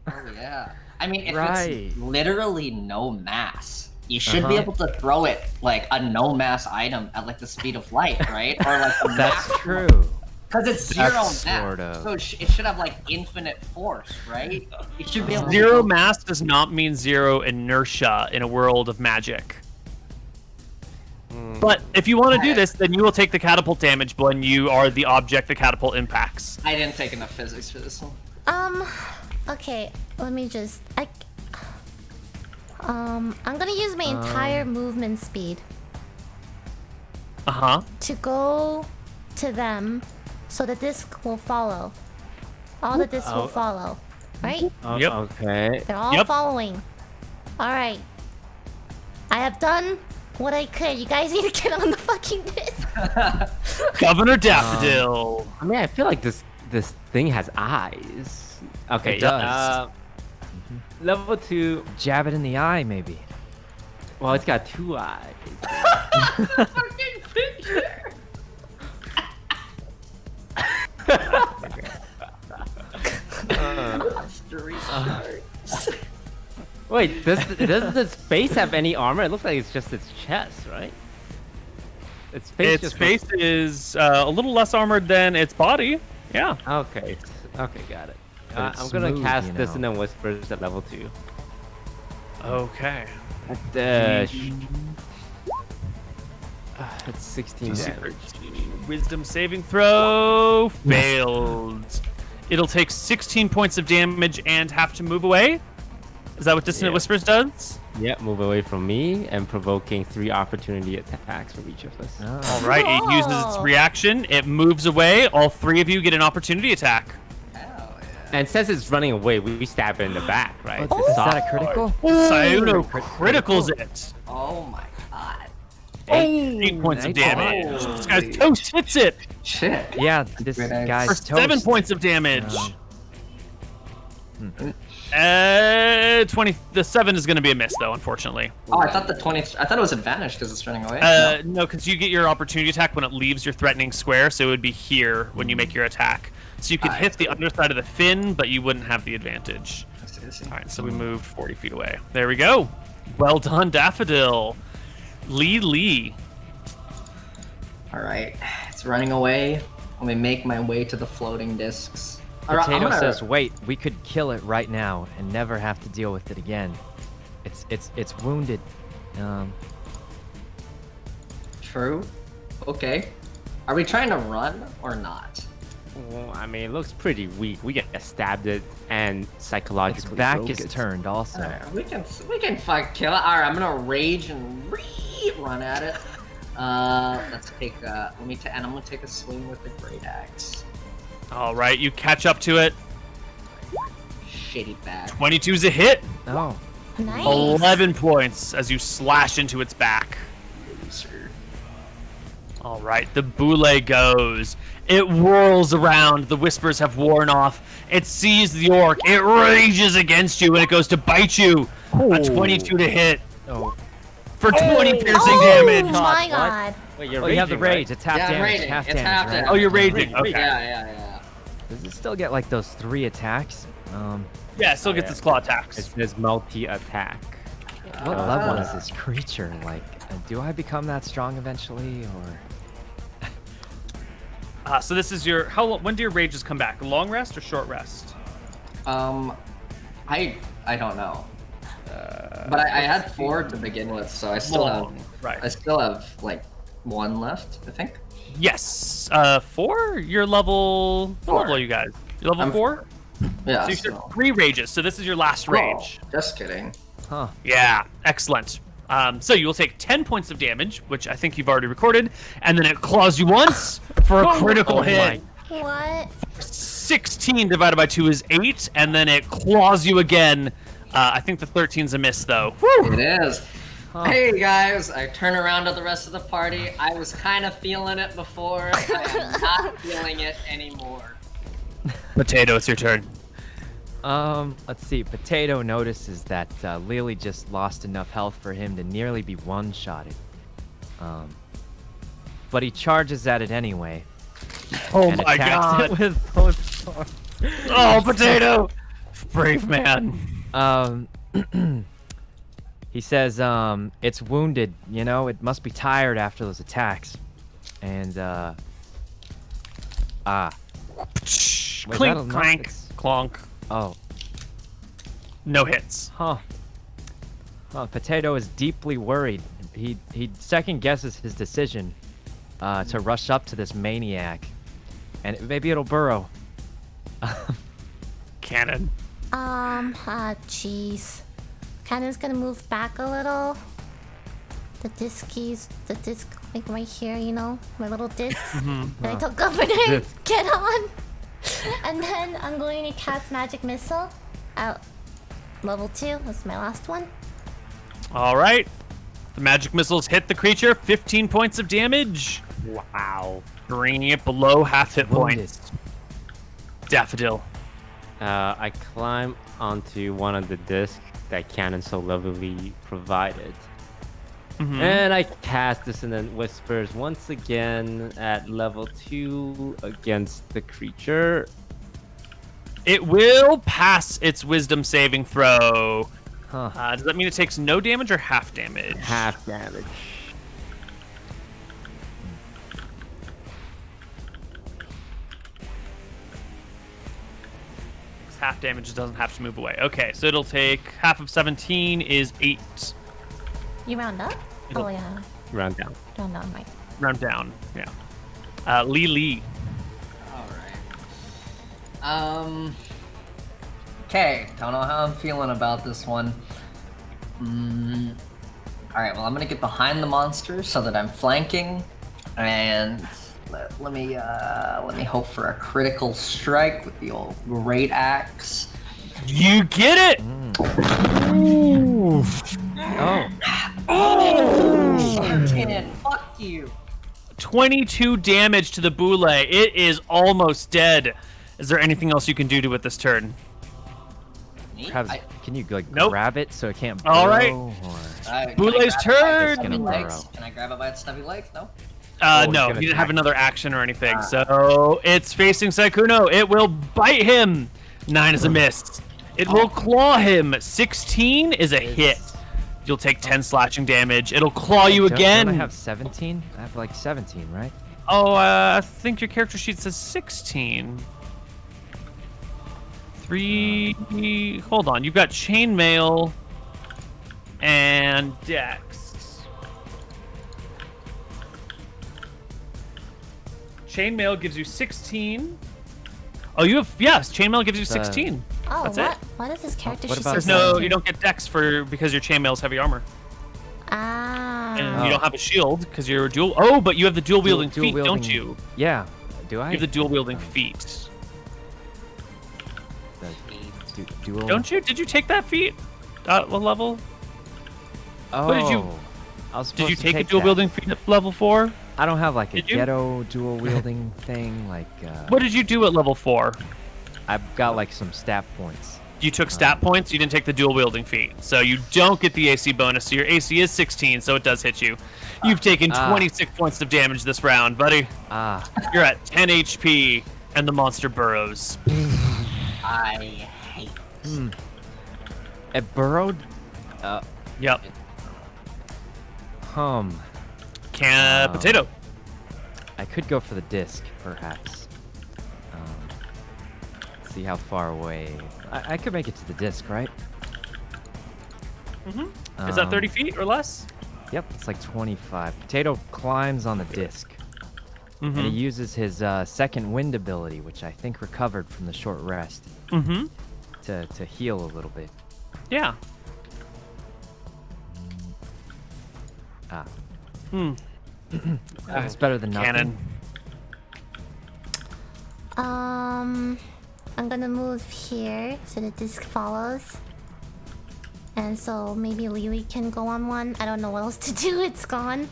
Oh yeah. I mean, if Right. it's literally no mass, you should be able to throw it like a no mass item at like the speed of light, right? Or like a That's max- true. Because it's zero That's mass, sort of. so it should have like infinite force, right? You should be able Zero to mass does not mean zero inertia in a world of magic. But if you want to do this, then you will take the catapult damage when you are the object the catapult impacts. I didn't take enough physics for this one. Okay, let me just I'm gonna use my entire movement speed to go to them so the disc will follow. All the discs will follow. Right? Yep. Okay. They're all following. Alright. I have done what I could. You guys need to get on the fucking disc. Governor Daffodil. I mean, I feel like this thing has eyes. Okay. It does. Level 2. Jab it in the eye, maybe. Well, it's got 2 eyes. Wait, does its face have any armor? It looks like it's just its chest, right? Its face. Its face is a little less armored than its body. Yeah. Okay. Okay, got it. But it's I'm gonna smooth, cast you know. Dissonant Whispers at level 2. Okay. That's 16 damage. Wisdom saving throw failed. It'll take 16 points of damage and have to move away. Is that what Dissonant Yeah. Whispers does? Yep, move away from me and provoking 3 opportunity attacks from each of us. Oh. All right, it uses its reaction. It moves away. All 3 of you get an opportunity attack. And since it's running away, we stab it in the back, right? Oh, is that a critical? Sykkuno criticals it. Oh my god. 8 points of nice. damage. Oh. This guy's toast hits it Shit. Yeah, this Great guy's for toast. 7 points of damage. 20. The 7 is going to be a miss, though, unfortunately. Oh, I thought it was advantage because it's running away. No, because you get your opportunity attack when it leaves your threatening square, so it would be here when you make your attack. So you could hit the underside of the fin, but you wouldn't have the advantage. I see. All right, so we moved 40 feet away. There we go. Well done, Daffodil. Lee. All right, it's running away. Let me make my way to the floating discs. All right, Potato says, "Wait, we could kill it right now and never have to deal with it again. It's wounded." True. Okay. Are we trying to run or not? Well, I mean, it looks pretty weak. We get stabbed it and Its psychologically back broke is it. turned also. Alright, we can fuck kill it. All right, I'm gonna rage and run at it. Let's take and I'm gonna take a swing with the great axe. All right, you catch up to it. Shitty back. 22's a hit. Oh, Nice. 11 points as you slash into its back. All right, the boule goes. It whirls around. The whispers have worn off. It sees the orc. It rages against you, and it goes to bite you. A 22 to hit. oh. For 20 piercing Oh damage. my god. Wait, you're Oh, you have the raging, rage. It's half Yeah, I'm damage. raging. Half It's damage, half right? damage. Oh, you're raging. Okay. Yeah. Does it still get like those 3 attacks? Yeah, it still gets its claw attacks. It says multi-attack. What level is this creature? Like, do I become that strong eventually, or? So this is your when do your rages come back? Long rest or short rest? I don't know. But I had 4 to begin with, so I still Long, have right. I still have like 1 left, I think. Yes. 4? You're level. What 4. level are you guys? You're level I'm 4? Yeah. So you said 3 rages. So this is your last rage. Oh, just kidding. Huh. Yeah, excellent. So you will take 10 points of damage, which I think you've already recorded, and then it claws you once for a critical hit. What? 16 divided by 2 is 8, and then it claws you again. I think the 13's a miss, though. Whew. It is. Hey guys, I turn around to the rest of the party. I was kind of feeling it before. I am not feeling it anymore. Potato, it's your turn. Let's see. Potato notices that Lily just lost enough health for him to nearly be one-shotted. But he charges at it anyway. Oh and my attacks god! it with both swords. Oh, Potato! Brave man. He says, it's wounded, you know, it must be tired after those attacks. And, Wait, is that a Clink, knock? clank, It's- clonk. Oh, No hits. huh. Well, Potato is deeply worried. He second guesses his decision to rush up to this maniac. And maybe it'll burrow. Cannon. Jeez. Cannon's gonna move back a little. The disc, like right here, you know? My little discs that I took over there. Get on! And then I'm going to cast Magic Missile at level 2. That's my last one. All right. The magic missiles hit the creature. 15 points of damage. Wow. Bringing it below half hit Wounded. points. Daffodil. I climb onto one of the discs that Cannon so lovingly provided. And I cast Dissonant Whispers once again at level 2 against the creature. It will pass its wisdom saving throw. Huh. Does that mean it takes no damage or half damage? Half damage. It's half damage. It doesn't have to move away. Okay, so it'll take half of 17 is 8. You round up? It'll- Oh, yeah. Round down. Round down, right. Round down. Yeah. Lee. Alright. Okay, don't know how I'm feeling about this one. Alright, well I'm gonna get behind the monster so that I'm flanking. And let me hope for a critical strike with the old great axe. You get it! Shantan, fuck you! 22 damage to the boule. It is almost dead. Is there anything else you can do to it this turn? Me? Perhaps, can you like Nope. grab it so it can't All right. burrow, or- Can I Boule's grab it by its turn! stubby It's gonna legs? burrow. Can I grab it by its stubby legs? No? Oh, No, it's gonna he didn't have attack. another action or anything. So it's facing Sykkuno. It will bite him. 9 is a miss. It will claw him. 16 is a hit. You'll take 10 slashing damage. It'll claw you Don't- again. Don't I have 17? I have like 17, right? Oh, I think your character sheet says 16. 3. Hold on. You've got chainmail and dex. Chainmail gives you 16. Oh, you have, yes, chainmail gives you 16. Oh, That's what? it. What is this character? what She about says There's no, 17. you don't get dex because your chainmail's heavy armor. Ah. And you don't have a shield because you're dual. Oh, but you have the dual wielding Dual feet, don't wielding- you? Yeah. Do I? You have the dual wielding feet. Dual. Don't you? Did you take that feat? What level? Oh. what did you- I was Did you supposed to take a that. dual wielding feat at level 4? I don't have like a Did you? ghetto dual wielding thing. Like, What did you do at level 4? I've got like some stat points. You took stat points. You didn't take the dual wielding feat, so you don't get the AC bonus. So your AC is 16, so it does hit you. You've taken 26 points of damage this round, buddy. Ah. You're at 10 HP, and the monster burrows. I hate It burrowed. Yep. Potato. I could go for the disc, perhaps. See how far away. I could make it to the disc, right? Is that 30 feet or less? Yep, it's like 25. Potato climbs on the disc. And he uses his second wind ability, which I think recovered from the short rest, to heal a little bit. Yeah. It's better than nothing. Cannon. I'm gonna move here so the disc follows. And so maybe Lily can go on one. I don't know what else to do. It's gone.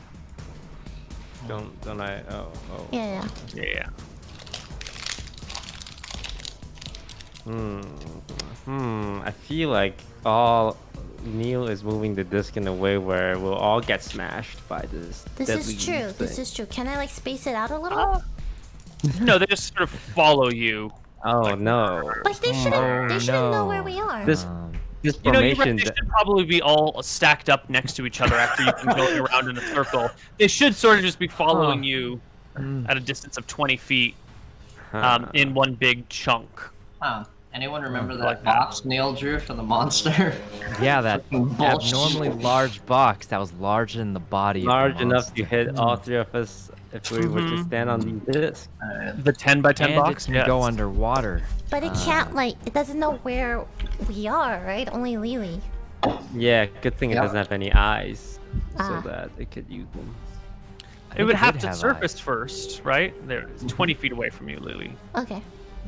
Don't I? Oh. Yeah. Yeah. I feel like Neil is moving the disc in a way where we'll all get smashed by this. This deadly is true. thing. This is true. Can I like space it out a little? No, they just sort of follow you. Oh no! But they shouldn't. They shouldn't know where no. we are. This You know, you're right, formation. they should probably be all stacked up next to each other after you've been going around in a circle. They should sort of just be following you at a distance of 20 feet in one big chunk. Huh. Anyone remember that Like that. box Neil drew for the monster? Yeah, that Bullshit. abnormally large box that was larger than the body. large of the enough to monster. hit all three of us if we were to stand on these discs. The 10 by 10 And box? it can go underwater. But it can't like. It doesn't know where we are, right? Only Lily. Yeah, good thing it Yep. doesn't have any eyes, Ah. so that it could use them. It would have did to have surface eyes. first, right? There, it's 20 feet away from you, Lily. Okay.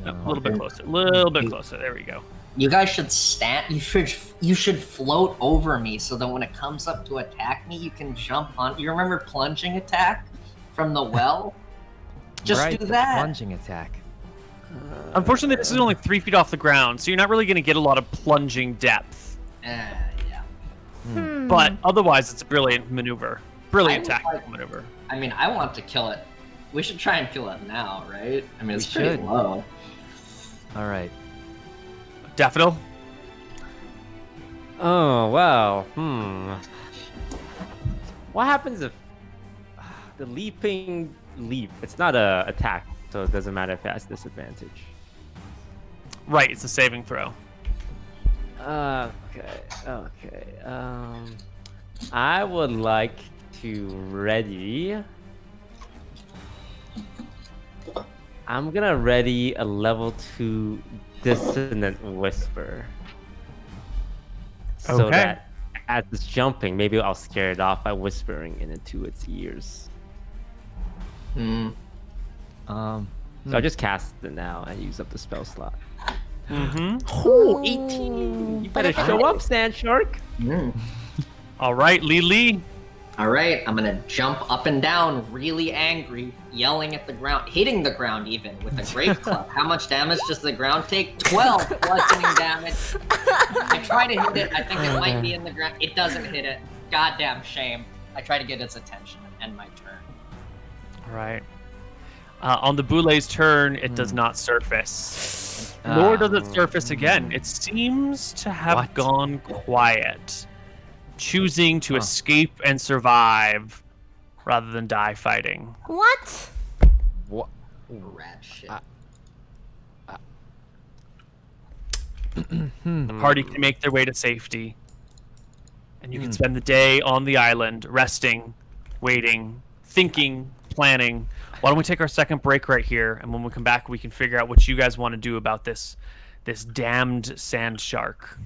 A little bit closer. A little bit closer. There we go. You guys should stand. You should float over me so that when it comes up to attack me, you can jump on. You remember plunging attack from the well? Just right, do the that. plunging attack. Unfortunately, this is only 3 feet off the ground, so you're not really going to get a lot of plunging depth. Yeah. But otherwise, it's a brilliant maneuver. Brilliant I would tactical like- maneuver. I mean, I want to kill it. We should try and kill it now, right? I mean, it's We pretty should. low. All right. Daffodil? Oh wow. What happens if the leaping leap? It's not a attack, so it doesn't matter if it has disadvantage. Right, it's a saving throw. Okay. I would like to ready. I'm gonna ready a level 2 dissonant whisper. So Okay. that as it's jumping, maybe I'll scare it off by whispering into its ears. Hmm. Um. So I'll just cast it now and use up the spell slot. Mm-hmm. Oh, 18! You But better if I- show up, Sand Shark! All right, Lily. All right, I'm gonna jump up and down, really angry, yelling at the ground, hitting the ground even with a great club. How much damage does the ground take? 12 bludgeoning damage. I try to hit it. I think it might be in the ground. It doesn't hit it. Goddamn shame. I try to get its attention and end my turn. All right. On the Boulet's turn, it does not surface. Nor does it surface again. It seems to have What? gone quiet, choosing to escape and survive rather than die fighting. What? What? Rat shit. The party can make their way to safety, and you can spend the day on the island, resting, waiting, thinking, planning. Why don't we take our second break right here, and when we come back, we can figure out what you guys want to do about this damned sand shark.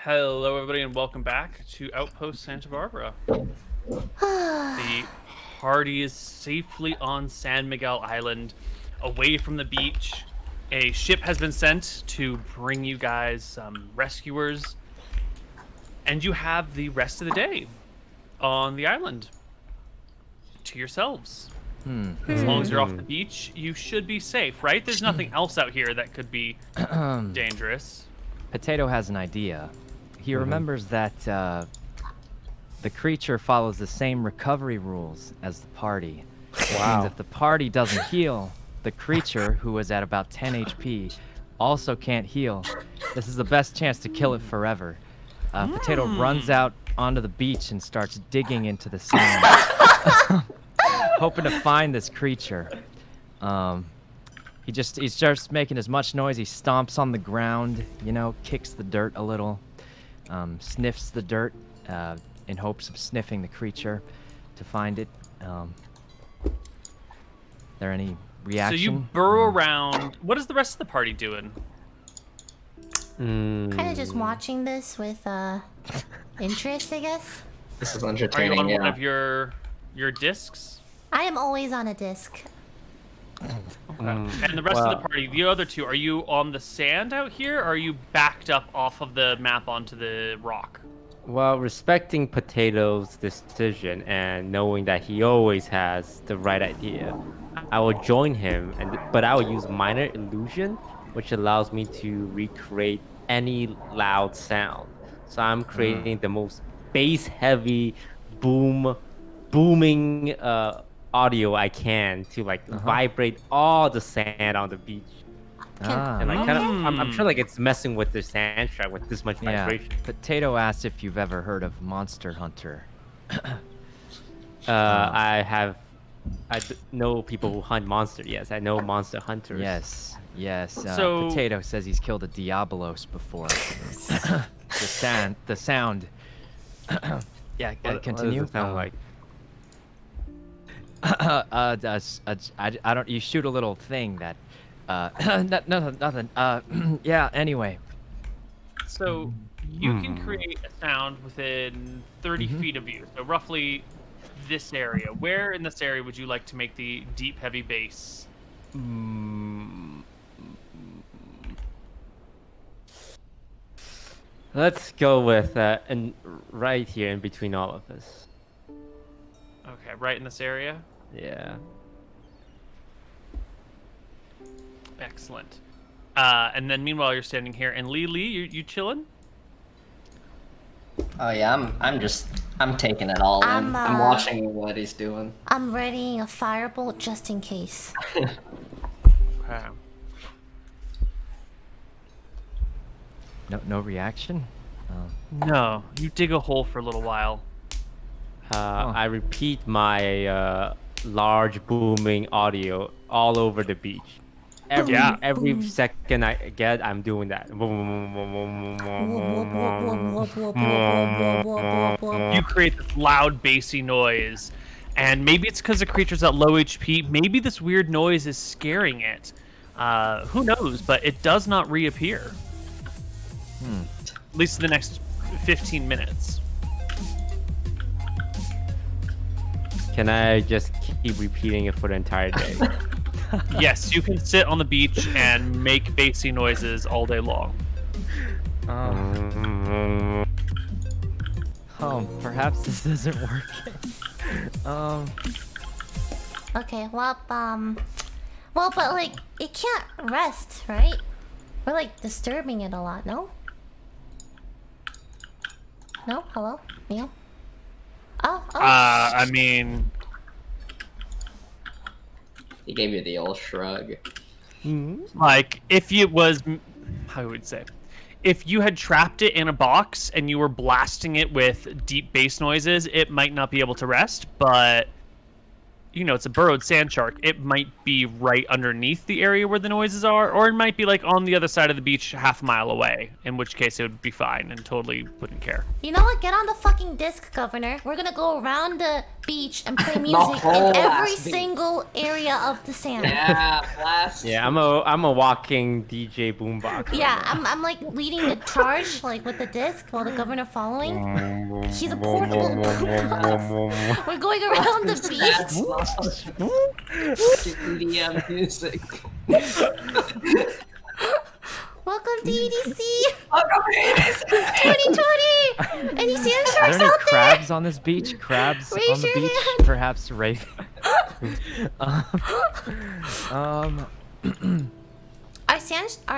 Hello, everybody, and welcome back to Outpost Santa Barbara. The party is safely on San Miguel Island, away from the beach. A ship has been sent to bring you guys some rescuers, and you have the rest of the day on the island to yourselves. As long as you're off the beach, you should be safe, right? There's nothing else out here that could be dangerous. Potato has an idea. He remembers that the creature follows the same recovery rules as the party. Wow. Means if the party doesn't heal, the creature, who is at about 10 HP, also can't heal. This is the best chance to kill it forever. Potato runs out onto the beach and starts digging into the sand, hoping to find this creature. He starts making as much noise. He stomps on the ground, kicks the dirt a little, sniffs the dirt in hopes of sniffing the creature to find it. There any reaction? So you burrow around. What is the rest of the party doing? Kind of just watching this with interest, I guess. This is Are you entertaining. on one Yeah. of your discs? I am always on a disc. And the rest of the party, the other two, are you on the sand out here, or are you backed up off of the map onto the rock? Well, respecting Potato's decision and knowing that he always has the right idea, I will join him, but I will use minor illusion, which allows me to recreate any loud sound. So I'm creating the most bass-heavy, booming audio I can to vibrate all the sand on the beach. And I'm sure it's messing with the sand trap with this much vibration. Potato asked if you've ever heard of Monster Hunter. I know people who hunt monsters. Yes, I know monster hunters. Yes. So- Potato says he's killed a Diabolos before. the sound. Yeah, continue. What does it sound like? I don't. You shoot a little thing that. Nothing. Yeah. Anyway. So you can create a sound within 30 feet of you. So roughly this area. Where in this area would you like to make the deep, heavy bass? Let's go with and right here in between all of us. Okay, right in this area. Yeah. Excellent. And then meanwhile you're standing here, and Lee, you chilling? Oh yeah, I'm taking it all in. I'm watching what he's doing. I'm readying a firebolt just in case. Okay. No reaction. No, you dig a hole for a little while. I repeat my large booming audio all over the beach. Every second I get, I'm doing that. You create this loud, bassy noise, and maybe it's because the creature's at low HP. Maybe this weird noise is scaring it. Who knows? But it does not reappear. At least in the next 15 minutes. Can I just keep repeating it for the entire day? Yes, you can sit on the beach and make bassy noises all day long. Perhaps this isn't working. Okay, well, but it can't rest, right? We're disturbing it a lot, no? No? Hello? Neil? Oh. I mean, He gave you the old shrug. if it was, how would say, if you had trapped it in a box and you were blasting it with deep bass noises, it might not be able to rest, but it's a burrowed sand shark, it might be right underneath the area where the noises are, or it might be like on the other side of the beach, half a mile away. In which case, it would be fine and totally wouldn't care. You know what? Get on the fucking disc, Governor. We're gonna go around the beach and play music whole in every ass beach. single area of the sand. Yeah, blast. Yeah, I'm a walking DJ boombox. Yeah, I'm like leading the charge, like with the disc, while the governor following. He's a portable boombox. We're going around the beach. EDM music. Welcome to EDC Welcome to EDC. 2020. Any sand Are sharks there any out crabs on this beach? Crabs Raise on the your beach? hand. Perhaps Raven. Are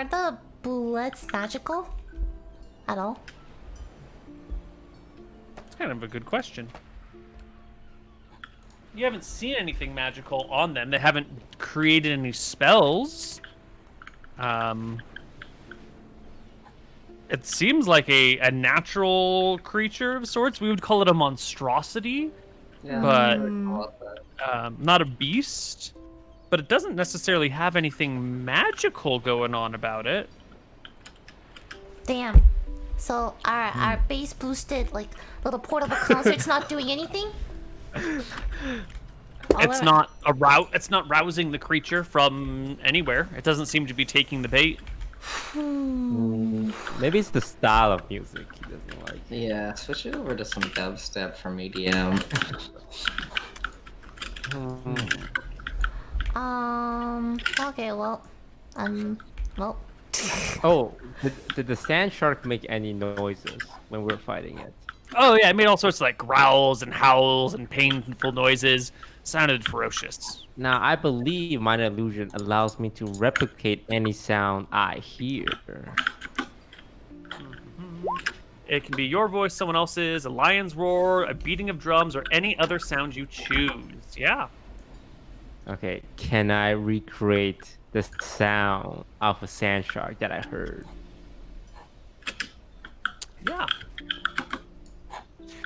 the bullets magical at all? It's kind of a good question. You haven't seen anything magical on them. They haven't created any spells. It seems like a natural creature of sorts. We would call it a monstrosity, Yeah, but call it that. not a beast. But it doesn't necessarily have anything magical going on about it. Damn. So our base boosted like little portable concert's not doing anything? It's not It's not rousing the creature from anywhere. It doesn't seem to be taking the bait. Maybe it's the style of music he doesn't like. Yeah, switch it over to some dubstep from EDM. Okay, well. Well. Oh, did the sand shark make any noises when we were fighting it? Oh yeah, it made all sorts of like growls and howls and painful noises. Sounded ferocious. Now, I believe Minor Illusion allows me to replicate any sound I hear. It can be your voice, someone else's, a lion's roar, a beating of drums, or any other sound you choose. Yeah. Okay, can I recreate the sound of a sand shark that I heard? Yeah.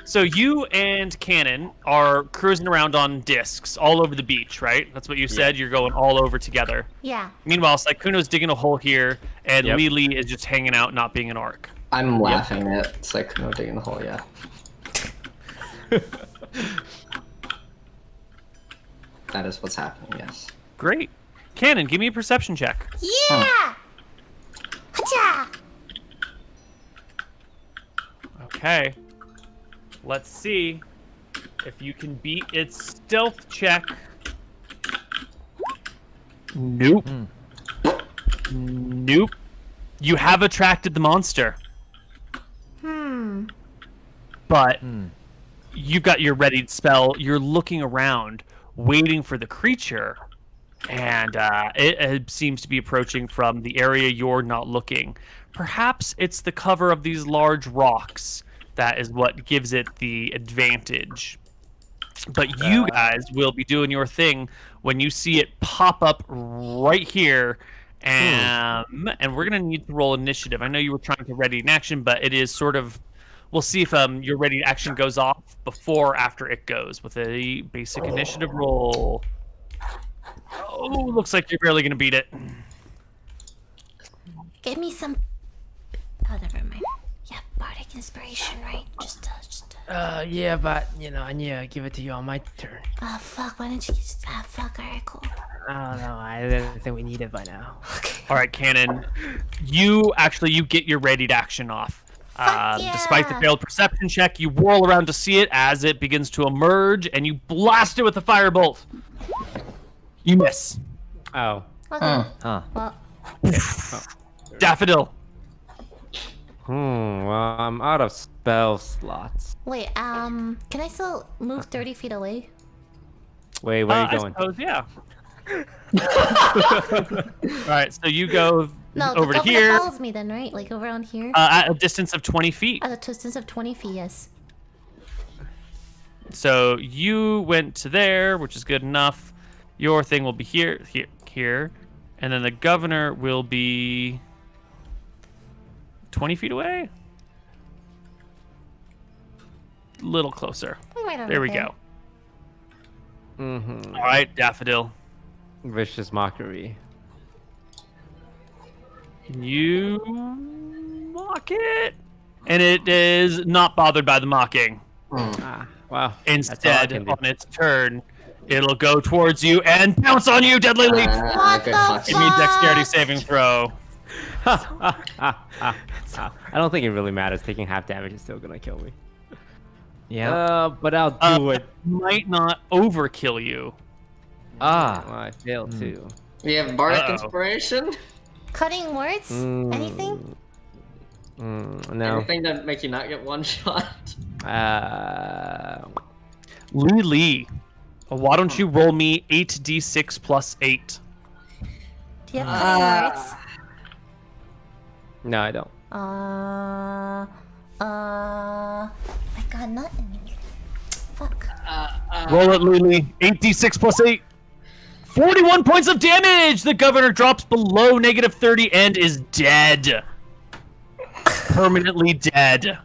So you and Cannon are cruising around on discs all over the beach, right? That's what you said. You're going all over together. Yeah. Meanwhile, Sykkuno's digging a hole here, and Yep. Lily is just hanging out, not being an orc. I'm laughing at Sykkuno digging the hole, yeah. That is what's happening, yes. Great. Cannon, give me a perception check. Yeah! Hacha! Okay. Let's see if you can beat its stealth check. Nope. Nope. You have attracted the monster. But you've got your readied spell. You're looking around, waiting for the creature, and it seems to be approaching from the area you're not looking. Perhaps it's the cover of these large rocks that is what gives it the advantage. But you guys will be doing your thing when you see it pop up right here. And we're going to need to roll initiative. I know you were trying to ready in action, but it is sort of... We'll see if your ready action goes off before or after it goes with a basic initiative roll. Oh, looks like you're barely going to beat it. Give me some. Oh, never mind. Yeah, bardic inspiration, right? Yeah, but I need to give it to you on my turn. Oh, fuck. Why don't you just. Ah, fuck. Alright, cool. I don't know. I didn't think we need it by now. All right, Cannon. You get your readied action off. Yeah. Despite the failed perception check, you whirl around to see it as it begins to emerge, and you blast it with a firebolt. You miss. Oh. Okay. Huh. Well, Daffodil. Well, I'm out of spell slots. wait, can I still move 30 feet away? Wait, where are you going? I suppose, yeah. All right, so you go No, over the to governor here follows me then, right? Like around here? at a distance of 20 feet. At a distance of 20 feet, yes. So you went to there, which is good enough. Your thing will be here, and then the governor will be 20 feet away. A little closer. Right over There we there. go. Mm-hmm. All right, Daffodil. Vicious mockery. You mock it, and it is not bothered by the mocking. Ah, wow. Instead, can do. on its turn, it'll go towards you and pounce on you, Deadly Leap. What good the fuck. Give me a dexterity saving throw. I don't think it really matters. Taking half damage is still gonna kill me. Yeah. But I'll do it. Might not overkill you. Well, I failed too. We have bardic Uh-oh. inspiration. Cutting words? Anything? No. Anything that make you not get one shot. Lee, why don't you roll me 8d6 plus 8? Do you have cutting words? No, I don't. I got nothing. Fuck. Roll it, Lily. 8d6 plus 8. 41 points of damage! The governor drops below negative 30 and is dead. Permanently dead.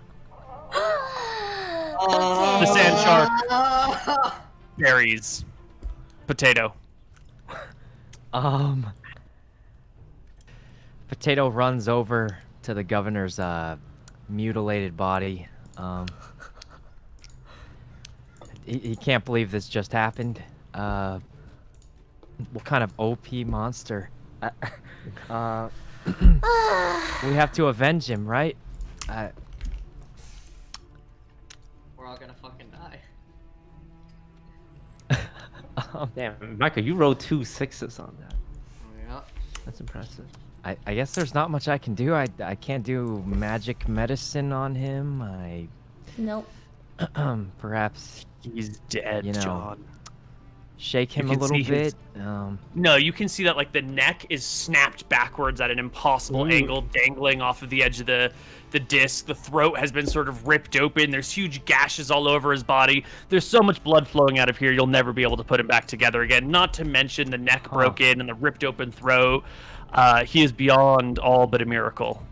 The sand shark buries Potato. Potato runs over to the governor's mutilated body. He can't believe this just happened. What kind of OP monster? We have to avenge him, right? We're all gonna fucking die. Damn, Michael, you rolled 2 6s on that. Yeah. That's impressive. I guess there's not much I can do. I can't do magic medicine on him. Nope. Perhaps He's dead, You know, John. shake him a can little see his- bit. No, you can see that like the neck is snapped backwards at an impossible angle, dangling off of the edge of the disc. The throat has been sort of ripped open. There's huge gashes all over his body. There's so much blood flowing out of here, you'll never be able to put him back together again. Not to mention the neck broken and the ripped open throat. He is beyond all but a miracle.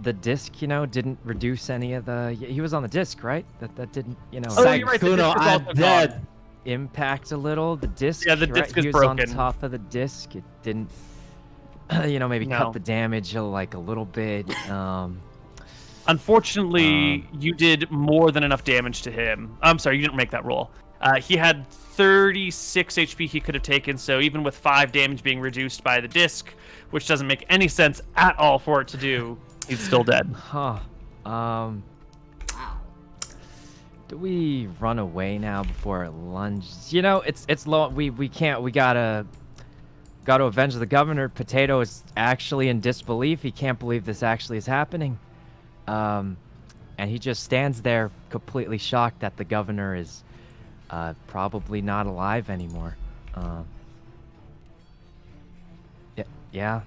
The disc, didn't reduce any of the. He was on the disc, right? That didn't, Oh, you're right, the disc Sykkuno, is I'm also dead. gone. impact a little. The disc. Yeah, the right? disc is he was broken. on top of the disc. It didn't. Maybe No. cut the damage like a little bit. Unfortunately, you did more than enough damage to him. I'm sorry, you didn't make that roll. He had 36 HP he could have taken, so even with 5 damage being reduced by the disc, which doesn't make any sense at all for it to do, he's still dead. Huh. Do we run away now before it lunges? It's low. We can't. We gotta avenge the governor. Potato is actually in disbelief. He can't believe this actually is happening. And he just stands there completely shocked that the governor is probably not alive anymore. Yeah.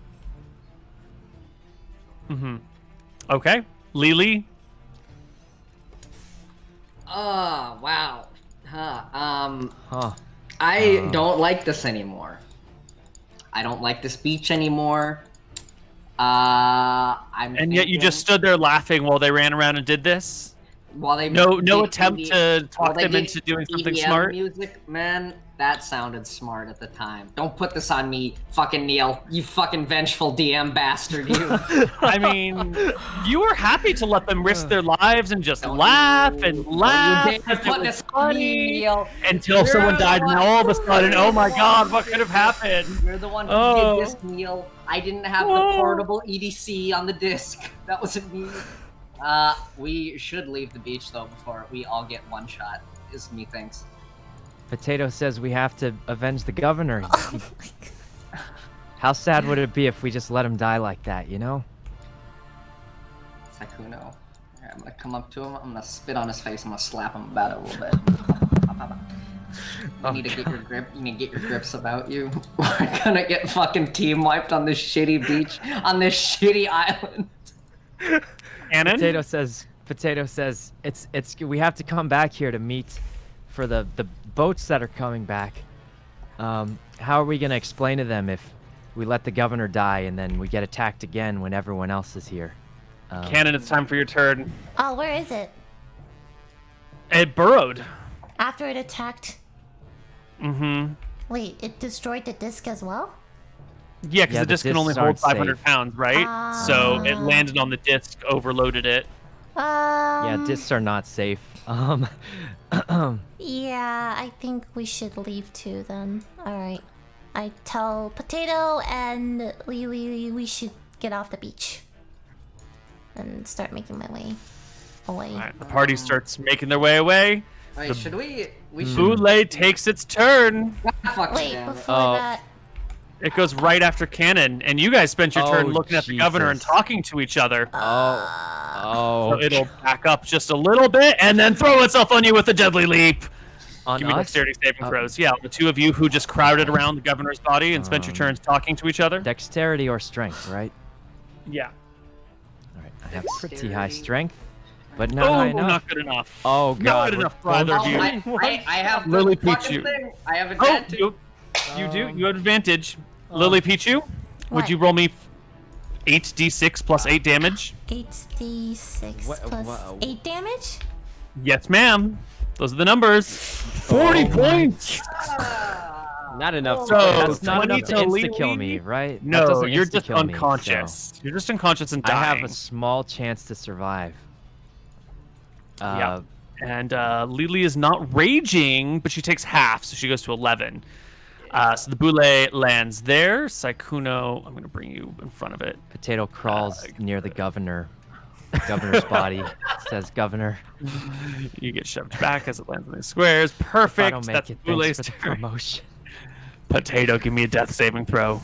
Okay, Lily. Oh, wow. Huh. I don't like this anymore. I don't like this beach anymore. And yet you just stood there laughing while they ran around and did this? while they No did attempt to talk while they them did into doing something EDM smart? music, man, that sounded smart at the time. Don't put this on me, fucking Neil. You fucking vengeful DM bastard, you. I mean, you were happy to let them risk their lives and just laugh and laugh. You didn't put this on me, Neil. Until You're someone the died, and one all of a who sudden, did oh my this. god, what could have happened? You're the one who Oh. did this, Neil. I didn't have the Oh. portable EDC on the disc. That wasn't me. We should leave the beach though before we all get one shot. Is me thinks. Potato says we have to avenge the governor. How sad would it be if we just let him die like that, Sykkuno. Here, I'm gonna come up to him. I'm gonna spit on his face. I'm gonna slap him about it a little bit. You need to get your grip. You need to get your grips about you. We're gonna get fucking team wiped on this shitty beach, on this shitty island. Cannon? Potato says it's we have to come back here to meet for the boats that are coming back. How are we gonna explain to them if we let the governor die and then we get attacked again when everyone else is here? Cannon, it's time for your turn. Oh, where is it? It burrowed. After it attacked. Mm-hmm. Wait, it destroyed the disc as well? Yeah, because Yeah, the the disc can only discs hold aren't 500 safe. pounds, right? So it landed on the disc, overloaded it. Yeah, Um. discs are not safe. Yeah, I think we should leave too then. Alright. I tell Potato and Lily we should get off the beach. And start making my way away. All right, the party starts making their way away. Wait, should we? We should. Boule takes its turn. Fuck Wait, damn it. before Oh. that. It goes right after Cannon, and you guys spent your turn Oh, looking at the governor and Jesus. talking to each other. Oh. So it'll back up just a little bit and then throw itself on you with a deadly leap. On Give me us? dexterity saving throws. Yeah, the two of you who just crowded around the governor's body and spent your turns talking to each other. Dexterity or strength, right? Yeah. All right. I have pretty high Dexterity. strength, but not Oh, high enough. not good enough. Oh, Not God, good we're enough for either Oh, of you. I have the Lily fucking Pichu. thing. I have Oh, advantage. you do. You have advantage. Lily Pichu, would What? you roll me 8d6 plus 8 damage? 8d6 What- plus wha- 8 damage? Yes, ma'am. Those are the numbers. 40 points. Not enough. So, That's not 20 enough to to insta-kill me, Lily? right? That No, doesn't you're just insta-kill me, so unconscious. You're just unconscious and I dying. have a small chance to survive. Yeah. And Lily is not raging, but she takes half, so she goes to 11. So the boule lands there. Sykkuno, I'm going to bring you in front of it. Potato crawls near the governor's body. Says, "Governor, You get shoved back as it lands on these squares. if I Perfect. don't make That's it, Boule's thanks for the turn. promotion." Potato, give me a death saving throw.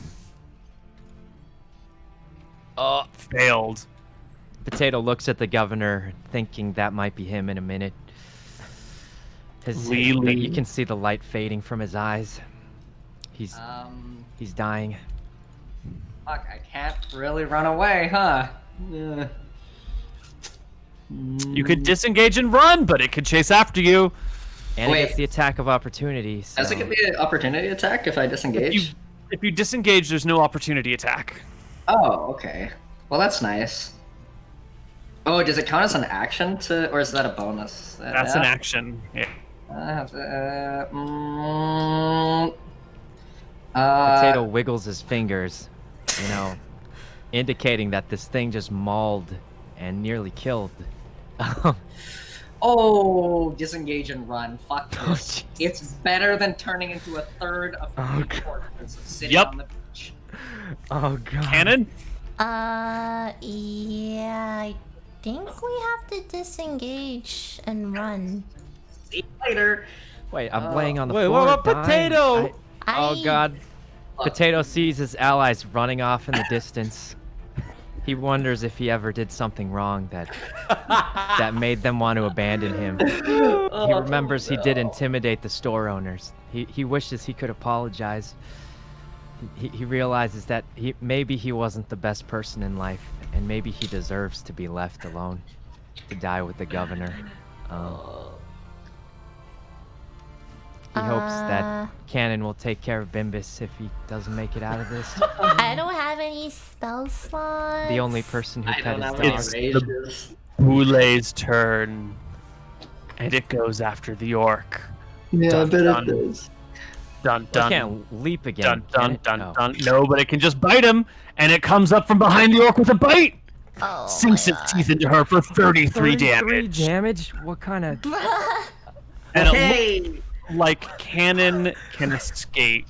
Failed. Potato looks at the governor, thinking that might be him in a minute. Lily. You can see the light fading from his eyes. He's dying. Fuck, I can't really run away, huh? Yeah. You could disengage and run, but it could chase after you. And Wait. it gets the attack of opportunity. So. Does it give me an opportunity attack if I disengage? If you disengage, there's no opportunity attack. Oh, okay. Well, that's nice. Oh, does it count as an action to, or is that a bonus? That's an action. Yeah. Potato wiggles his fingers, indicating that this thing just mauled and nearly killed. Oh, disengage and run. Fuck this. jeez. It's better than turning into a third of the corpses sitting Yep. on the beach. Oh god. Cannon? Yeah, I think we have to disengage and run. See you later. Wait, I'm laying on the Wait, floor. what about dying. Potato? Oh god. Potato sees his allies running off in the distance. He wonders if he ever did something wrong that made them want to abandon him. He remembers he did intimidate the store owners. He wishes he could apologize. He realizes that maybe he wasn't the best person in life, and maybe he deserves to be left alone, to die with the governor. He hopes that Cannon will take care of Bimbus if he doesn't make it out of this. I don't have any spell slots. The only person who I pet don't his have any dog. It's rages. Boule's turn. And it goes after the orc. Yeah, Dun, I bet dun. it does. Dun Well, dun. it can't leap again. Dun can dun it? dun Oh. dun. No, but it can just bite him, and it comes up from behind the orc with a bite. Oh, Sinks its teeth into her for 33 damage. damage? What kind of... And it Hey, looks like Cannon can escape.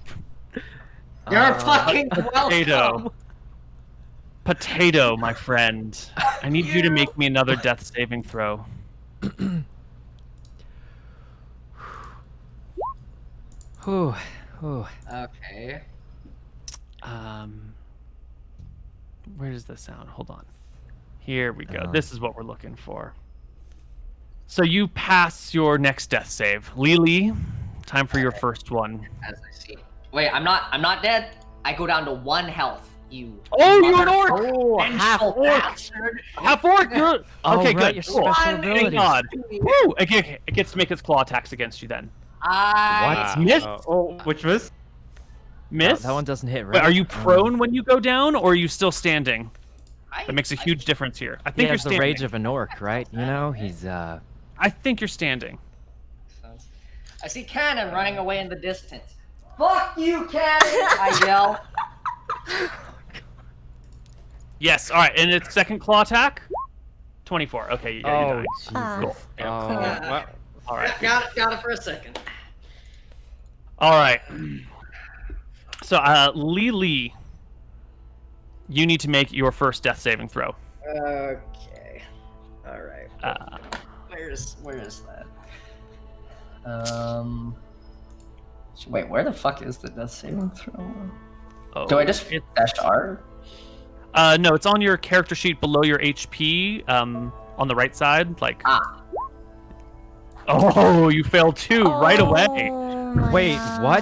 you're fucking Potato. welcome. Potato, my friend. I need you to make me another death saving throw. Whew. Okay. Where does the sound? Hold on. Here we go. This is what we're looking for. So you pass your next death save. Lily, time for your first one. As I see. Wait, I'm not dead. I go down to 1 health. You. Oh, you're an orc! Oh, half vengeful orc. bastard. Half orc! You're... Oh, Okay, right, good. your Cool. special Thank abilities. God. Woo! It gets to make its claw attacks against you then. I. Miss? Which miss? Miss? That one doesn't hit, right? Wait, are you prone when you go down, or are you still standing? I- That makes a huge difference here. I He think you're has the standing. rage of an orc, right? He's I think you're standing. I see Cannon running away in the distance. Fuck you, Cannon! I yell. Yes. All right. And its second claw attack. 24. Okay. Yeah, you Oh, died. Jesus. Cool. Oh, Yeah. well, All right. Got it for a second. All right. So, Lily, you need to make your first death saving throw. Okay. All right. Where is that? Wait, where the fuck is the death saving throw? Oh, Do I just dash R? No, it's on your character sheet below your HP, on the right side. Like. Oh, you failed 2 right away. Oh my Wait, what?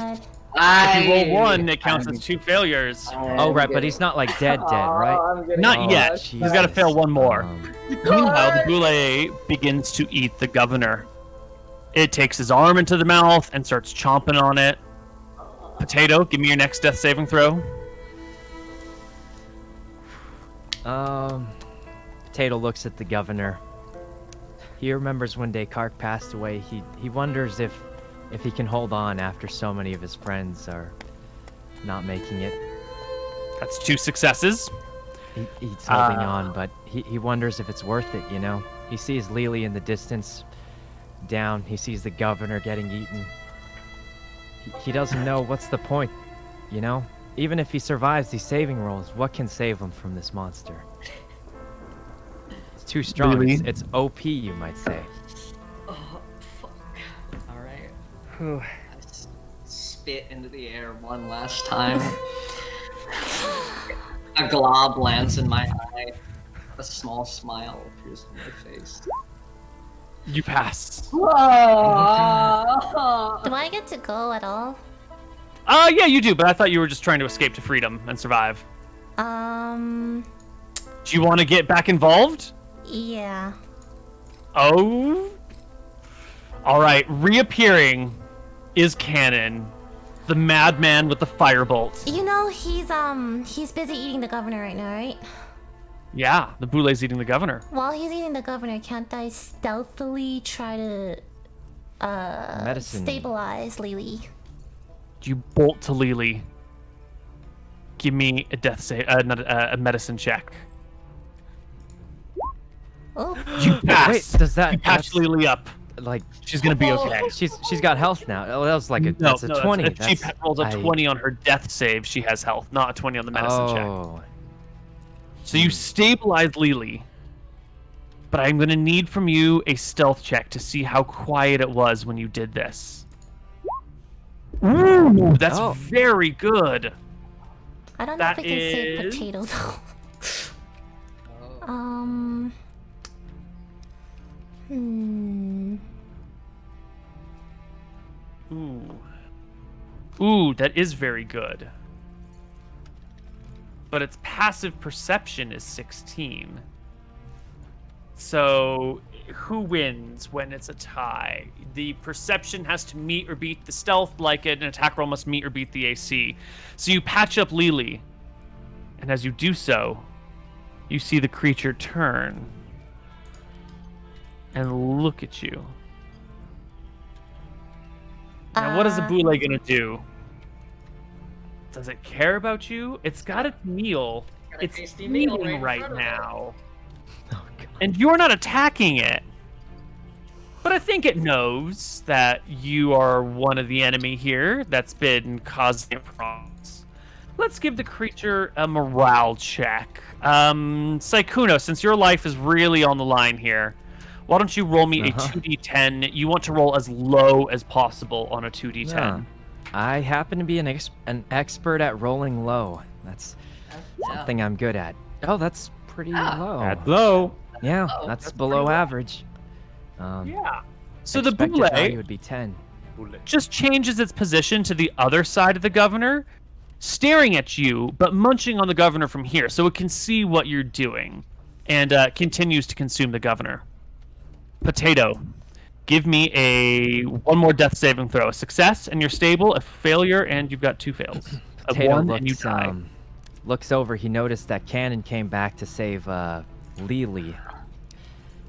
God. If you roll 1, it counts as 2 failures. Oh, right, but he's not like dead, right? Not Oh, yet. He's got to Jesus. fail 1 more. Um, Meanwhile, the boule begins to eat the governor. It takes his arm into the mouth and starts chomping on it. Potato, give me your next death saving throw. Potato looks at the governor. He remembers when Descartes passed away. He wonders if he can hold on after so many of his friends are not making it. That's 2 successes. He's holding on, but he wonders if it's worth it, you know? He sees Lily in the distance, down. He sees the governor getting eaten. He doesn't know what's the point, you know? Even if he survives these saving rolls, what can save him from this monster? It's too strong. Lily? It's OP, you might say. Oh, fuck. Alright. Spit into the air one last time. A glob lands in my eye. A small smile appears on my face. You pass. Do I get to go at all? Yeah, you do, but I thought you were just trying to escape to freedom and survive. Do you want to get back involved? Yeah. Oh. All right, reappearing is Cannon, the madman with the firebolt. You know he's busy eating the governor right now, right? Yeah, the boule's eating the governor. While he's eating the governor, can't I stealthily try to Medicine. stabilize Lily? You bolt to Lily. Give me a death save, not a medicine check. Oh. You pass. Wait, does that You patch that's, Lily up. like She's gonna be okay. she's got health now? Oh, that was like a No, that's a no, 20. if she rolls a I- 20 on her death save, she has health, not a 20 on the medicine check. Oh. So you stabilize Lily, but I'm gonna need from you a stealth check to see how quiet it was when you did this. Ooh, that's Oh. very good. I don't know if That we can save is- potato though. Ooh, that is very good. But its passive perception is 16. So, who wins when it's a tie? The perception has to meet or beat the stealth, like an attack roll must meet or beat the AC. So you patch up Lily, and as you do so, you see the creature turn and look at you. Now, what is the boule gonna do? Does it care about you? It's got its meal. Got a It's tasty meal eating right right in front of it. now. Oh, God. And you're not attacking it. But I think it knows that you are one of the enemy here that's been causing problems. Let's give the creature a morale check. Sykkuno, since your life is really on the line here, why don't you roll me a 2d10? You want to roll as low as possible on a 2d10. Yeah. I happen to be an expert at rolling low. That's something I'm good at. Oh, that's pretty low. That's low. Yeah, Oh, that's that's below pretty low. average. Yeah. So the expected boule value would be 10. just changes its position to the other side of the governor, staring at you, but munching on the governor from here, so it can see what you're doing, and continues to consume the governor. Potato, give me one more death saving throw. A success, and you're stable. A failure, and you've got 2 fails. A Potato 1, and you die. looks over. He noticed that Cannon came back to save Lily.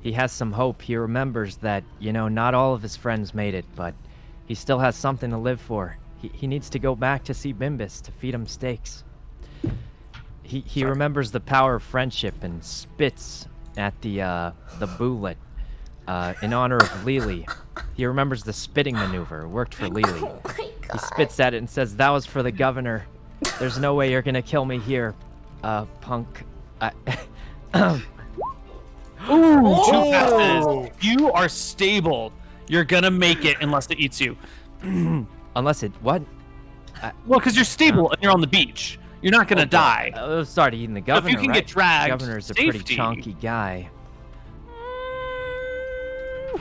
He has some hope. He remembers that, you know, not all of his friends made it, but He still has something to live for. He needs to go back to see Bimbus to feed him steaks. He remembers the power of friendship and spits at the bullet in honor of Lily. He remembers the spitting maneuver. It worked for Lily. Oh my He god. spits at it and says, "That was for the governor. There's no way you're gonna kill me here, punk." Ooh, 2 passes. You are stable. You're gonna make it unless it eats you. Unless it what? Well, because you're stable and you're on the beach. You're not gonna die. Start eating the So governor. if you can right? get dragged, The governor's a pretty safety. chonky guy.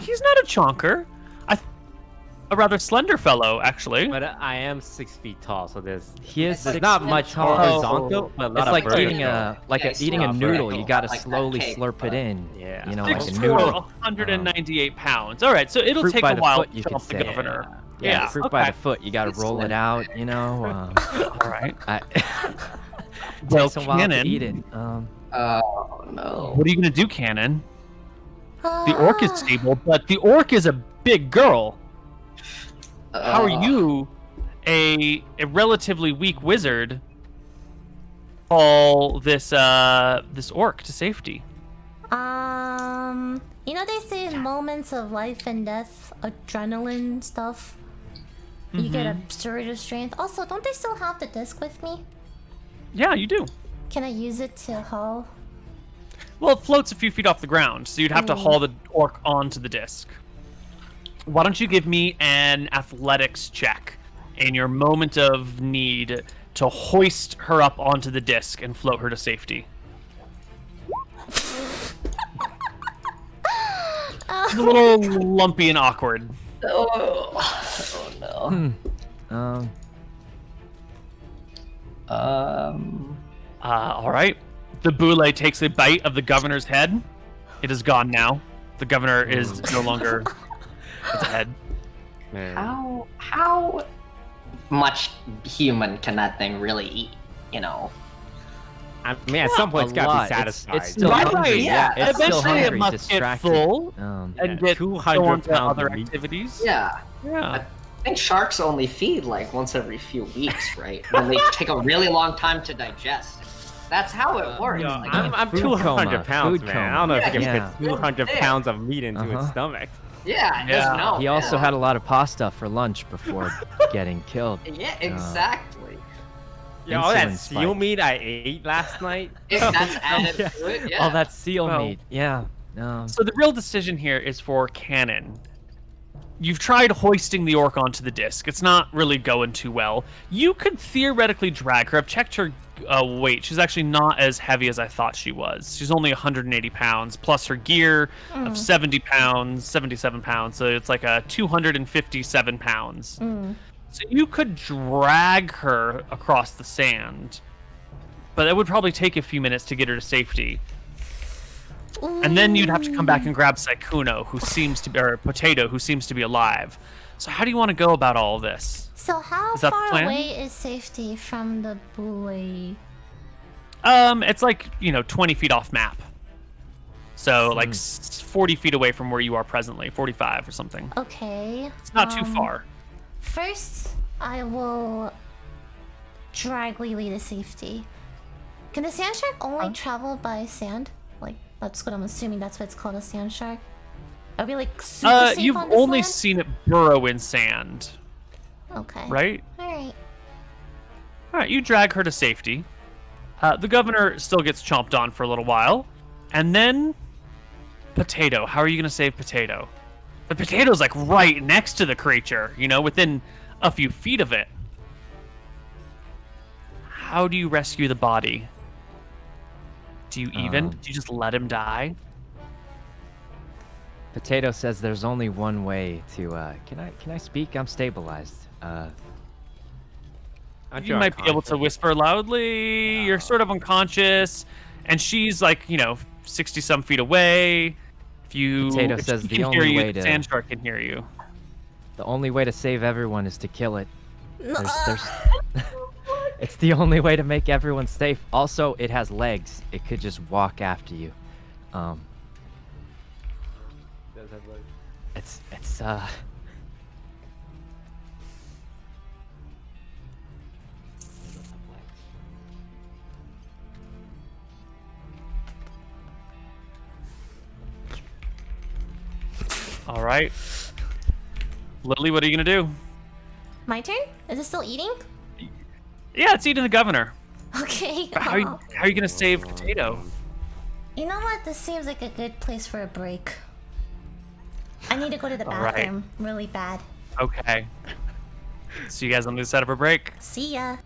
He's not a chonker. A rather slender fellow, actually. But I am 6 feet tall, so there's He is there's 6 not feet much tall. horizontal, but a lot It's of like vertical. eating a Yeah, eating a slow noodle. vertical, You gotta like that slowly cake, slurp it but- in. Yeah. You know, like a 6'4", noodle. 198 pounds. All right, so it'll Fruit take by a the while foot, to you chop could the say. governor. Yeah, fruit by okay. the foot. You gotta It's roll it slender. out. You know. All right. Well, Takes a while to Cannon, eat it. Oh no. what are you gonna do, Cannon? The orc is stable, but the orc is a big girl. How are you, a relatively weak wizard, haul this this orc to safety? You know they say in moments of life and death, adrenaline stuff, you get a surge of strength. Also, don't they still have the disc with me? Yeah, you do. Can I use it to haul? Well, it floats a few feet off the ground, so you'd have to haul the orc onto the disc. Why don't you give me an athletics check in your moment of need to hoist her up onto the disc and float her to safety? It's a little lumpy and awkward. Oh no. All right. The boule takes a bite of the governor's head. It is gone now. The governor is no longer its head. Man. How much human can that thing really eat? You know. I mean, at some point, it's A gotta lot. be satisfied. It's still Right, hungry. yeah. It's still Eventually it hungry. must get Distracted. full. Um, And Yeah, get 200 go on to pounds other of meat. activities. Yeah. Yeah. I think sharks only feed like once every few weeks, right? And they take a really long time to digest. That's how it works. Yo, Like, I'm food 200 coma, pounds, food man. I don't know if you coma. can Yeah. fit 200 Yeah. pounds of meat into Uh-huh. its stomach. yeah, Yeah. just no. he also yeah. had a lot of pasta for lunch before getting killed. Yeah, exactly. Yo, all that Insulin seal spike. meat I ate last night. If that's added Yeah. to it, yeah. All that seal Well, meat. Yeah. So the real decision here is for Cannon. You've tried hoisting the orc onto the disc. It's not really going too well. You could theoretically drag her. I've checked her weight. She's actually not as heavy as I thought she was. She's only 180 pounds, plus her gear of 70 pounds, 77 pounds. So it's like a 257 pounds. So you could drag her across the sand, but it would probably take a few minutes to get her to safety. And then you'd have to come back and grab Sykkuno, who seems to be, or Potato, who seems to be alive. So how do you want to go about all of this? So how Is that the far plan? away is safety from the buoy? It's like, 20 feet off map. So like 40 feet away from where you are presently, 45 or something. Okay. It's not too far. First, I will drag Lily to safety. Can the sand shark only travel by sand? Like, that's what I'm assuming. That's what it's called, a sand shark. Are we like super safe You've on this only land? seen it burrow in sand, Okay. right? All right. All right, you drag her to safety. The governor still gets chomped on for a little while. And then Potato. How are you going to save Potato? The Potato's like right next to the creature, within a few feet of it. How do you rescue the body? Do you even? Do you just let him die? Potato says there's only one way to. Can I speak? I'm stabilized. Aren't You might be able to whisper loudly. You're sort of unconscious, and she's like, 60-some feet away. Potato If says she the can only hear you, way the to- sand shark can hear you. The only way to save everyone is to kill it. There's it's the only way to make everyone safe. Also, it has legs. It could just walk after you. It's All right. Lily, what are you gonna do? My turn? Is it still eating? Yeah, it's eating the governor. Okay. How are you gonna save Potato? You know what? This seems like a good place for a break. I need to go to the All right. bathroom really bad. Okay. See you guys on the other side of a break. See ya.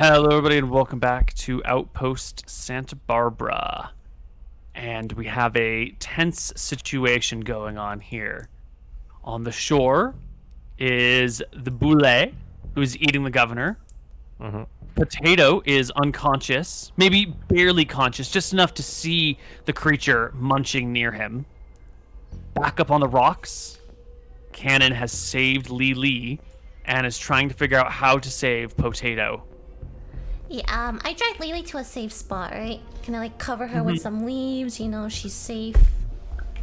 Hello, everybody, and welcome back to Outpost Santa Barbara. And we have a tense situation going on here. On the shore is the Boule, who's eating the governor. Mm-hmm. Potato is unconscious, maybe barely conscious, just enough to see the creature munching near him. Back up on the rocks, Cannon has saved Lee and is trying to figure out how to save Potato. Yeah, I dragged Lily to a safe spot, right? Can I like cover her with some leaves? You know, she's safe.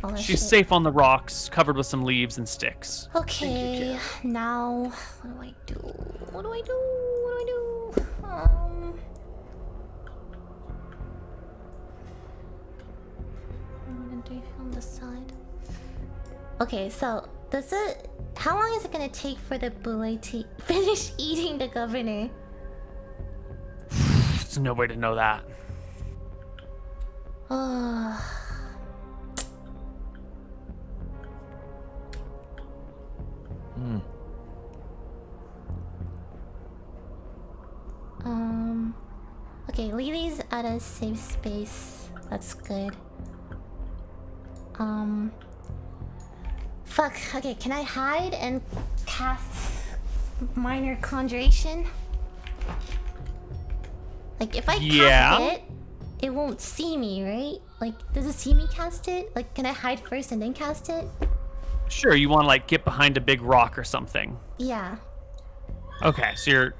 All that She's shit. safe on the rocks, covered with some leaves and sticks. Okay, now what do I do? What do I do? What do I do? I'm gonna do on the side. Okay, so does it? How long is it gonna take for the boule to finish eating the governor? There's no way to know that. Okay, Lily's at a safe space. That's good. Fuck. Okay, can I hide and cast minor conjuration? Like, if I cast it, it won't see me, right? Like, does it see me cast it? Like, can I hide first and then cast it? Sure, you want to like get behind a big rock or something. Yeah. Okay, so you're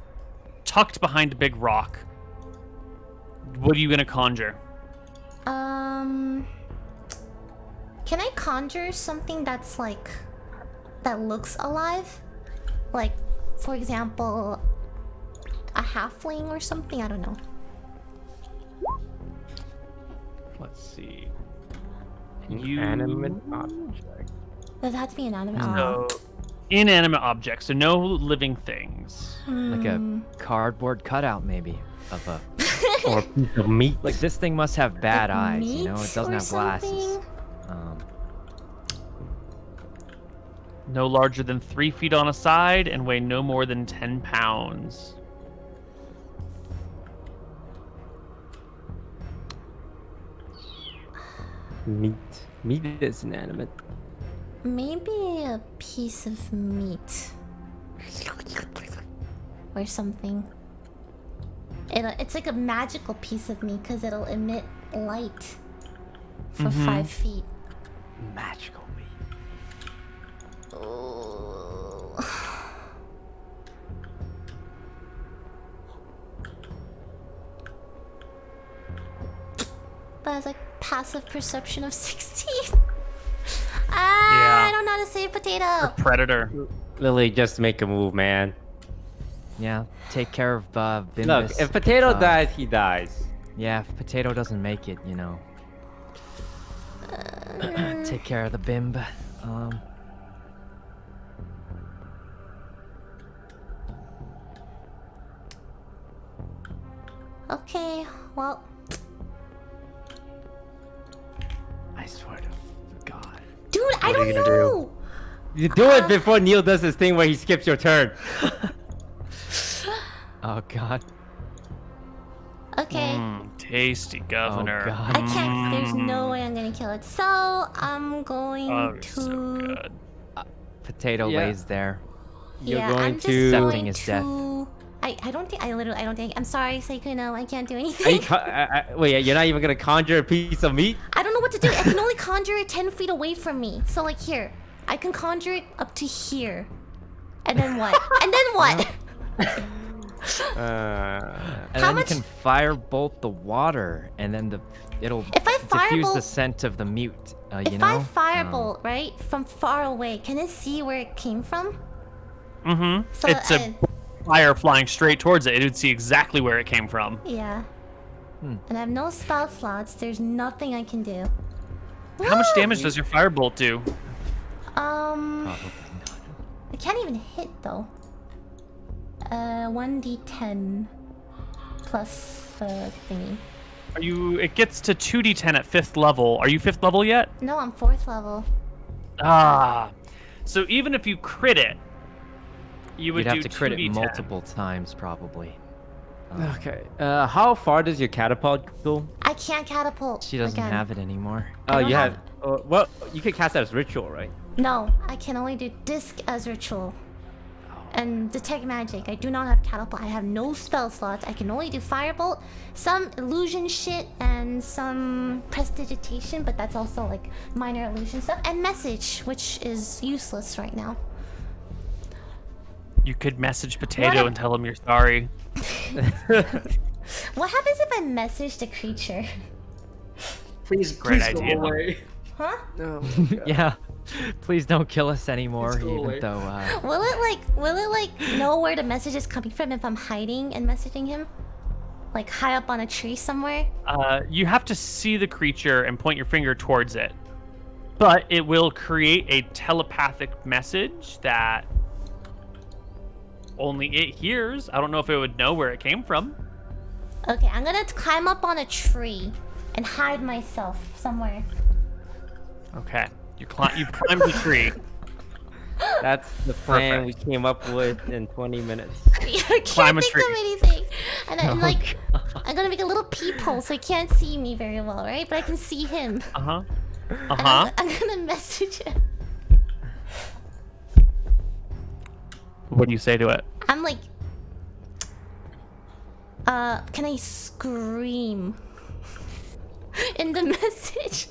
tucked behind a big rock. What are you gonna conjure? Can I conjure something that's like, that looks alive? Like, for example, a halfling or something? I don't know. Let's see. Inanimate object. Does it have to be inanimate? So, inanimate objects, so no living things. Like a cardboard cutout, maybe, of a. Or a piece of meat. Like this thing must have bad Like eyes, you know? meat It doesn't or have glasses. something? No larger than 3 feet on a side and weigh no more than 10 pounds. Meat. Meat is inanimate. Maybe a piece of meat. Or something. It's like a magical piece of meat because it'll emit light for 5 feet. Magical meat. Oh. But has like passive perception of 16. I don't know how to say potato. Predator. Lily, just make a move, man. Yeah, take care of Bimbus. Look, if Potato dies, he dies. Yeah, if Potato doesn't make it, you know. Take care of the Bimb. Okay, well. I swear to God. Dude, I are don't you gonna know. You do it before Neil does his thing where he skips your turn. Oh God. Okay. Tasty governor. Oh God. I can't. There's no way I'm gonna kill it. So I'm going Oh, to. so good. Potato Yeah. lays there. You're Yeah, going I'm just to- Accepting going his to. death. I don't think. I don't think. I'm sorry, Sykkuno. I can't do Are you anything. wait, you're not even gonna conjure a piece of meat? I don't know what to do. I can only conjure it 10 feet away from me. So like here, I can conjure it up to here. And then what? And then what? And How then much- you can firebolt the water, and then it'll If I diffuse the firebolt- scent of the mute. You If know? I firebolt right from far away, can it see where it came from? So It's a fire flying straight towards it. It would see exactly where it came from. yeah. And I have no spell slots. There's nothing I can do. How much damage does your firebolt do? Probably not. I can't even hit though. 1d10 plus the thingy. Are you? It gets to 2d10 at 5th level. Are you 5th level yet? No, I'm 4th level. Ah. So even if you crit it, you would You'd have do to crit it 2d10. multiple times, probably. Okay. How far does your catapult go? I can't catapult. She doesn't again. have it anymore. Oh, don't you have have. Well, you can cast that as ritual, right? No, I can only do disc as ritual. And detect magic. I do not have catapult. I have no spell slots. I can only do firebolt, some illusion shit, and some prestidigitation, but that's also like minor illusion stuff. And message, which is useless right now. You could message Potato and tell him you're sorry. What happens if I message the creature? Please, Great please idea. go away. Huh? No. Yeah. Please don't kill us anymore, Please go even away. though. Will it like know where the message is coming from if I'm hiding and messaging him? Like high up on a tree somewhere? You have to see the creature and point your finger towards it. But it will create a telepathic message that only it hears. I don't know if it would know where it came from. Okay, I'm gonna climb up on a tree and hide myself somewhere. Okay. You've climbed the tree. That's the plan Perfect. we came up with in 20 minutes. I can't Climb a think tree. of anything. And I'm Oh, like, I'm gonna make a little peephole so he can't see me very well, right? But I can see him. Uh-huh. And Uh-huh. I'm gonna message him. What do you say to it? I'm like, can I scream in the message?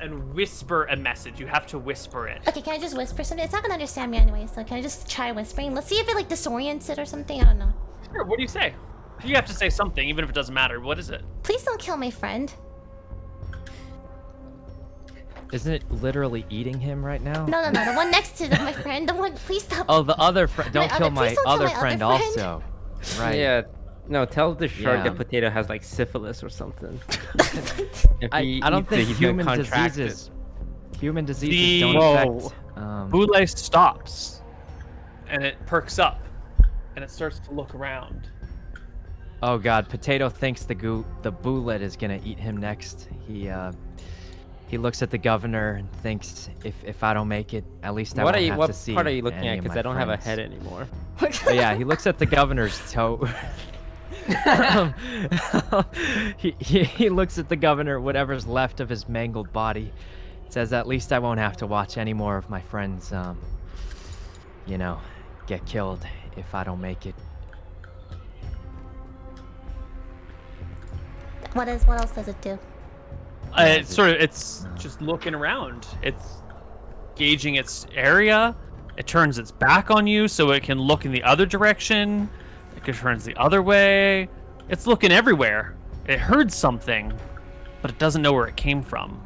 And whisper a message. You have to whisper it. Okay, can I just whisper something? It's not gonna understand me anyway, so can I just try whispering? Let's see if it like disorients it or something. I don't know. Sure, what do you say? You have to say something, even if it doesn't matter. What is it? Please don't kill my friend. Isn't it literally eating him right now? No, the one next to my friend. The one. Please stop. Oh, the other friend. Don't kill please my don't kill other my other friend friend. also. Right. Yeah. No, tell the shark Yeah. that Potato has like syphilis or something. If I he don't eats it, think he's gonna human contract it. diseases don't Whoa. affect. Boulay stops, and it perks up, and it starts to look around. Oh God, Potato thinks the bullet is gonna eat him next. He looks at the governor and thinks, if I don't make it, at least I What won't are you? have What to see part are you looking any at? of Because my I don't have a friends." head anymore. But yeah, he looks at the governor's toe. He looks at the governor, whatever's left of his mangled body. Says, at least I won't have to watch any more of my friends, get killed if I don't make it. What else does it do? It's just looking around. It's gauging its area. It turns its back on you so it can look in the other direction. It turns the other way. It's looking everywhere. It heard something, but it doesn't know where it came from.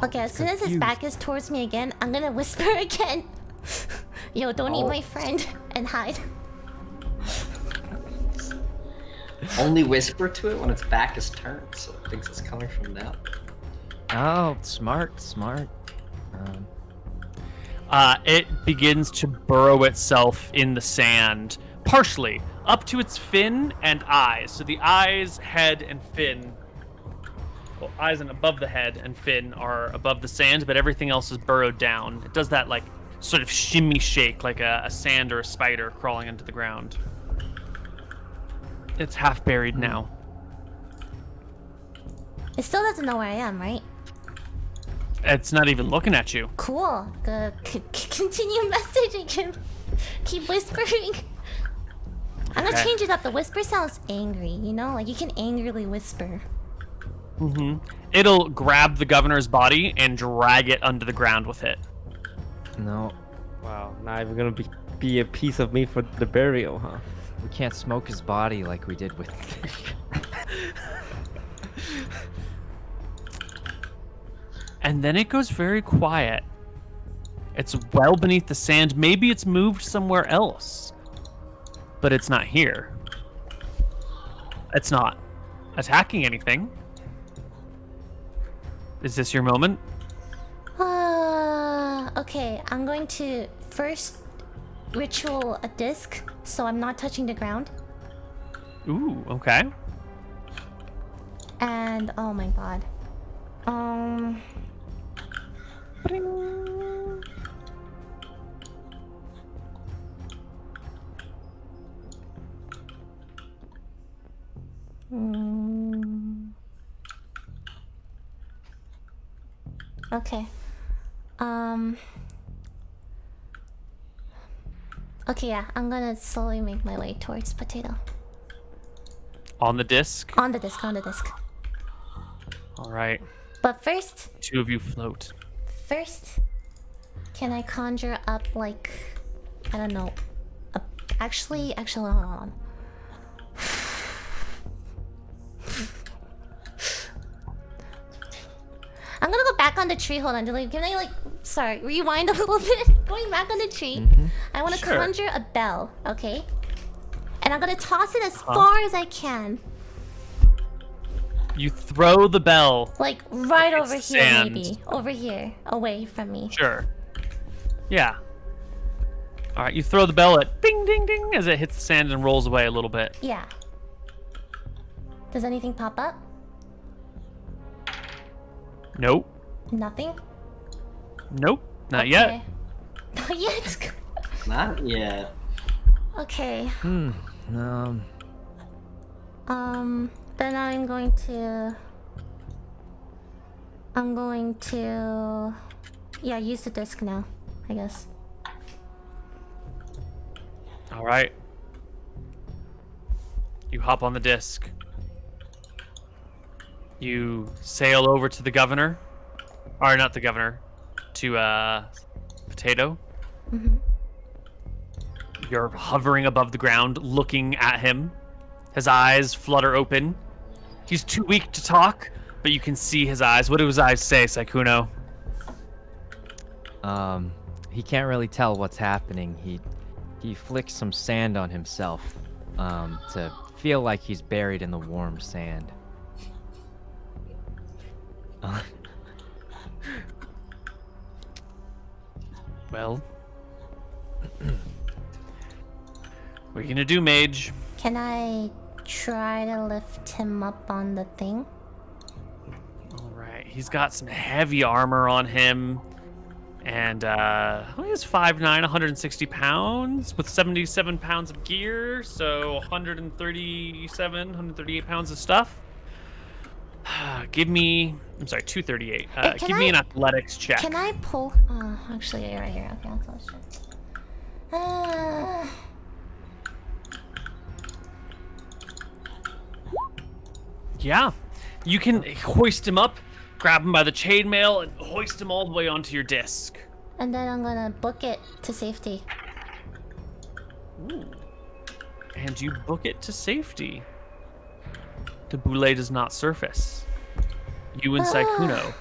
Okay, as soon as his back is towards me again, I'm gonna whisper again. Yo, don't eat my friend and hide. Only whisper to it when its back is turned, so it thinks it's coming from that. Oh, smart. It begins to burrow itself in the sand, partially up to its fin and eyes. So the eyes, head, and fin. Well, eyes and above the head and fin are above the sand, but everything else is burrowed down. It does that like sort of shimmy shake, like a sand or a spider crawling into the ground. It's half buried now. It still doesn't know where I am, right? It's not even looking at you. Cool. Continue messaging him. Keep whispering. I'm gonna Okay. change it up. The whisper sounds angry, you know? Like you can angrily whisper. It'll grab the governor's body and drag it under the ground with it. No, Wow. Not even gonna be a piece of me for the burial, huh? we can't smoke his body like we did with. And then it goes very quiet. It's well beneath the sand. Maybe it's moved somewhere else. But it's not here. It's not attacking anything. Is this your moment? Okay, I'm going to first ritual a disc so I'm not touching the ground. Ooh, okay. And oh my god. Okay. Okay, yeah, I'm gonna slowly make my way towards Potato. On the disc. On the disc, on the disc. All right. But first, Two of you float. can I conjure up like, I don't know, actually, hold on. I'm gonna go back on the tree. Hold on, can I sorry, rewind a little bit? Going back on the tree. I want to Sure. conjure a bell, okay? And I'm gonna toss it as far as I can. You throw the bell. Like right It's over here, sand. maybe. Over here, away from me. Sure. Yeah. All right. You throw the bell at ding, ding, ding as it hits the sand and rolls away a little bit. Yeah. Does anything pop up? Nope. Nothing? Nope. Not Okay. yet. Not yet? Not yet. Okay. Then I'm going to... Yeah, use the disc now, I guess. All right. You hop on the disc. You sail over to the governor. Or not the governor. To, Potato. You're hovering above the ground, looking at him. His eyes flutter open. He's too weak to talk, but you can see his eyes. What do his eyes say, Sykkuno? He can't really tell what's happening. He flicks some sand on himself, to feel like he's buried in the warm sand. Well, what are you gonna do, mage? Can I try to lift him up on the thing? All right, he's got some heavy armor on him, and he's 5'9", 160 pounds with 77 pounds of gear, so 138 pounds of stuff. Give me, I'm sorry, 238. Can Give me an I- athletics check. Can I pull... actually, right here. Okay, I'll close it. Yeah, you can hoist him up, grab him by the chainmail, and hoist him all the way onto your disc. And then I'm gonna book it to safety. Ooh. And you book it to safety. The boule does not surface. You and Sykkuno,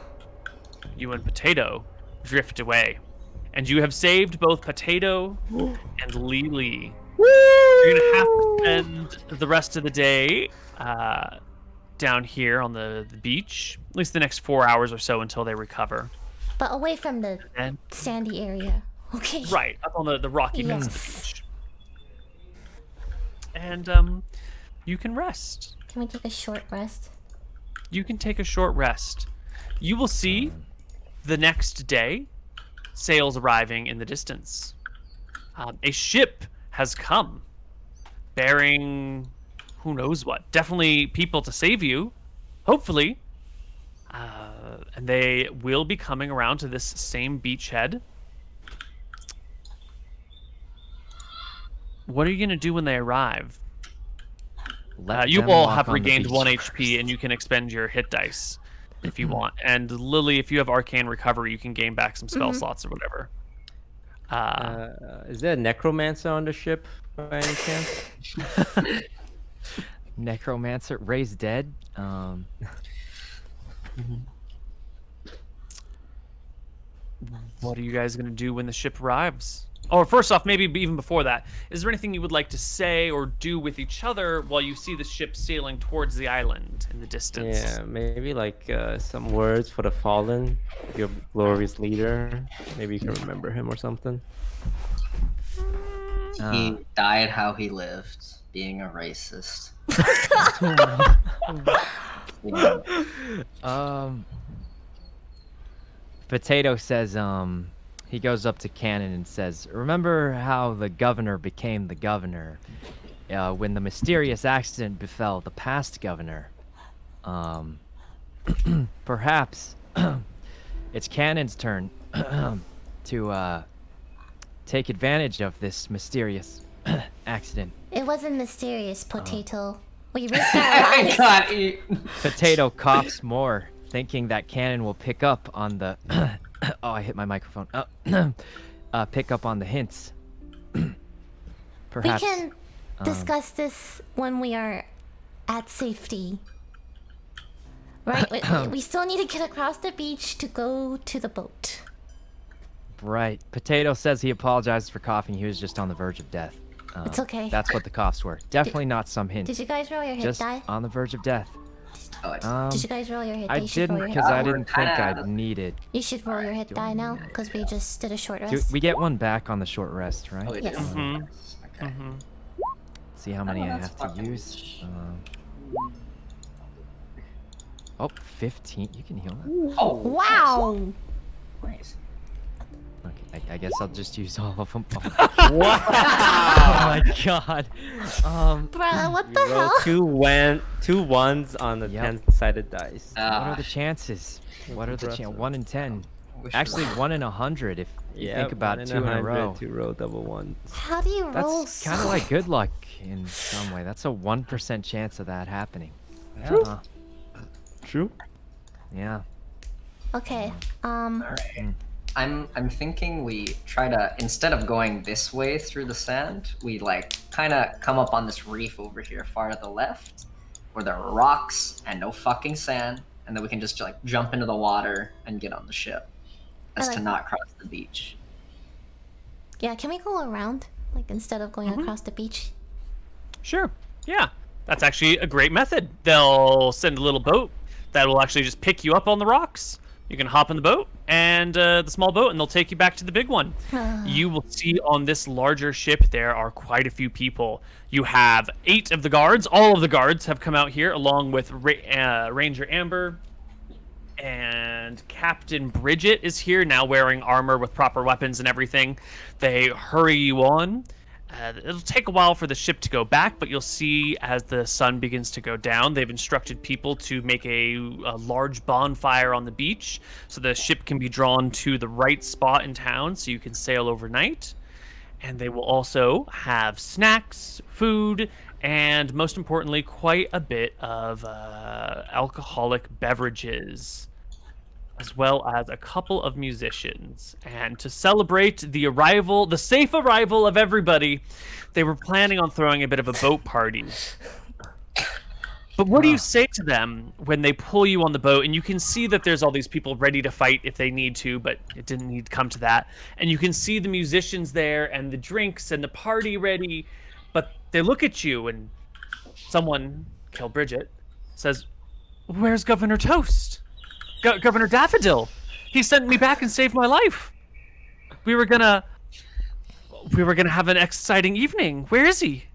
you and Potato, drift away. And you have saved both Potato and Lily. You're gonna have to spend the rest of the day down here on the beach. At least the next 4 hours or so until they recover. But away from the And sandy area. Okay. right, up on the rocky bits of the Yes. beach. And you can rest. Can we take a short rest? You can take a short rest. You will see the next day sails arriving in the distance. A ship has come bearing who knows what. Definitely people to save you, hopefully. And they will be coming around to this same beachhead. What are you going to do when they arrive? Let You them all walk have on the regained beach 1 first. HP, and you can expend your hit dice if you want. And Lily, if you have Arcane Recovery, you can gain back some spell slots or whatever. Is there a necromancer on the ship by any chance? Necromancer, raised dead. What are you guys going to do when the ship arrives? Or first off, maybe even before that, is there anything you would like to say or do with each other while you see the ship sailing towards the island in the distance? Yeah, maybe like some words for the fallen, your glorious leader. Maybe you can remember him or something. He died how he lived, being a racist. Yeah. Potato says, he goes up to Cannon and says, "Remember how the governor became the governor? when the mysterious accident befell the past governor, um, perhaps it's Cannon's turn to take advantage of this mysterious accident. It wasn't mysterious, Potato. We risked our lives. God, Potato coughs more, thinking that Cannon will pick up on the. Oh, I hit my microphone. Pick up on the hints. Perhaps. We can discuss this when we are at safety. Right? we still need to get across the beach to go to the boat. Right. Potato says he apologizes for coughing. He was just on the verge of death. It's okay. That's what the coughs were. Definitely not some hint. Did you guys roll your hit Just die? on the verge of death. Did you guys roll your hit die? I You should roll didn't your because hit I die. didn't think I'd need it. You should roll your hit die now, because we just did a short Do rest. we get one back on the short rest, right? Oh, we Yes. do? Mhm. Okay. See how many I that's have to fucking- use. Oh, 15. You can heal that. Oh, Wow! nice. Okay, I guess I'll just use all of them. Oh, wow! Oh my god. Bruh, what You the roll hell? two ones on the Yep. 10-sided dice. What are Ah, the chances? What are the chances? impressive. 1 in 10. wish Actually, we- 1 in 100 if you Yeah, think about 2 in a row. To roll double ones. How do you roll That's kind of like good luck in some way. That's a 1% chance of that happening. True. Uh, True. yeah. Okay, Alright. I'm thinking we try to, instead of going this way through the sand, we like kind of come up on this reef over here far to the left, where there are rocks and no fucking sand, and then we can just like jump into the water and get on the ship, as to like- not cross the beach. yeah, can we go around? Like, instead of going across the beach? Sure. Yeah. That's actually a great method. They'll send a little boat that will actually just pick you up on the rocks. You can hop in the boat and the small boat, and they'll take you back to the big one. You will see on this larger ship there are quite a few people. You have 8 of the guards. All of the guards have come out here, along with Ranger Amber. And Captain Bridget is here now, wearing armor with proper weapons and everything. They hurry you on. It'll take a while for the ship to go back, but you'll see as the sun begins to go down, they've instructed people to make a large bonfire on the beach so the ship can be drawn to the right spot in town so you can sail overnight. And they will also have snacks, food, and most importantly, quite a bit of alcoholic beverages, as well as a couple of musicians. And to celebrate the safe arrival of everybody, they were planning on throwing a bit of a boat party. But what do you say to them when they pull you on the boat, and you can see that there's all these people ready to fight if they need to, but it didn't need to come to that. And you can see the musicians there and the drinks and the party ready, but they look at you and someone, Kill Bridget, says, "Where's Governor Toast? Governor Daffodil? He sent me back and saved my life. We were gonna have an exciting evening. Where is he?"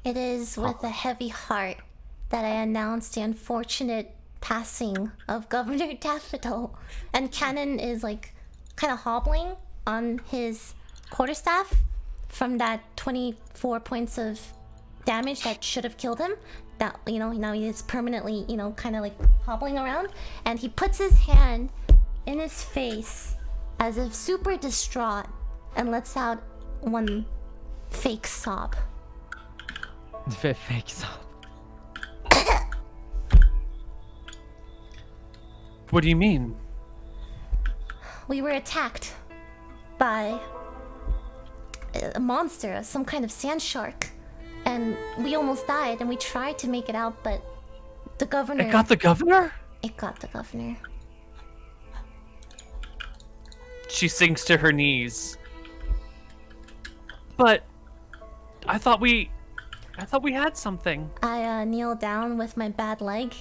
It is with a heavy heart that I announce the unfortunate passing of Governor Daffodil. And Cannon is like kind of hobbling on his quarterstaff from that 24 points of damage that should have killed him. That, you know, now he is permanently, you know, kind of like hobbling around. And he puts his hand in his face as if super distraught and lets out one fake sob. Fake sob. What do you mean? We were attacked by a monster, some kind of sand shark. And we almost died, and we tried to make it out, but the governor... It got the governor? It got the governor. She sinks to her knees. But I thought we had something. I kneel down with my bad leg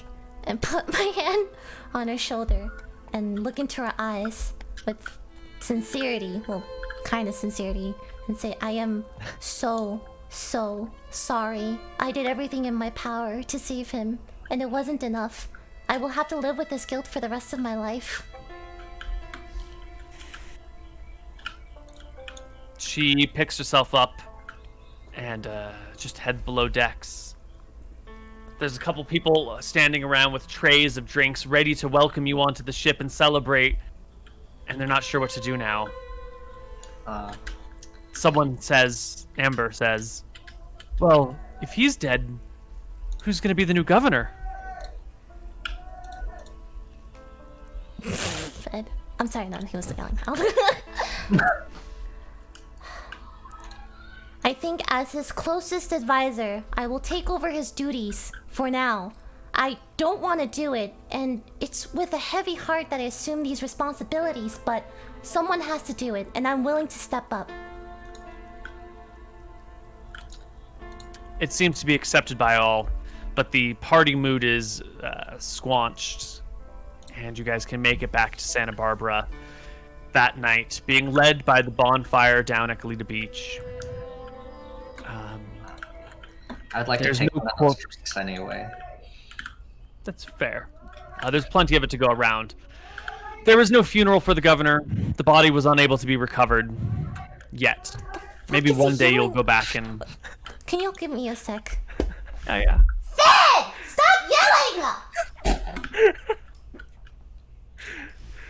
and put my hand on her shoulder and look into her eyes with sincerity, well, kind of sincerity, and say, "I am so sorry. I did everything in my power to save him, and it wasn't enough. I will have to live with this guilt for the rest of my life." She picks herself up and just head below decks. There's a couple people standing around with trays of drinks ready to welcome you onto the ship and celebrate, and they're not sure what to do now. Someone says, Amber says, well, if he's dead, who's going to be the new governor? Fred. I'm sorry, no, he was yelling. I think as his closest advisor, I will take over his duties for now. I don't want to do it, and it's with a heavy heart that I assume these responsibilities, but someone has to do it, and I'm willing to step up. It seems to be accepted by all, but the party mood is squanched, and you guys can make it back to Santa Barbara that night, being led by the bonfire down at Goleta Beach. I'd like to There's take no one of corp- those drinks anyway. That's fair. There's plenty of it to go around. There was no funeral for the governor. The body was unable to be recovered yet. Maybe is he one day you'll doing? go back and... Can you give me a sec? Oh, yeah. Sid! Stop yelling!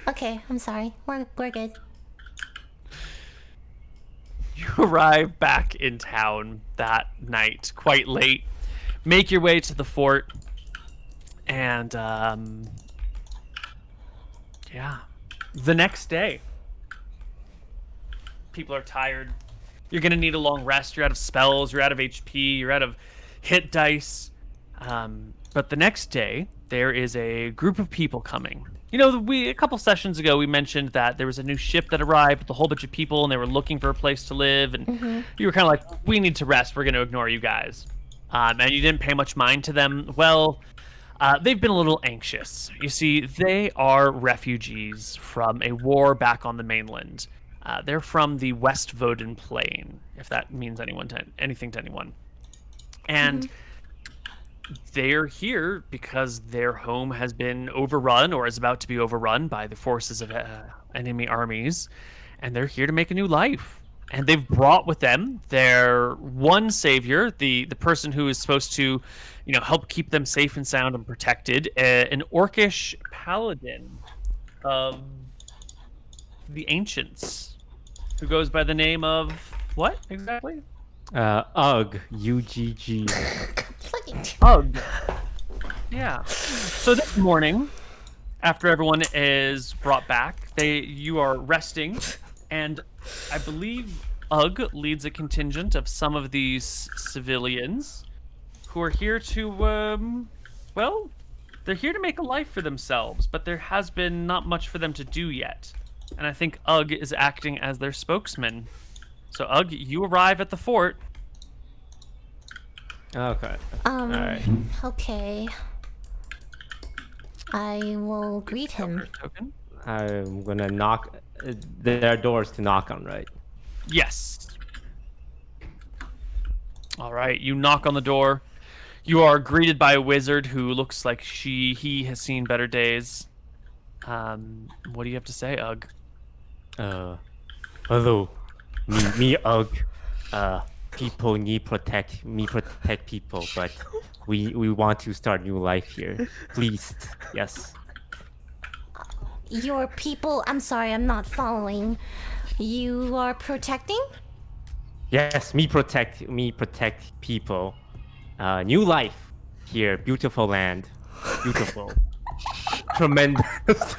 Okay, I'm sorry. We're good. You arrive back in town that night, quite late. Make your way to the fort, and yeah, the next day. People are tired. You're gonna need a long rest. You're out of spells. You're out of HP. You're out of hit dice. But the next day, there is a group of people coming. You know, a couple sessions ago, we mentioned that there was a new ship that arrived with a whole bunch of people, and they were looking for a place to live. And you were kind of like, we need to rest. We're going to ignore you guys. And you didn't pay much mind to them. Well, they've been a little anxious. You see, they are refugees from a war back on the mainland. They're from the West Voden Plain, if that means anything to anyone. And they're here because their home has been overrun or is about to be overrun by the forces of enemy armies, and they're here to make a new life. And they've brought with them their one savior, the person who is supposed to, help keep them safe and sound and protected, an orcish paladin of the ancients, who goes by the name of what exactly? Ugg. UGG. Ugh. Yeah. So this morning, after everyone is brought back, you are resting, and I believe Ugg leads a contingent of some of these civilians who are here to, they're here to make a life for themselves, but there has been not much for them to do yet. And I think Ugg is acting as their spokesman. So Ugg, you arrive at the fort. Okay. Alright. Okay. I will greet him. Token. I'm gonna knock. There are doors to knock on, right? Yes. All right, you knock on the door. You are greeted by a wizard who looks like he has seen better days. What do you have to say, Ugg? Hello. Me Ugg. People need protect people, but we want to start new life here. Please, yes. Your people, I'm sorry, I'm not following. You are protecting? Yes, me protect people. New life here, beautiful land, beautiful, tremendous.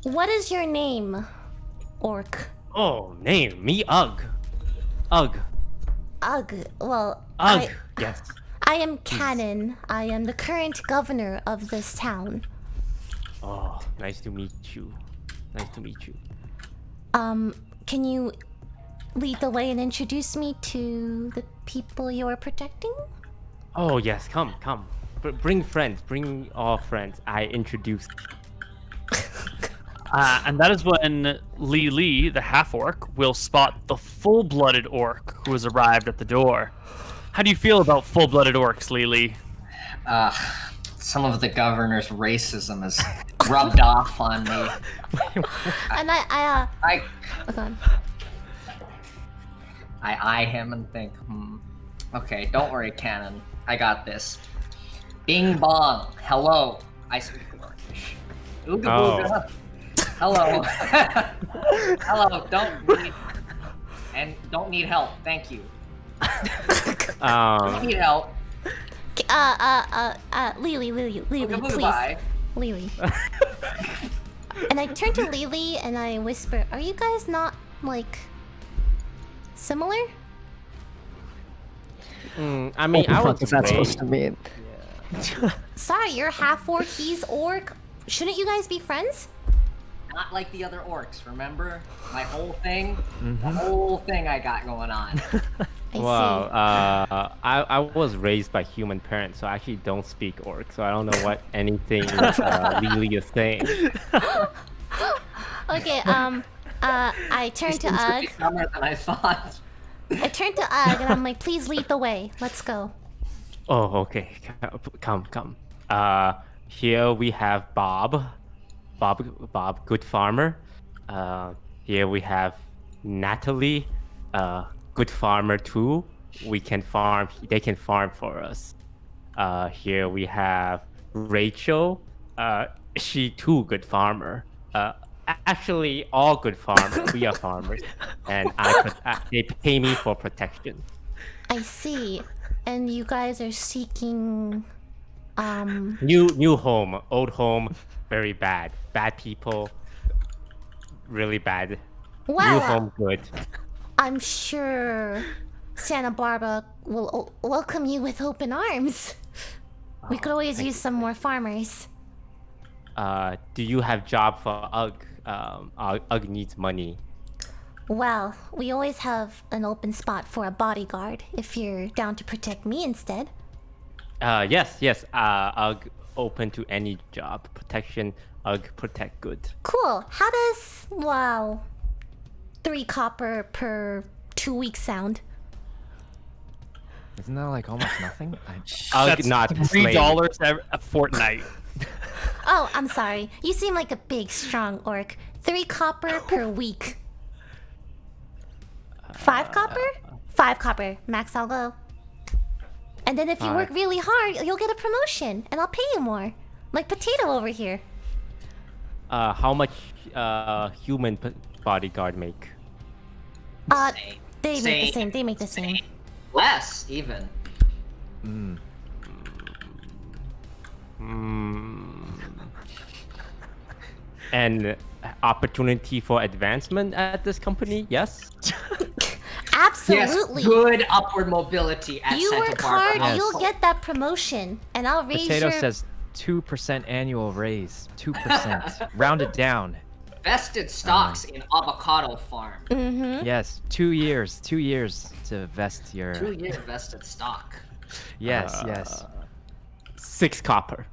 What is your name, orc? Oh, name me Ugg. Ugh, well, Ugg. Yes. I am Cannon. I am the current governor of this town. Oh, nice to meet you. Nice to meet you. Can you lead the way and introduce me to the people you are protecting? Oh yes, come. Bring friends. Bring all friends. I introduced. And that is when Lee, the half-orc, will spot the full-blooded orc who has arrived at the door. How do you feel about full-blooded orcs, Lee? Some of the governor's racism has rubbed off on me. And I oh, go on. I eye him and think, okay, don't worry, Cannon. I got this. Bing bong. Hello. I speak Orcish. Ooga booga. Hello. Hello. Don't need help. Thank you. Don't need help. Lily, Ooga booga, please. bye. Lily. And I turn to Lily and I whisper, "Are you guys not like similar?" I mean, I What was the fuck is that raised- supposed to mean? Sorry, you're half orc, he's orc. Shouldn't you guys be friends? Not like the other orcs, remember? My whole thing? The whole thing I got going on. I Well, I was raised by human parents, so I actually don't speak orc, so I don't know what anything Lily is saying. see. Okay, I turn to Seems to be Ugg. dumber than I thought. I turn to Ugg and I'm like, "Please lead the way. Let's go." Oh, okay. Come. Here we have Bob, good farmer. Here we have Natalie, good farmer too. We can farm. They can farm for us. Here we have Rachel. She too good farmer. Actually, all good farmers. We are farmers, and they pay me for protection. I see. And you guys are seeking New home, old home, very bad. Bad people, really bad. New well, home, good. I'm sure Santa Barbara will welcome you with open arms. We could always use some more farmers. Do you have job for Ugg? Ugg needs money. Well, we always have an open spot for a bodyguard if you're down to protect me instead. Yes. Ugg open to any job. Protection. Ugg protect good. Cool. How does, 3 copper per 2 weeks sound? Isn't that like almost nothing? Ugg That's not slave. $3 a fortnight. Oh, I'm sorry. You seem like a big, strong orc. 3 copper per week. 5 copper? 5 copper. Max, I'll go. And then if you work really hard, you'll get a promotion, and I'll pay you more. Like Potato over here. How much human bodyguard make? Same. They make the same. They make the same. Less, even. And opportunity for advancement at this company? Yes. Absolutely. Yes, good upward mobility at You Santa work Barbara. hard, Yes. you'll get that promotion, and I'll raise Potato your. says 2% annual raise. 2%. Round it down. Vested stocks in avocado farm. Mm-hmm. Yes, 2 years. 2 years to vest your. 2-year vested stock. Yes, yes. 6 copper.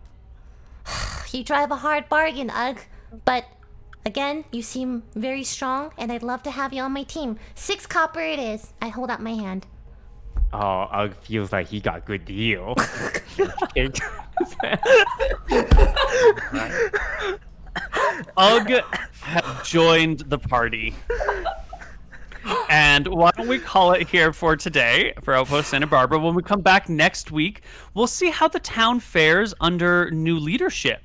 You drive a hard bargain, Ugg. But again, you seem very strong, and I'd love to have you on my team. 6 copper it is. I hold up my hand. Oh, Ugg feels like he got good deal. Ugg have joined the party. And why don't we call it here for today for Outpost Santa Barbara? When we come back next week, we'll see how the town fares under new leadership.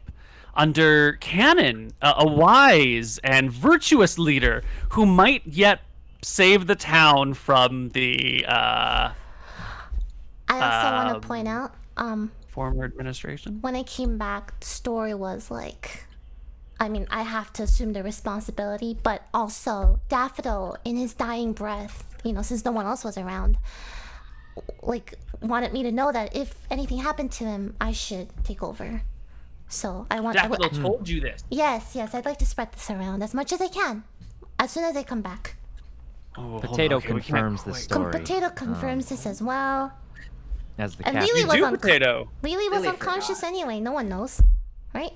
Under Cannon, a wise and virtuous leader who might yet save the town from the I also want to point out, former administration. when I came back, the story was like, I mean, I have to assume the responsibility, but also Daffodil, in his dying breath, since no one else was around, like, wanted me to know that if anything happened to him, I should take over. So I want. Daffodil told you this. Yes, I'd like to spread this around as much as I can, as soon as I come back. Oh, hold on, Potato okay, we can't confirms the quite- story. Potato confirms this as well. As the And cat. Lily You was do, on. Potato. Lily was Lily unconscious forgot. anyway. No one knows, right?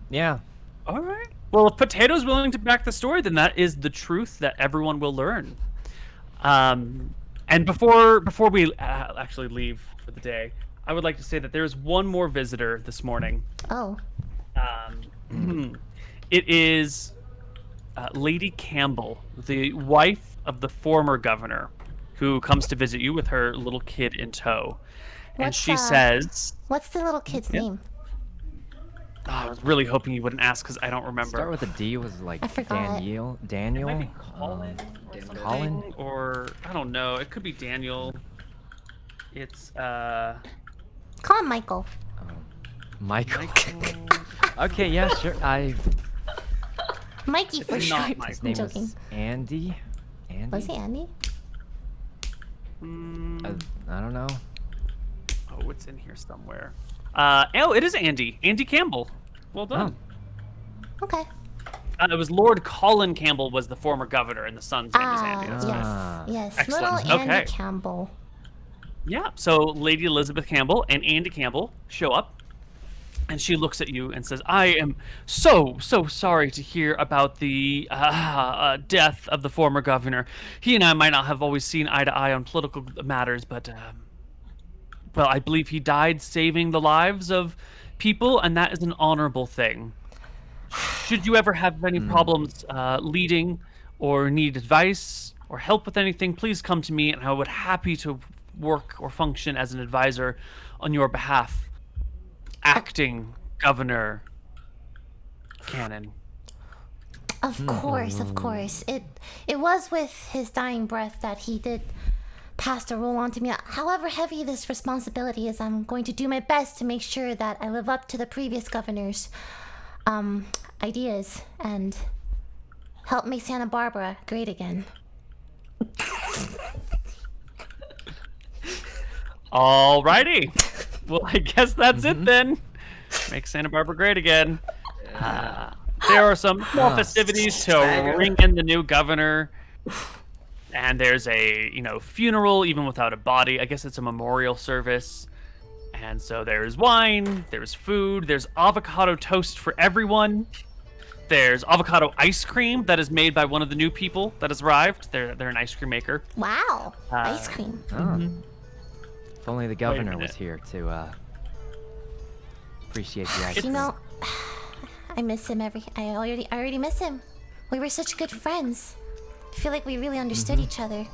Yeah. All right. Well, if Potato's willing to back the story, then that is the truth that everyone will learn. And before we actually leave for the day, I would like to say that there is one more visitor this morning. Oh. It is Lady Campbell, the wife of the former governor, who comes to visit you with her little kid in tow. And What's, she says, What's the little kid's name? oh, I was really hoping you wouldn't ask because I don't remember. Start with a D. Was like I forgot. Daniel. It might be Colin or something, Colin? or I don't know. It could be Daniel. It's Call him Michael. Michael. Okay, yeah, sure. Mikey for It's not short. Michael. His I'm name joking. was Andy. Andy. Was he Andy? I don't know. Oh, it's in here somewhere. Oh, it is Andy. Andy Campbell. Well done. Okay. It was Lord Colin Campbell was the former governor, and the son's name is Andy. That's right. Ah. Yes. Excellent. Little Andy Okay. Campbell. Yeah. So Lady Elizabeth Campbell and Andy Campbell show up, and she looks at you and says, "I am so sorry to hear about the death of the former governor. He and I might not have always seen eye to eye on political matters, but well, I believe he died saving the lives of people, and that is an honorable thing. Should you ever have any problems leading or need advice or help with anything, please come to me, and I would happy to work or function as an advisor on your behalf. Acting Governor Cannon." Of course, of course. It was with his dying breath that he did pass the role on to me. However heavy this responsibility is, I'm going to do my best to make sure that I live up to the previous governor's ideas and help make Santa Barbara great again. Alrighty. Well, I guess that's it then. Make Santa Barbara great again. There are some small festivities to ring in the new governor. And there's a, funeral even without a body. I guess it's a memorial service. And so there's wine, there's food, there's avocado toast for everyone. There's avocado ice cream that is made by one of the new people that has arrived. They're an ice cream maker. Wow. Ice cream. If only the governor was minute. here to appreciate the ice cream. You know, I miss him I already miss him. We were such good friends. I feel like we really understood each other.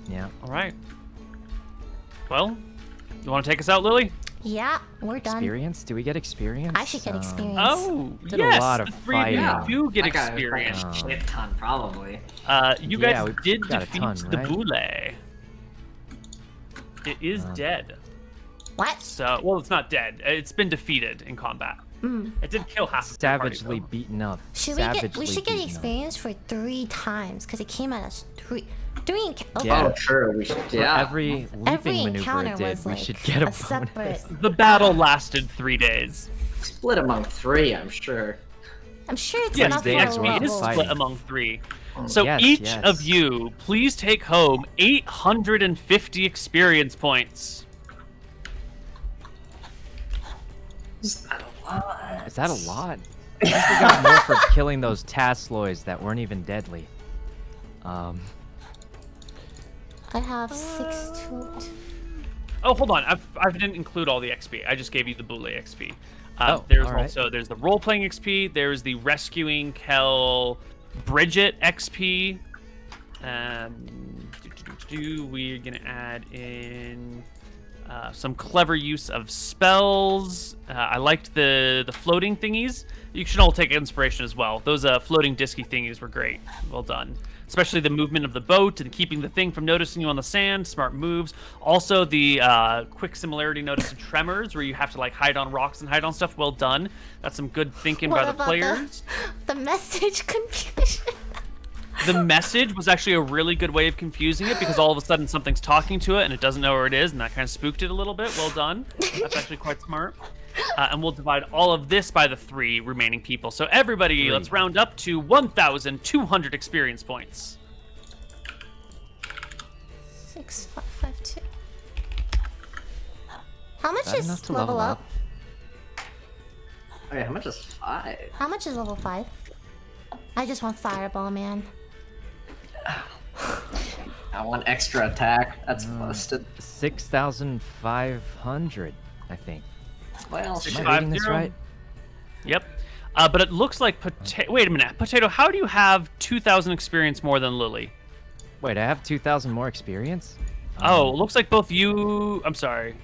Yeah. All right. Well, you want to take us out, Lily? Yeah, we're done. Experience? Do we get experience? I should get experience. Oh, Did a yes, lot of the three of you fighting. do get That guy was experience. fighting a shit ton, probably. You Yeah, guys we did got a defeat ton, the right? Boule. It is dead. What? So, well, it's not dead. It's been defeated in combat. It did kill half of the party, Savagely though. beaten up. We Savagely should get beaten up. experience for 3 times because it came at us 3. Yeah. Oh, sure, we should. For Yeah. every leaping Every maneuver encounter it did, was we like should get a bonus. separate. The battle lasted 3 days. Split among 3, I'm sure. I'm sure it's Yes, enough the for a XP is level. split fighting. among 3. So Yes, each yes. of you, please take home 850 experience points. Is that a lot? Is that a lot? I think we got more for killing those Tasloids that weren't even deadly. I have 6 to. Oh, hold on. I didn't include all the XP. I just gave you the Boule XP. Oh, there's all right. also there's the role playing XP. There's the rescuing Kel Bridget XP. We're gonna add in some clever use of spells. I liked the floating thingies. You should all take inspiration as well. Those floating disky thingies were great. Well done. Especially the movement of the boat and keeping the thing from noticing you on the sand. Smart moves. Also, the quick similarity notice to Tremors, where you have to like hide on rocks and hide on stuff. Well done. That's some good thinking What by the about players. the message confusion? The message was actually a really good way of confusing it because all of a sudden something's talking to it and it doesn't know where it is, and that kind of spooked it a little bit. Well done. That's actually quite smart. And we'll divide all of this by the 3 remaining people. So everybody, let's round up to 1,200 experience points. 6552. How much That is enough to level level up? Okay, how much is 5? How much is level 5? I just want fireball, man. I want extra attack. That's busted. 6,500. I think. Well, Six, Am five, I reading this zero. right? Yep. But it looks like Wait a minute, Potato. How do you have 2,000 experience more than Lily? Wait, I have 2,000 more experience? Oh, it looks like both you. I'm sorry.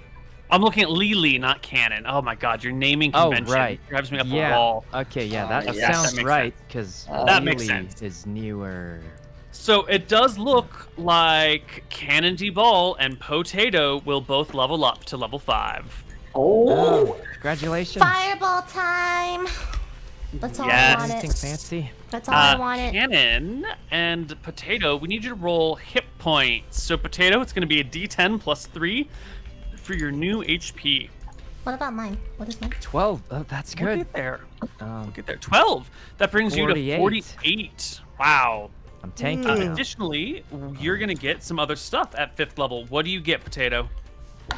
I'm looking at Lily, not Canon. Oh my God, your naming Oh, convention right. drives me up Yeah. a wall. Okay, yeah, that yes, sounds that makes right, because That makes sense. is newer. So it does look like Canon D-Ball and Potato will both level up to level 5. Oh. Congratulations. Fireball time. That's all Yes. I wanted. Anything fancy? That's all I wanted. Canon and Potato, we need you to roll hit points. So Potato, it's going to be a D10 plus 3 for your new HP. What about mine? What is mine? 12. Oh, that's We'll good. get there. Um, We'll get there. 12. That brings you to 48. 48. Wow. I'm tanky now. Additionally, you're going to get some other stuff at 5th level. What do you get, Potato?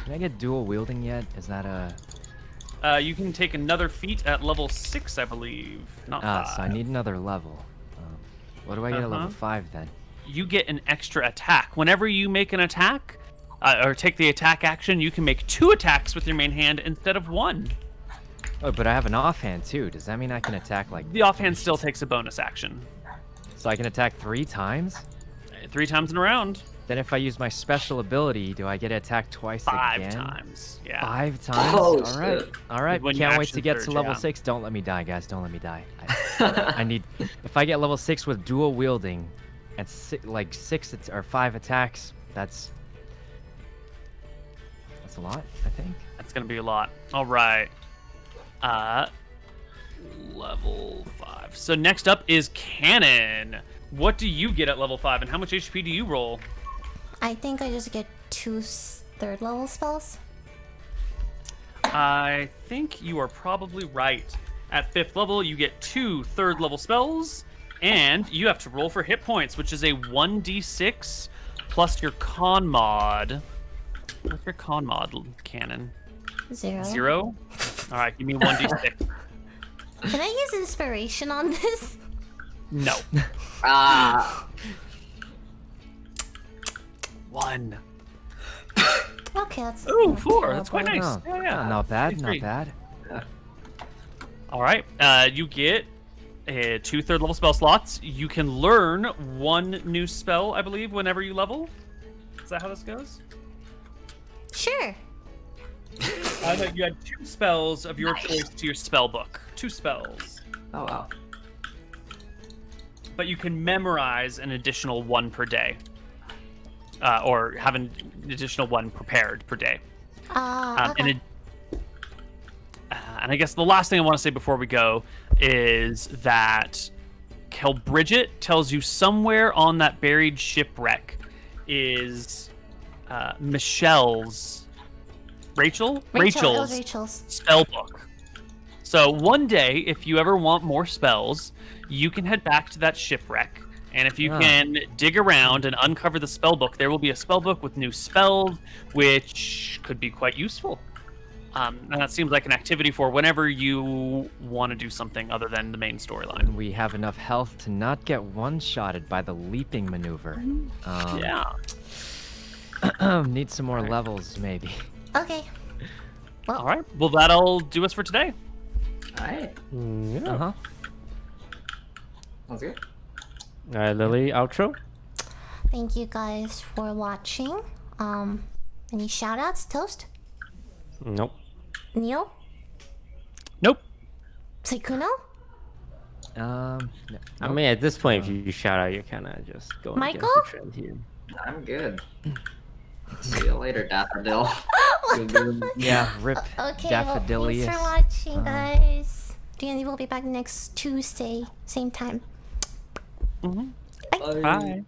Can I get dual wielding yet? Is that a... You can take another feat at level 6, I believe. Not 5. so I need another level. What do I get at level 5 then? You get an extra attack. Whenever you make an attack, or take the attack action, you can make 2 attacks with your main hand instead of 1. Oh, but I have an offhand too. Does that mean I can attack like... The offhand still takes a bonus action. So I can attack 3 times? 3 times in a round. Then if I use my special ability, do I get to attack twice 5 again? times. Yeah. 5 times? Oh, All right. shit. All right. When you Can't wait action to get surge, to level yeah. 6. Don't let me die, guys. Don't let me die. I need... If I get level 6 with dual wielding and 6 or 5 attacks, that's a lot, I think. That's going to be a lot. All right. Level 5. So next up is Cannon. What do you get at level 5, and how much HP do you roll? I think I just get 2 third level spells. I think you are probably right. At 5th level, you get 2 third level spells, and you have to roll for hit points, which is a 1d6 plus your con mod. What's your con mod, Cannon? 0. 0? All right, give me 1d6. Can I use inspiration on this? No. Ah. 1. Okay, that's... Ooh, 4. That's quite Oh, nice. Yeah. Not bad, not Pretty bad. All right. You get 2 third level spell slots. You can learn 1 new spell, I believe, whenever you level. Is that how this goes? Sure. You had 2 spells of your choice to your spell book. 2 spells. Oh wow. But you can memorize an additional 1 per day. Or have an additional 1 prepared per day. Okay. And I guess the last thing I want to say before we go is that Kelbridget tells you somewhere on that buried shipwreck is Rachel's It was Rachel's. spell book. So one day, if you ever want more spells, you can head back to that shipwreck. And if you can dig around and uncover the spell book, there will be a spell book with new spells, which could be quite useful. And that seems like an activity for whenever you want to do something other than the main storyline. And we have enough health to not get one-shotted by the leaping maneuver. Yeah. Need some more levels, maybe. Okay. All right. Well, that'll do us for today. Alright. Yeah. Uh-huh. Sounds good. All right, Lily, outro. Thank you guys for watching. Any shout-outs? Toast? Nope. Neil? Nope. Sykkuno? No. I mean, at this point, if you shout out, you're kind of just going Michael? against the trend here. I'm good. See you later, Daffodil. Yeah, rip Okay, well, thanks Daffodilius. for watching, guys. D&D will be back next Tuesday, same time. Mm-hmm. Bye. Bye.